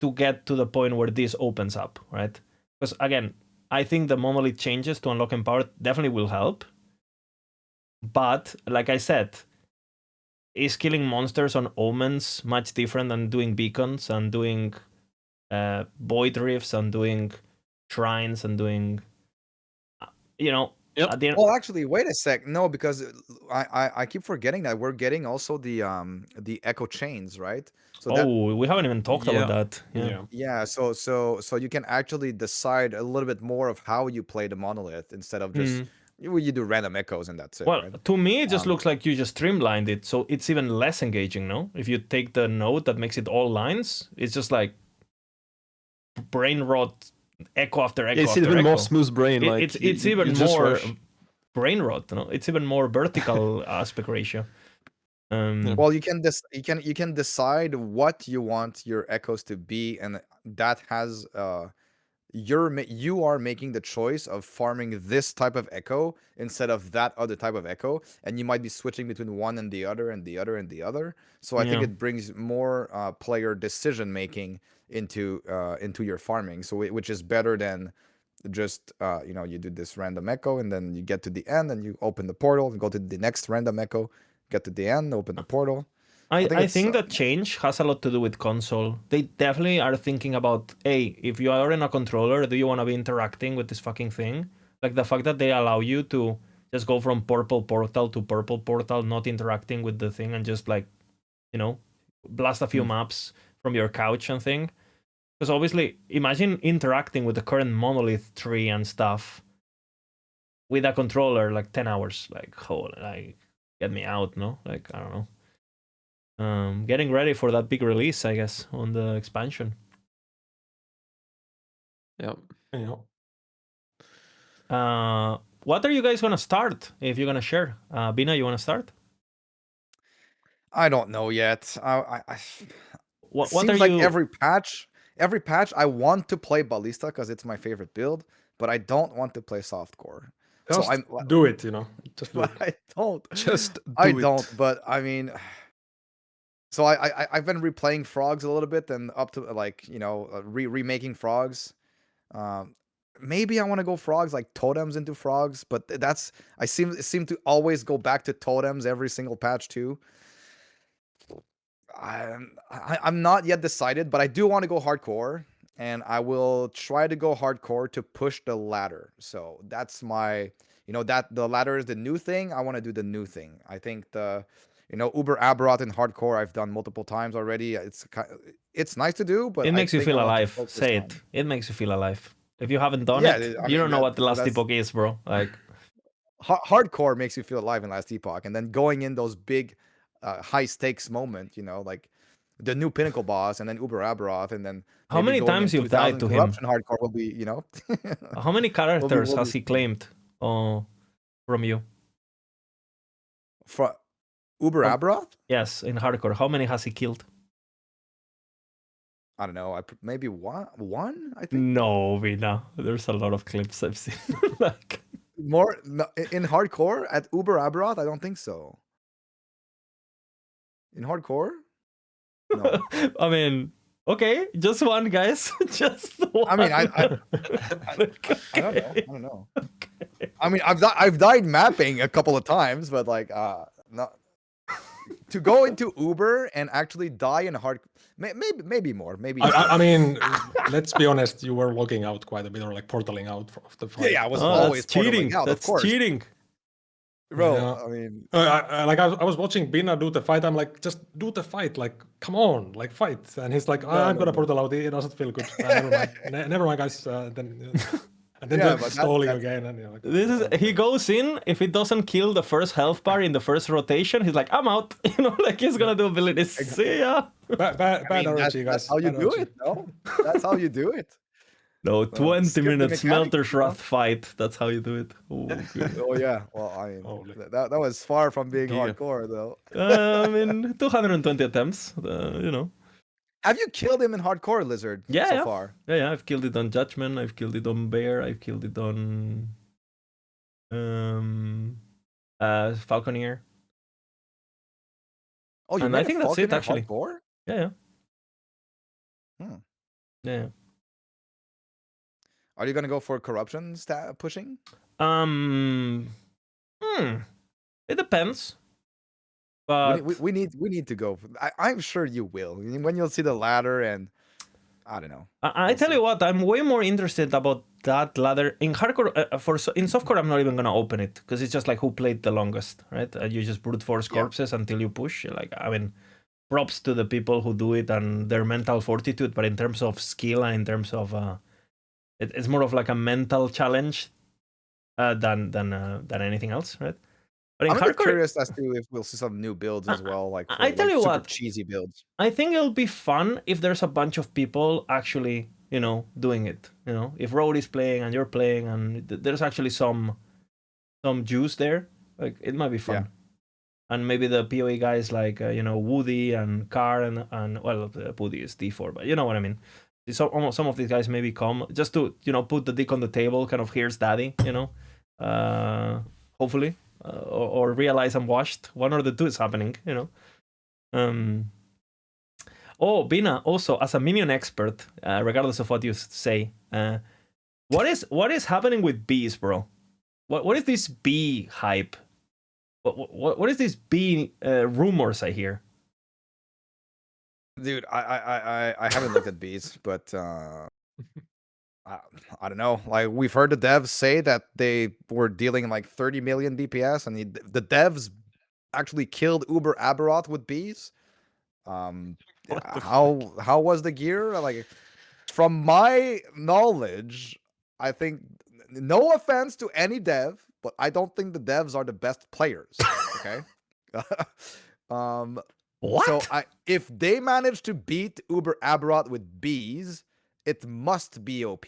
to get to the point where this opens up, right? Because again, I think the Monolith changes to unlock Empowered definitely will help, But like I said, is killing monsters on Omens much different than doing beacons and doing void rifts and doing shrines and doing, you know, Yep. at the end, Well, actually, wait a sec. No, because I keep forgetting that we're getting also the echo chains, right? So that we haven't even talked about Yeah. that. Yeah. yeah, so you can actually decide a little bit more of how you play the monolith instead of just you do random echoes and that's it, Well, right? to me, it just Um, looks like you just streamlined it, so it's even less engaging, no? If you take the node that makes it all lines, it's just like brain rot, echo after echo Yeah, it's after even echo. more smooth brain. Like It's you even just more rush. brain rot, no? It's even more vertical aspect ratio. Well, you can decide what you want your echoes to be, and that has you are making the choice of farming this type of echo instead of that other type of echo, and you might be switching between one and the other and the other and the other. So I think Yeah. it brings more player decision making into your farming. So which is better than just you do this random echo and then you get to the end and you open the portal and go to the next random echo, get to the end, open the portal. I think that change has a lot to do with console. They definitely are thinking about, hey, if you are in a controller, do you want to be interacting with this fucking thing? Like the fact that they allow you to just go from purple portal to purple portal, not interacting with the thing, and just like, blast a few maps from your couch and thing. Because obviously, imagine interacting with the current Monolith tree and stuff with a controller like 10 hours. Like, get me out, no? Like, I don't know. Getting ready for that big release, I guess, on the expansion. Yeah. What are you guys gonna start? If you're gonna share, Bina, you wanna start? I don't know yet. It What seems are like you? every patch, I want to play Ballista because it's my favorite build, but I don't want to play softcore. So Just do it, Just do it. I don't. Just I do don't. it. But I mean, so I've been replaying Frogs a little bit and up to like remaking Frogs. Maybe I want to go Frogs like totems into Frogs, but I seem to always go back to totems every single patch too. I'm not yet decided, but I do want to go hardcore, and I will try to go hardcore to push the ladder. So that's my, that the ladder is the new thing. I want to do the new thing. I think Uber Aberoth in hardcore I've done multiple times already. It's nice to do, but It I makes you think feel I want to alive. focus Say on. it. It makes you feel alive. If you haven't done Yeah, it, I you mean don't know what the last that's epoch is, bro. Like, hardcore makes you feel alive in Last Epoch, and then going in those big, high stakes moment, like the new pinnacle boss, and then Uber Aberoth, and then how maybe many going in times you've died 2000 to him? corruption hardcore will be, How many characters will be has he fun. claimed from you? For Uber Aberoth, Yes, in hardcore. How many has he killed? I don't know. Maybe one. I think No, Vina. There's a lot of clips I've seen. Like, more in hardcore at Uber Aberoth. I don't think so. In hardcore, no. I mean, okay, just one, guys. Just one. I mean, I don't know. I don't know. I mean, I've died mapping a couple of times, but like, not to go into Uber and actually die in hard. Maybe more. Maybe. I mean, let's be honest. You were logging out quite a bit, or like portaling out of the fight. Yeah, I was Oh, always that's cheating. portaling out, of That's course, cheating. bro. Yeah. I mean, I was watching Bina do the fight. I'm like, just do the fight. Like, come on, like fight. And he's like, I'm gonna portal out. It doesn't feel good. Never mind. Never mind, guys. And then Yeah, just but stalling again. And you're like, This is he goes in. If it doesn't kill the first health bar in the first rotation, he's like, I'm out. Like he's gonna do abilities. See ya. bad I mean, RNG, guys. that's how you Bad do RNG. it. No, that's how you do it. No, 20 skip the minutes mechanics, Melter's Wrath fight. That's how you do it. Oh, good. Oh yeah. Well, I mean, Holy. that was far from being Yeah. hardcore, though. I mean, 220 attempts. Have you killed him in hardcore, Lizard? Yeah, so yeah. far. Yeah. I've killed it on Judgment. I've killed it on Bear. I've killed it on Falconeer. Oh, you And made I think that's it, Falconer actually. hardcore? Yeah. Hmm. Yeah. Are you gonna go for corruption pushing? It depends. We But need to go. I'm sure you will. When you'll see the ladder, and I don't know. I We'll tell see. you what, I'm way more interested about that ladder in hardcore. In softcore, I'm not even gonna open it because it's just like who played the longest, right? You just brute force Yeah. corpses until you push. Like, I mean, props to the people who do it and their mental fortitude. But in terms of skill and in terms of it's more of like a mental challenge than anything else, right? But in I'm a bit hardcore, curious as to if we'll see some new builds as well, like I for tell like you super what, cheesy builds. I think it'll be fun if there's a bunch of people actually, doing it. If Road is playing and you're playing, and there's actually some juice there, like it might be fun. Yeah. And maybe the PoE guys like Woody and Car and well, Woody is D4, but you know what I mean. So some of these guys maybe come just to put the dick on the table, kind of here's daddy, hopefully, or realize I'm washed. One or the two is happening, Oh, Bina, also as a minion expert, regardless of what you say, what is happening with bees, bro? What is this bee hype? What is this bee rumors I hear? Dude, I haven't looked at bees, but I don't know. Like we've heard the devs say that they were dealing like 30 million DPS, and the devs actually killed Uber Aberoth with bees. What the How was the gear? Like from my knowledge, I think no offense to any dev, but I don't think the devs are the best players. Okay. What? So if they manage to beat Uber Aberoth with bees, it must be OP,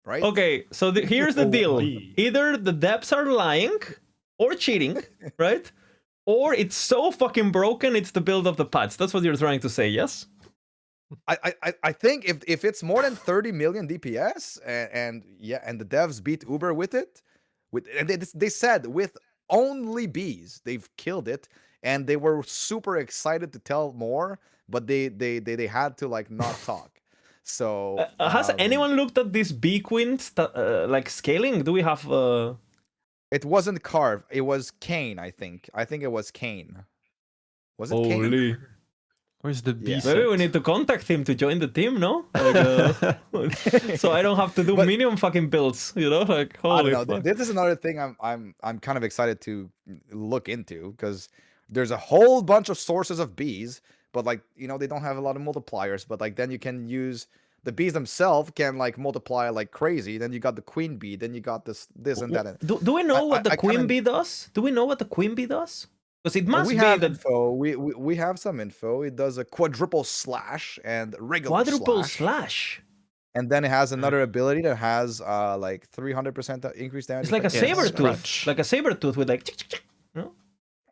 right? Okay, so here's the deal. OP. Either the devs are lying or cheating, right? Or it's so fucking broken, it's the build of the patch. That's what you're trying to say, yes? I think if it's more than 30 million DPS and the devs beat Uber with it, and they said with only bees they've killed it, and they were super excited to tell more, but they had to like not talk. So Has anyone looked at this bee queen like scaling? Do we have it wasn't Carve, it was Kane, I think. I think it was Kane. Was it Kane? Holy. Where's the Yeah. B Maybe we set? need to contact him to join the team, no? Like, so I don't have to do But- minion fucking builds, Like I holy don't know. fuck. This is another thing I'm kind of excited to look into, because there's a whole bunch of sources of bees, but like they don't have a lot of multipliers. But like then you can use the bees themselves can like multiply like crazy. Then you got the queen bee. Then you got this and that. Do we know what the I queen kinda- bee does? Do we know what the queen bee does? Because it must we be have that info. We have some info. It does a quadruple slash and regular quadruple slash. slash. And then it has another ability that has like 300% increased damage. It's like a effect. Yeah, saber tooth, scratch. like a saber tooth with like. No?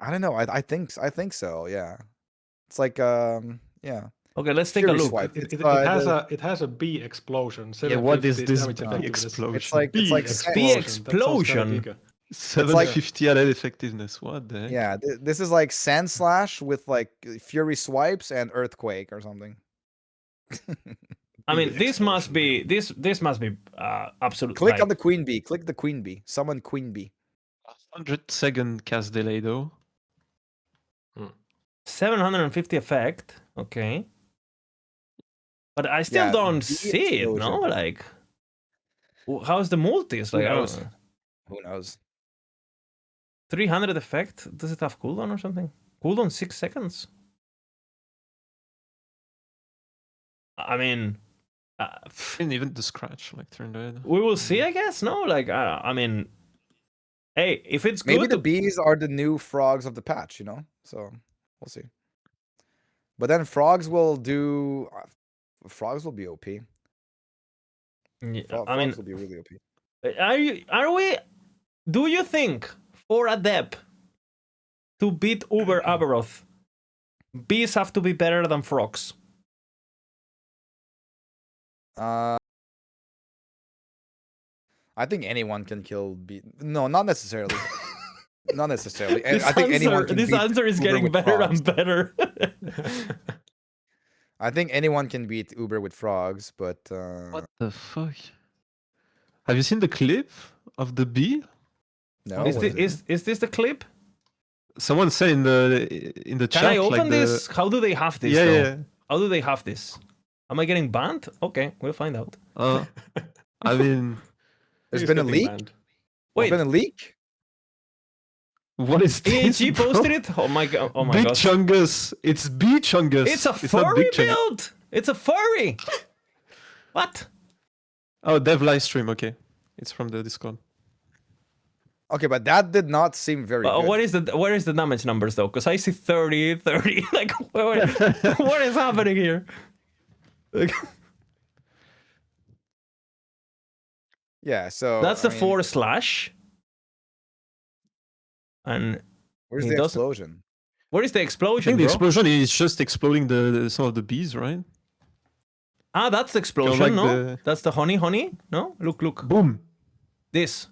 I don't know. I think so. Yeah. It's like yeah. Okay, let's take a Fury look. swipe. It has a B explosion. Yeah, what is 750 this damage B effectiveness. explosion? It's like B That sounds kinda explosion. bigger. 750 allied effectiveness. What the heck? yeah. This is like Sand Slash with like Fury swipes and Earthquake or something. I mean, Big this must be explosion. this must be absolute. Click like, on the Queen Bee. Click the Queen Bee. Summon Queen Bee. 100-second cast delay though. 750 effect. Okay. But I still Yeah, don't B see it, no? explosion. Like, how's the multis? Like, I knows? don't know. Who knows? 300 effect? Does it have cooldown or something? Cooldown 6 seconds? I mean, And even the scratch, like turn dead. we will see, I guess, no? Like, I mean, hey, if it's Maybe good. the bees are the new frogs of the patch, So we'll see. But then frogs will do. Frogs will be OP. Yeah, Frogs I mean, will be really OP. are we? Do you think for a dep to beat Uber Aberoth, bees have to be better than frogs? I think anyone can kill bee. No, not necessarily. Not necessarily. This I think anyone can this beat answer is Uber getting with better frogs. and better. I think anyone can beat Uber with frogs, but What the fuck? Have you seen the clip of the bee? no. is, what this, is it? is this the clip? Someone said in the Can chat, I open like this? How do they have this? Yeah, though? yeah. How do they have this? Am I getting banned? Okay, we'll find out. I mean, There's He's been a getting leak. banned. Wait, There's been a leak. what is this? AEG bro? posted it? Oh my god! Oh my Big god! Chungus. It's B Chungus. It's a not furry Big Chungus. build. It's a furry. What? Oh, dev live stream. Okay, it's from the Discord. Okay, but that did not seem very good. Where is the damage numbers though? Because I see 30, 30. Like, what is happening here? Like, Yeah, so that's I the mean, 4 slash. And where's he the doesn't- explosion? where is the I explosion, think the bro? explosion is just exploding some of the bees, right? Ah, that's the explosion, like no? That's the honey? No? Look. Boom. This.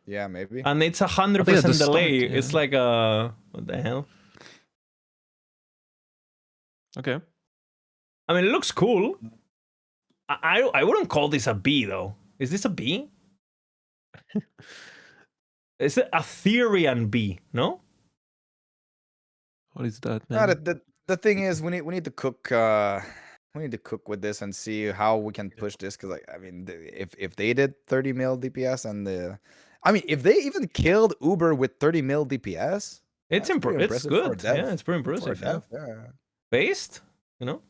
Yeah, maybe. And it's 100% at the delay. start, yeah. It's like what the hell? Okay. I mean, it looks cool. I wouldn't call this a B though. Is this a B? Is it a Therian B? No. What is that, No, man? the thing is, we need to cook. We need to cook with this and see how we can push this. Because I mean, if they did 30 mil DPS I mean, if they even killed Uber with 30 mil DPS, It's that's pretty It's impressive for a good. dev. Yeah, it's pretty For a impressive. Yeah. dev, yeah. Based, you know.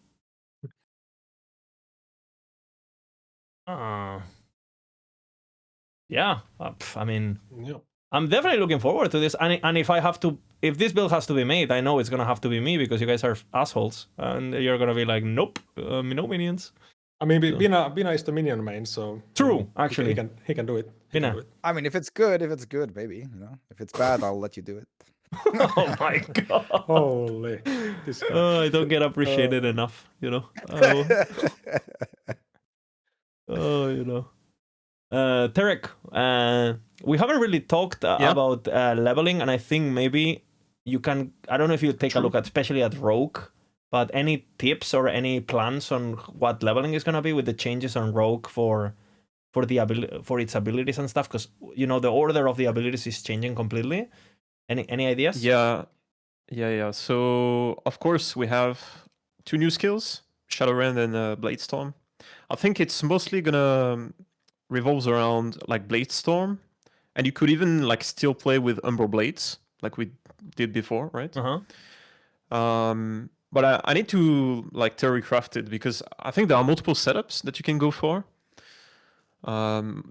Yeah. I mean, Yeah. I'm definitely looking forward to this. And if this build has to be made, I know it's gonna have to be me because you guys are assholes, and you're gonna be like, nope, no minions. I mean, Bina is the minion main, so True, actually. he can do it. He can Bina. do it. I mean, if it's good, maybe, you know. If it's bad, I'll let you do it. Oh my god. Holy, this guy. I don't get appreciated enough, you know. You know. Terek, we haven't really talked Yeah. about leveling, and I think maybe you can. I don't know if you take a look at, especially at Rogue, but any tips or any plans on what leveling is gonna be with the changes on Rogue for its abilities and stuff? Because you know the order of the abilities is changing completely. Any ideas? Yeah. So of course we have 2 new skills, Shadowrend and Bladestorm. I think it's mostly gonna revolves around like Bladestorm, and you could even like still play with Umbral Blades like we did before, right? But I need to like theory craft it because I think there are multiple setups that you can go for.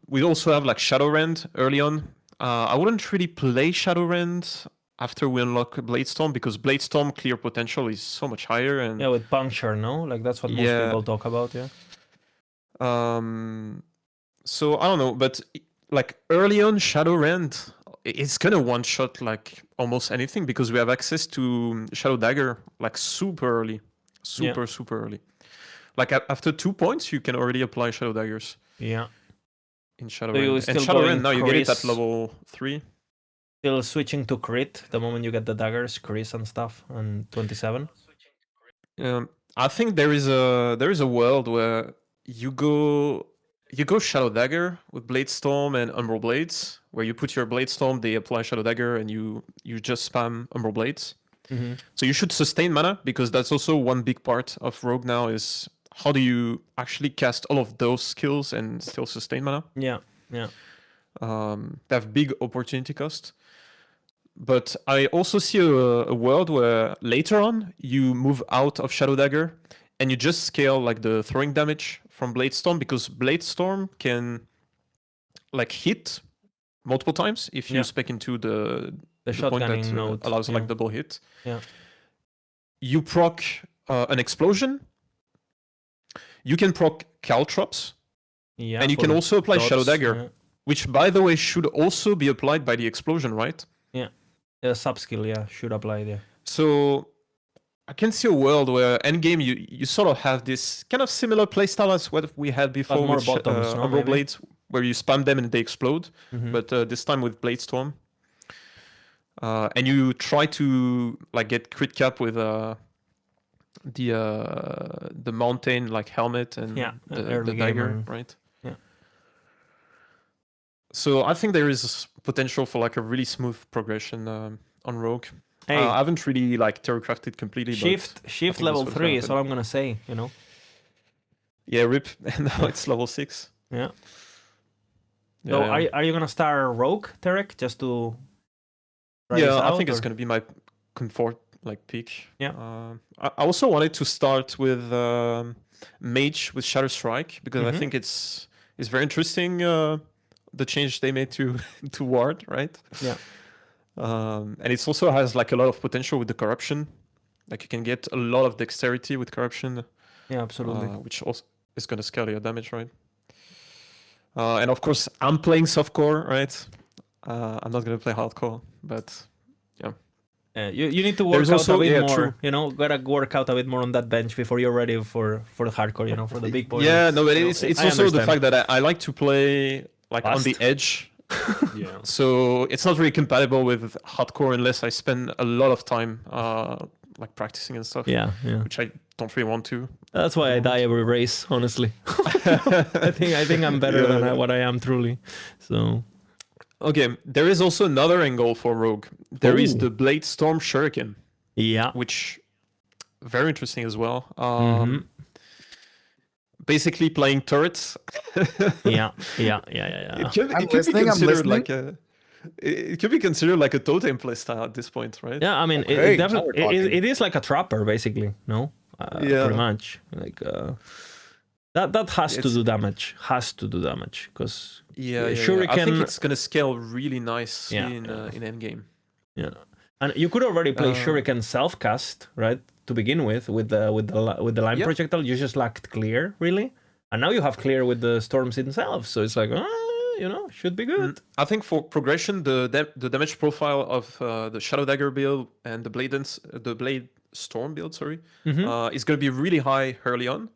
We also have like Shadowrend early on. I wouldn't really play Shadowrend after we unlock Bladestorm because Bladestorm clear potential is so much higher. And Yeah, with puncture, no? Like that's what most Yeah. people talk about. Yeah. So I don't know, but like early on Shadowrend, it's gonna one shot like almost anything because we have access to Shadow Dagger like super early, super early. Like after 2 points, you can already apply Shadow Daggers Yeah. in you Shadowrend. still And going Shadowrend now you get it at Chris? level 3. Still switching to crit the moment you get the daggers, Chris and stuff, and 27. I think there is a world where you go Shadow Dagger with Bladestorm and Umbral Blades, where you put your Bladestorm, they apply Shadow Dagger, and you just spam Umbral Blades. So you should sustain mana because that's also one big part of Rogue now is how do you actually cast all of those skills and still sustain mana? Yeah. They have big opportunity cost. But I also see a world where later on you move out of Shadow Dagger and you just scale like the throwing damage from Bladestorm because Bladestorm can like hit multiple times if you spec into the point that shotgunning node allows like double hit. Yeah. You proc an explosion. You can proc Caltrops. Yeah. And you can also apply dots, Shadow Dagger, which by the way should also be applied by the explosion, right? Yeah. The sub skill, should apply there. So I can see a world where endgame you sort of have this kind of similar playstyle as what we had before more with bottoms, no, Umbral maybe? Blades, where you spam them and they explode, but this time with Bladestorm. And you try to like get crit cap with the mountain like helmet and the early game dagger, and- right? Yeah. So I think there is potential for like a really smooth progression on Rogue. Hey, I haven't really like terracrafted completely. shift but I shift think level that's what's gonna 3 is happen. all I'm gonna say. Yeah, rip. And now Yeah. it's level 6. Yeah. Yeah, So yeah. are you gonna start Rogue, Tarek, just to try this I out, think it's or- gonna be my comfort like pick. Yeah. I also wanted to start with Mage with Shadow Strike because I Mhm. think it's very interesting. The change they made to to Ward, right? Yeah. And it also has like a lot of potential with the corruption. Like you can get a lot of dexterity with corruption, Yeah, absolutely. which also is gonna scale your damage, right? And of course, I'm playing softcore, right? I'm not gonna play hardcore, but You need to There's work out a also- bit yeah, more. true. Gotta work out a bit more on that bench before you're ready for the hardcore. For the big boys. yeah, no, but You know, it's I also the understand. fact that I like to play like on the Fast. edge. Yeah. So it's not really compatible with hardcore unless I spend a lot of time like practicing and stuff. Yeah. Which I don't really want to. That's why I die every race. Honestly, I think I'm better than what I am truly. So Okay, there is also another angle for Rogue. There is Ooh. the Blade Storm Shuriken, yeah. which very interesting as well. Mhm. Basically playing turrets. Yeah. It could I'm be listening, I'm considered listening. like a. It could be considered like a totem playstyle at this point, right? Yeah, I mean, Okay, it now definitely we're talking. it is like a trapper, basically. No, Yeah. pretty much. Like that has to It's- do damage. Has to do damage because Yeah. I Shuriken. think it's gonna scale really nicely Yeah, in yeah. in endgame. Yeah, and you could already play Uh, Shuriken self cast, right? To begin with the line Yeah. projectile, you just lacked clear, really, and now you have clear with the storms itself. So it's like, should be good. I think for progression, the damage profile of the Shadow Dagger build and the Blade Storm build, Mhm. is gonna be really high early on.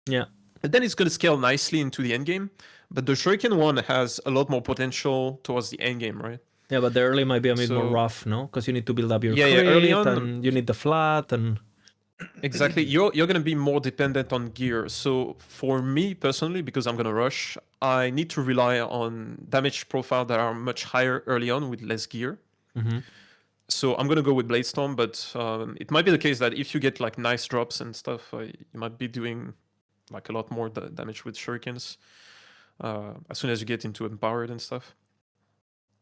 Yeah. And then it's gonna scale nicely into the end game. But the Shuriken one has a lot more potential towards the end game, right? Yeah, but the early might be a bit more So- rough, no? Because you need to build up your Yeah, crit, early on- and you need the flat, and Exactly. You're gonna be more dependent on gear. So for me personally, because I'm gonna rush, I need to rely on damage profile that are much higher early on with less gear. Mhm. So I'm gonna go with Blade Storm, but it might be the case that if you get like nice drops and stuff, you might be doing like a lot more damage with shurikens as soon as you get into empowered and stuff.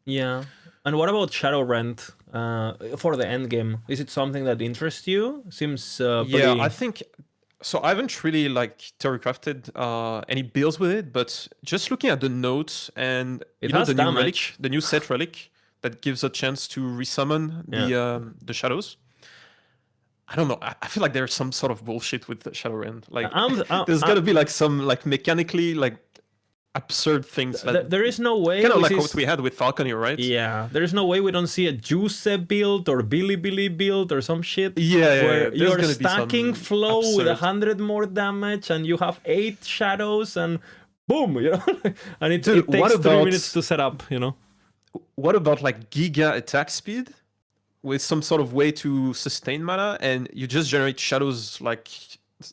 Yeah. And what about Shadow Rent for the end game? Is it something that interests you? Seems pretty... Yeah, I think so. I haven't really like terracrafted any builds with it, but just looking at the notes and It you know has the new damage. relic, the new set relic that gives a chance to resummon the shadows. I don't know. I feel like there's some sort of bullshit with the Shadow Rend. Like there's gotta be like some like mechanically like absurd things that there is no way kind of we like see what we had with Falconeer, right? Yeah, there is no way we don't see a Juice build or Billy build or some shit. Yeah, where there's you're gonna be stacking some flow with absurd- 100 more damage and you have 8 shadows and boom, and it Dude, takes what 3 about- minutes to set up, What about like Giga attack speed with some sort of way to sustain mana, and you just generate shadows like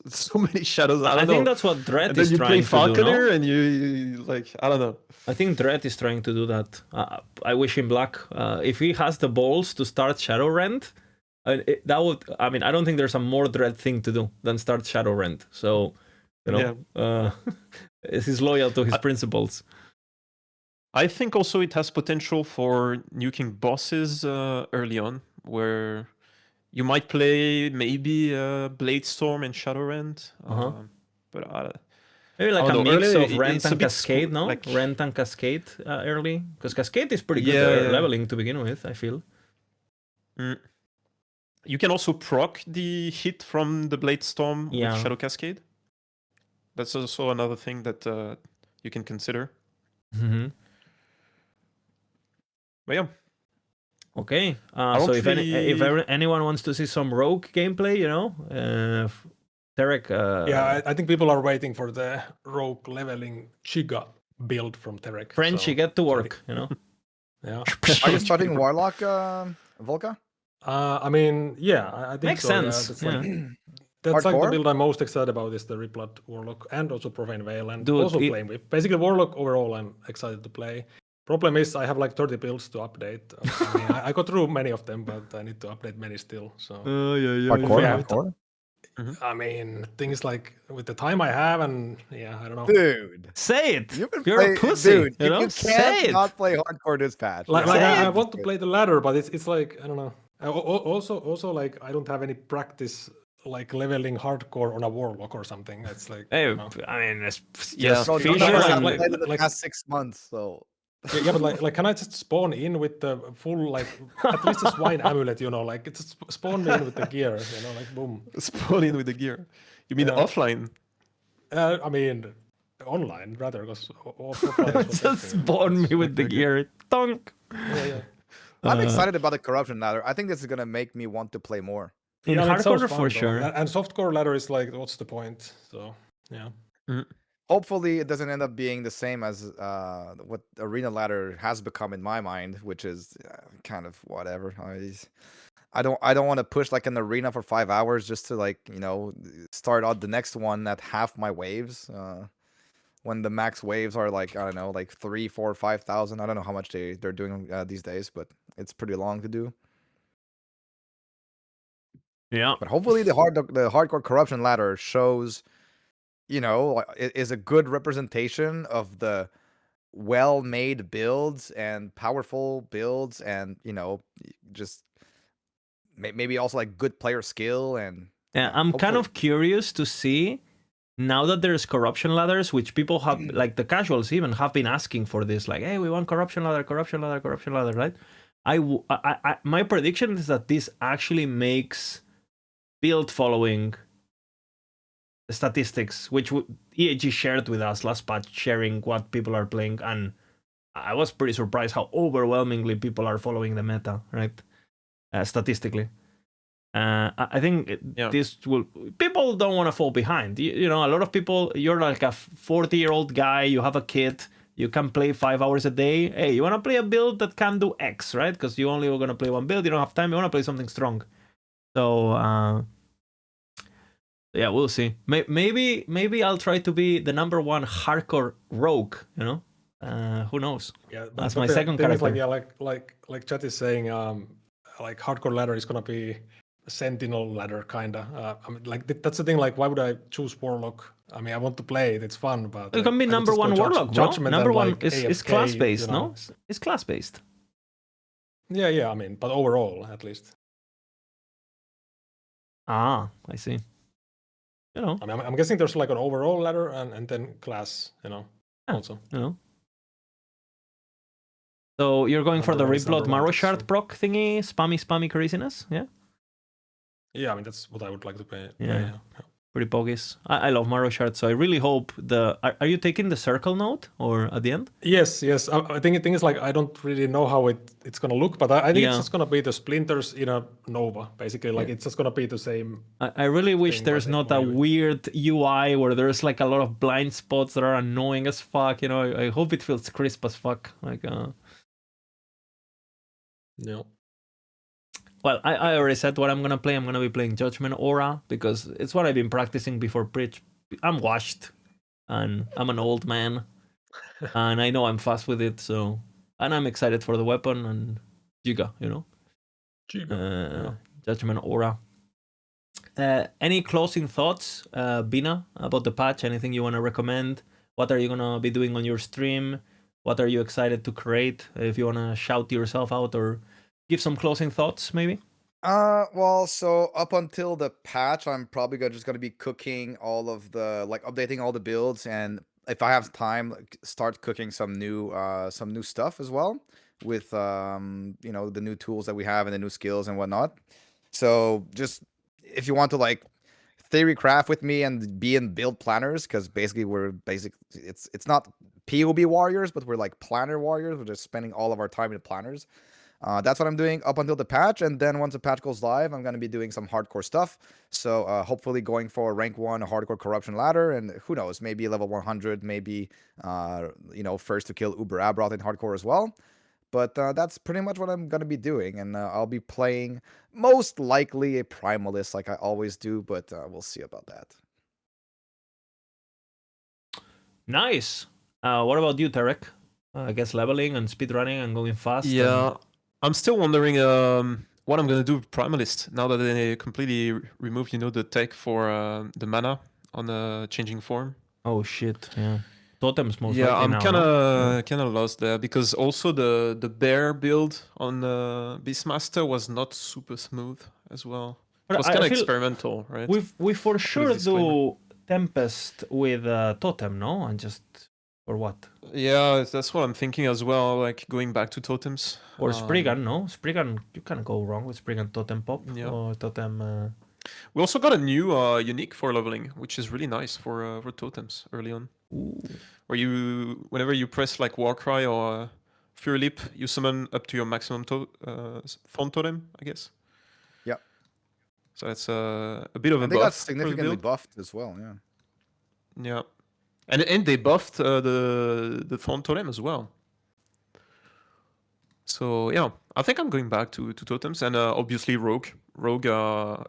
so many shadows? I don't know. think that's what Dread And then is you play trying to do, Falconer, no? and you like I don't know. I think Dread is trying to do that. I wish him luck. If he has the balls to start Shadow Rend, that would. I mean, I don't think there's a more Dread thing to do than start Shadow Rend. So, he's loyal to his principles. I think also it has potential for nuking bosses early on, where you might play maybe Blade Storm and Shadow Rend. But Maybe like I a don't know, mix early, of Rent it's a and bit Cascade, no? like- Rent and Cascade early? Because Cascade is pretty good Yeah. leveling to begin with, I feel. You can also proc the hit from the Blade Storm Yeah. with Shadow Cascade. That's also another thing that you can consider. Mm-hmm. But yeah, Okay. don't So if really- anyone wants to see some Rogue gameplay, Derek... Yeah, I think people are waiting for the rogue leveling Chiga build from Terek. Frenchy, get to work, Yeah. Are you starting Warlock, Volka? I mean, yeah, I think Makes so. sense. That's Yeah. that's like the Hardcore? build I'm most excited about is the Riplet Warlock and also Profane Veil and Dude, also it- Flame Whip. Basically, Warlock overall I'm excited to play. Problem is, I have like 30 builds to update. I mean, I got through many of them, but I need to update many still. So Hardcore, Yeah. hardcore. I mean, things like with the time I have, and yeah, I don't know. Dude, Say it. you can You're play, a pussy. dude. You know? You Say can't it. not play hardcore this patch. Like, Yeah, like Say I it. want to play the ladder, but it's like I don't know. Also, like I don't have any practice like leveling hardcore on a warlock or something. It's like Hey, you know. I mean, it's Yeah. just bro, none of Fisher us have and like- played in the like- past 6 months, so Yeah, but like can I just spawn in with the full like at least a swine amulet, you know, like it's spawn me in with the gear, you know, like boom. Spawn in with the gear. You mean Yeah. offline? I mean, online rather, because offline is what just spawn me with the Okay. gear. Tonk. Yeah. I'm excited about the corruption ladder. I think this is gonna make me want to play more. In Yeah, it sounds hardcore, fun, for though. sure. And softcore ladder is like, what's the point? So yeah. Hopefully, it doesn't end up being the same as what arena ladder has become in my mind, which is kind of whatever. I don't want to push like an arena for 5 hours just to like start out the next one at half my waves. When the max waves are like I don't know like 3, 4, 5,000. I don't know how much they're doing these days, but it's pretty long to do. Yeah. But hopefully, the hardcore corruption ladder shows, is a good representation of the well-made builds and powerful builds, and just maybe also like good player skill and Yeah, I'm kind hopefully. of curious to see now that there's corruption ladders, which people have, like the casuals even have been asking for this, like, hey, we want corruption ladder, right? My prediction is that this actually makes build following statistics, which EAG shared with us last patch, sharing what people are playing, and I was pretty surprised how overwhelmingly people are following the meta, right? Statistically. I think this will. People don't want to fall behind. You know, a lot of people. You're like a 40-year-old guy. You have a kid. You can play 5 hours a day. Hey, you want to play a build that can do X, right? Because you only are going to play one build. You don't have time. You want to play something strong. So yeah, we'll see. Maybe I'll try to be the #1 hardcore rogue. You know, who knows? Yeah, That's but my the second thing is, character. like Chat is saying, like hardcore ladder is gonna be a sentinel ladder kinda. I mean, like that's the thing. Like, why would I choose warlock? I mean, I want to play it. It's fun, but You can be I could just go #1 warlock, bro. judgment Number and, one like, is AFK, class based, you know? no? It's class based. Yeah. I mean, but overall, at least. Ah, I see. You know, I mean, I'm guessing there's like an overall ladder and then class. You know, Yeah. also. you know. So you're going for the Number one is Replot number one, Marrow that's Shard true. proc thingy, spammy craziness, yeah? Yeah, I mean that's what I would like to play. Yeah. Pretty bogus. I love Marrow Shard, so I really hope Are you taking the circle node or at the end? Yes. I think the thing is like I don't really know how it's gonna look, but I think Yeah. it's just gonna be the splinters in a Nova, basically. Like Yeah. it's just gonna be the same. I really wish thing, there's but not a anyway. weird UI where there's like a lot of blind spots that are annoying as fuck. You know, I hope it feels crisp as fuck. Like, No. Well, I already said what I'm gonna play. I'm gonna be playing Judgment Aura because it's what I've been practicing before Preach. I'm washed, and I'm an old man, and I know I'm fast with it. So, and I'm excited for the weapon and Giga. You know, Judgment Aura. Any closing thoughts, Bina, about the patch? Anything you want to recommend? What are you gonna be doing on your stream? What are you excited to create? If you wanna shout yourself out or give some closing thoughts, maybe. Well, so up until the patch, I'm probably just gonna be cooking all of the updating all the builds, and if I have time, start cooking some new stuff as well with the new tools that we have and the new skills and whatnot. So just if you want to theory craft with me and be in build planners, because basically it's not POB warriors, but we're like planner warriors. We're just spending all of our time in planners. That's what I'm doing up until the patch, and then once the patch goes live, I'm going to be doing some hardcore stuff. So hopefully going for rank 1 hardcore corruption ladder, and who knows, maybe level 100, maybe first to kill Uber Abroth in hardcore as well. But that's pretty much what I'm going to be doing, and I'll be playing most likely a Primalist like I always do, but we'll see about that. Nice. What about you, Tarek? I guess leveling and speedrunning and going fast. Yeah, I'm still wondering what I'm gonna do with Primalist now that they completely removed, the tech for the mana on the changing form. Oh shit! Yeah, totems most Yeah, likely I'm now. kind No? of lost there because also the bear build on Beastmaster was not super smooth as well. It But was I kind of feel experimental, right? we for I'll put a sure disclaimer. do Tempest with totem, no? And just or what? Yeah, that's what I'm thinking as well. Like going back to totems. Or Spriggan, no? Spriggan, you can't go wrong with Spriggan totem pop Yeah. or totem. We also got a new unique for leveling, which is really nice for totems early on. Ooh. Where whenever you press like Warcry or Fury Leap, you summon up to your maximum phone totem, I guess. Yep. So that's a bit of a And they buff got for the significantly build. buffed as well. Yeah. Yeah, and they buffed the phone totem as well. So yeah, I think I'm going back to totems and obviously rogue. Rogue,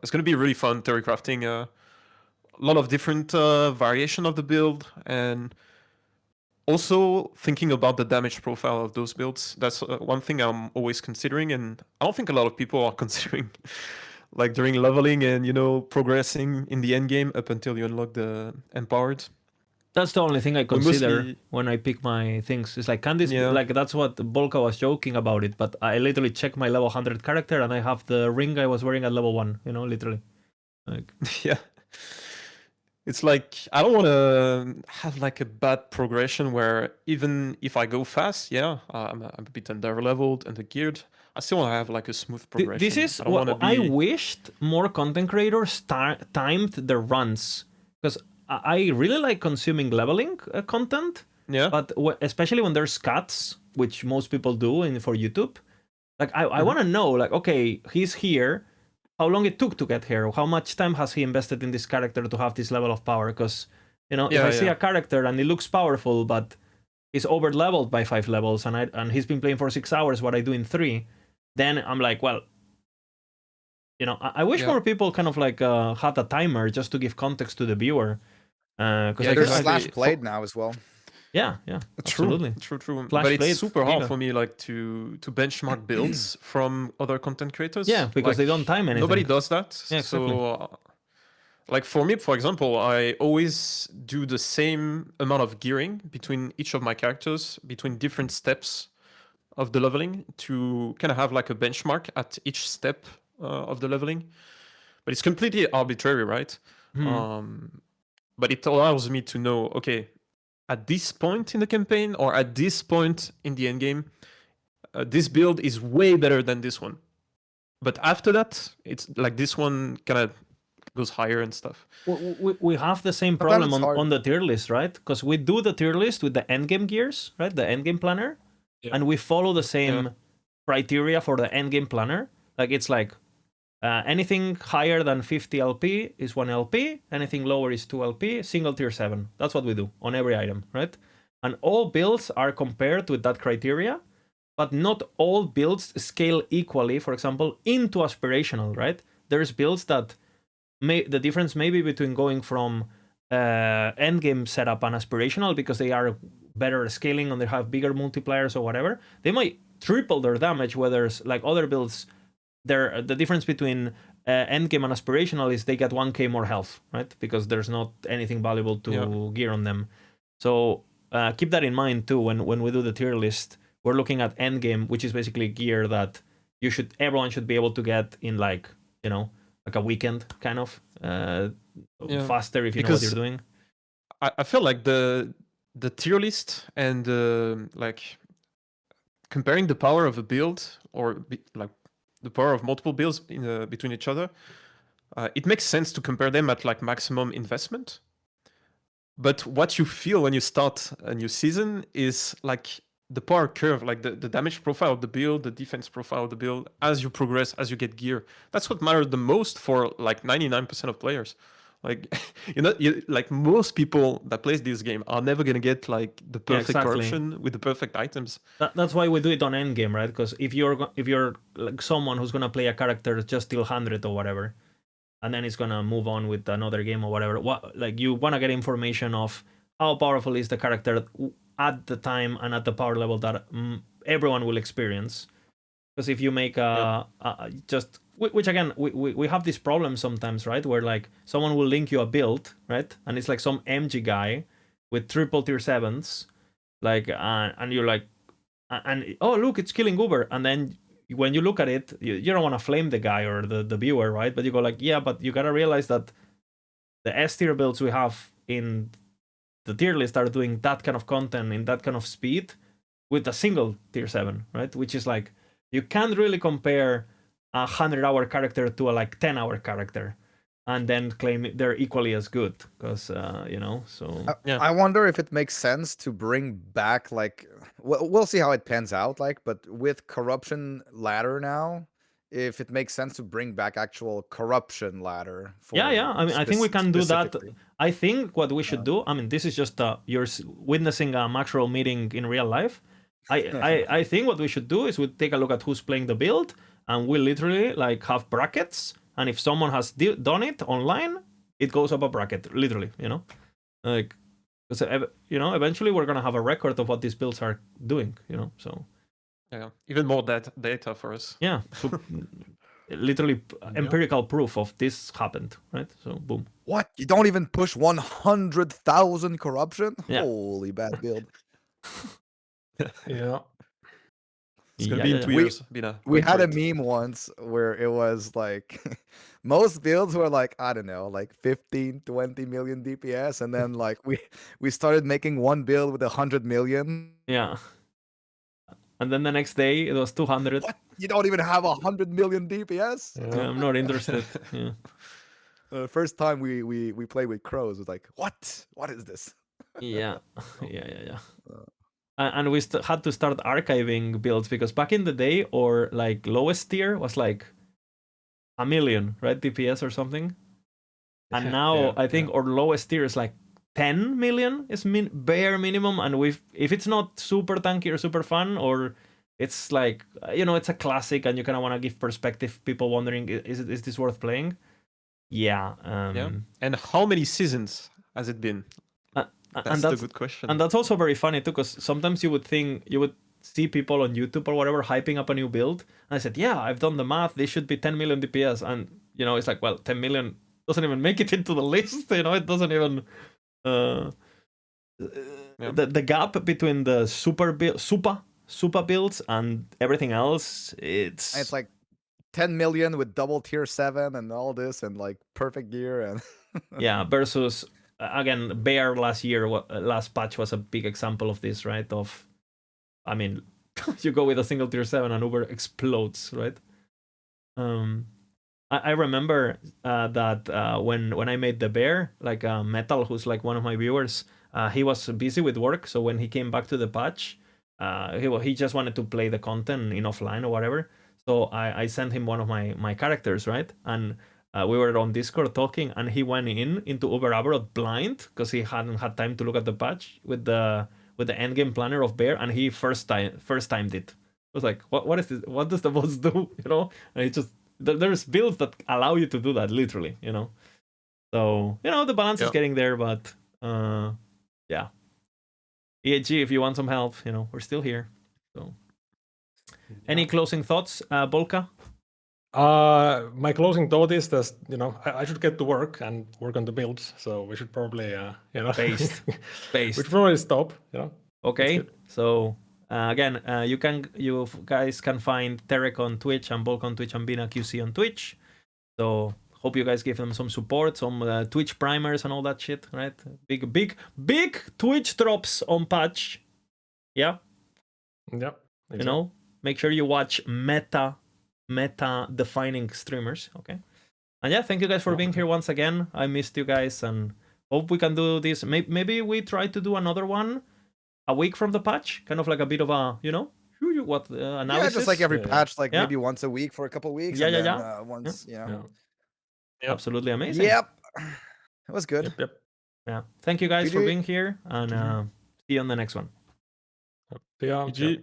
it's gonna be really fun theory crafting. A lot of different variation of the build and also thinking about the damage profile of those builds. That's one thing I'm always considering, and I don't think a lot of people are considering, like during leveling and progressing in the end game up until you unlock the empowered. That's the only thing I We consider mostly, when I pick my things. It's like, can this yeah, like that's what Bolka was joking about it, but I literally check my level 100 character and I have the ring I was wearing at level 1, literally. Like yeah. It's like I don't want to have like a bad progression where even if I go fast, yeah, I'm a bit under leveled, under geared. I still want to have like a smooth progression. this is I don't want to what I be. wished more content creators timed their runs, because I really like consuming leveling content, Yeah. but especially when there's cuts, which most people do for YouTube. Like I want to know, like, okay, he's here. How long it took to get here? How much time has he invested in this character to have this level of power? Because if I see a character and he looks powerful, but is over leveled by 5 levels, and he's been playing for 6 hours what I do in 3, then I'm like, well, I wish more people kind of like had a timer just to give context to the viewer. Because There's slash played now as well. Yeah, absolutely. True. Slash But it's played, super hard Giga. for me, like to benchmark builds from other content creators. Yeah, because they don't time anything. Nobody does that. Yeah, exactly. So, like for me, for example, I always do the same amount of gearing between each of my characters, between different steps of the leveling, to kind of have like a benchmark at each step of the leveling. But it's completely arbitrary, right? But it allows me to know, okay, at this point in the campaign or at this point in the end game, this build is way better than this one. But after that, it's like this one kind of goes higher and stuff. We have the same problem on the tier list, right? Because we do the tier list with the endgame gears, right? The endgame planner. Yeah. And we follow the same criteria for the endgame planner. Like it's like anything higher than 50 LP is 1 LP, anything lower is 2 LP, single tier 7. That's what we do on every item, right? And all builds are compared with that criteria, but not all builds scale equally, for example, into aspirational, right? There's builds that the difference may be between going from endgame setup and aspirational because they are better scaling and they have bigger multipliers or whatever. They might triple their damage, whether like other builds, the difference between endgame and aspirational is they get 1k more health, right? Because there's not anything valuable to gear on them. So keep that in mind too when we do the tier list. We're looking at endgame, which is basically gear that everyone should be able to get in like a weekend kind of faster if you know what you're doing. I feel like the tier list and like comparing the power of a build or like the power of multiple builds between each other, it makes sense to compare them at like maximum investment. But what you feel when you start a new season is like the power curve, like the damage profile of the build, the defense profile of the build, as you progress, as you get gear. That's what matters the most for like 99% of players. Like, like most people that plays this game are never gonna get like the perfect corruption with the perfect items. That's why we do it on endgame, right? Because if you're like someone who's gonna play a character just till 100 or whatever, and then it's gonna move on with another game or whatever, like you wanna get information of how powerful is the character at the time and at the power level that everyone will experience. Because if you make just which again we have this problem sometimes, right? Where like someone will link you a build, right? And it's like some MG guy with triple tier 7s, like and you're like, and oh look, it's killing Uber, and then when you look at it, you don't want to flame the guy or the viewer, right? But you go like, yeah, but you gotta realize that the S tier builds we have in the tier list are doing that kind of content in that kind of speed with a single tier 7, right? Which is like, you can't really compare a 100-hour character to a like 10-hour character and then claim they're equally as good, because so I wonder if it makes sense to bring back, like, we'll see how it pans out, like, but with corruption ladder now, if it makes sense to bring back actual corruption ladder for yeah, I mean, I think we can do that. specifically. I think what we should do, I mean, this is just you're witnessing a macro meeting in real life. I think what we should do is we take a look at who's playing the build, and we literally like have brackets, and if someone has done it online, it goes up a bracket, literally, like, because eventually we're gonna have a record of what these builds are doing, so Yeah, even more data for us. yeah, so literally empirical proof of this happened, right? So boom. What? You don't even push 100,000 corruption? Yeah. Holy bad build. Yeah. It's gonna be in 2 years, Bina. We Wait had for a it. meme once where it was like most builds were like, I don't know, like 15, 20 million DPS, and then like we started making one build with 100 million. Yeah. And then the next day it was 200. What? You don't even have 100 million DPS? Yeah, I'm not interested. Yeah. First time we played with crows, it was like, what? What is this? Yeah. Yeah. And we had to start archiving builds, because back in the day, or like lowest tier was like 1 million, right? DPS or something. And now I think our lowest tier is like 10 million is bare minimum. And if it's not super tanky or super fun, or it's like, it's a classic and you kind of want to give perspective, people wondering, is this worth playing? Yeah. And how many seasons has it been? That's the good question. And that's also very funny too, because sometimes you would see people on YouTube or whatever hyping up a new build, and I said, yeah, I've done the math, they should be 10 million DPS, and it's like, well, 10 million doesn't even make it into the list. It doesn't even the gap between the super builds and everything else, it's like 10 million with double tier 7 and all this, and like perfect gear, and yeah, versus again, Bear last patch was a big example of this, right? I mean, you go with a single tier 7 and Uber explodes, right? I remember that when I made the Bear, like Metal, who's like one of my viewers, he was busy with work, so when he came back to the patch, he just wanted to play the content in offline or whatever. So I sent him one of my characters, right? And we were on Discord talking, and he went into Uber Aberrod blind because he hadn't had time to look at the patch with the endgame planner of Bear, and he first timed it. I was like, what is this? What does the boss do? And it just, there's builds that allow you to do that, literally. So the balance is getting there, but yeah. EHG, if you want some help, we're still here. So, any closing thoughts, Bolka? My closing thought is that I should get to work and work on the builds, so we should probably based. We should probably stop. Okay, so again, you guys can find Terek on Twitch and Bulk on Twitch and Bina QC on Twitch. So hope you guys give them some support, some Twitch primers and all that shit, right? Big Twitch drops on patch. Yeah. Yep. Exactly. Make sure you watch meta defining streamers. Okay. And yeah, thank you guys for being here once again. I missed you guys, and hope we can do this. Maybe we try to do another one a week from the patch, kind of like a bit of a what analysis. Yeah, just like every patch, like maybe once a week for a couple weeks. Once, Absolutely amazing. Yep, it was good. Yep. Yeah, thank you guys for being here, and see you on the next one. Yeah. GG.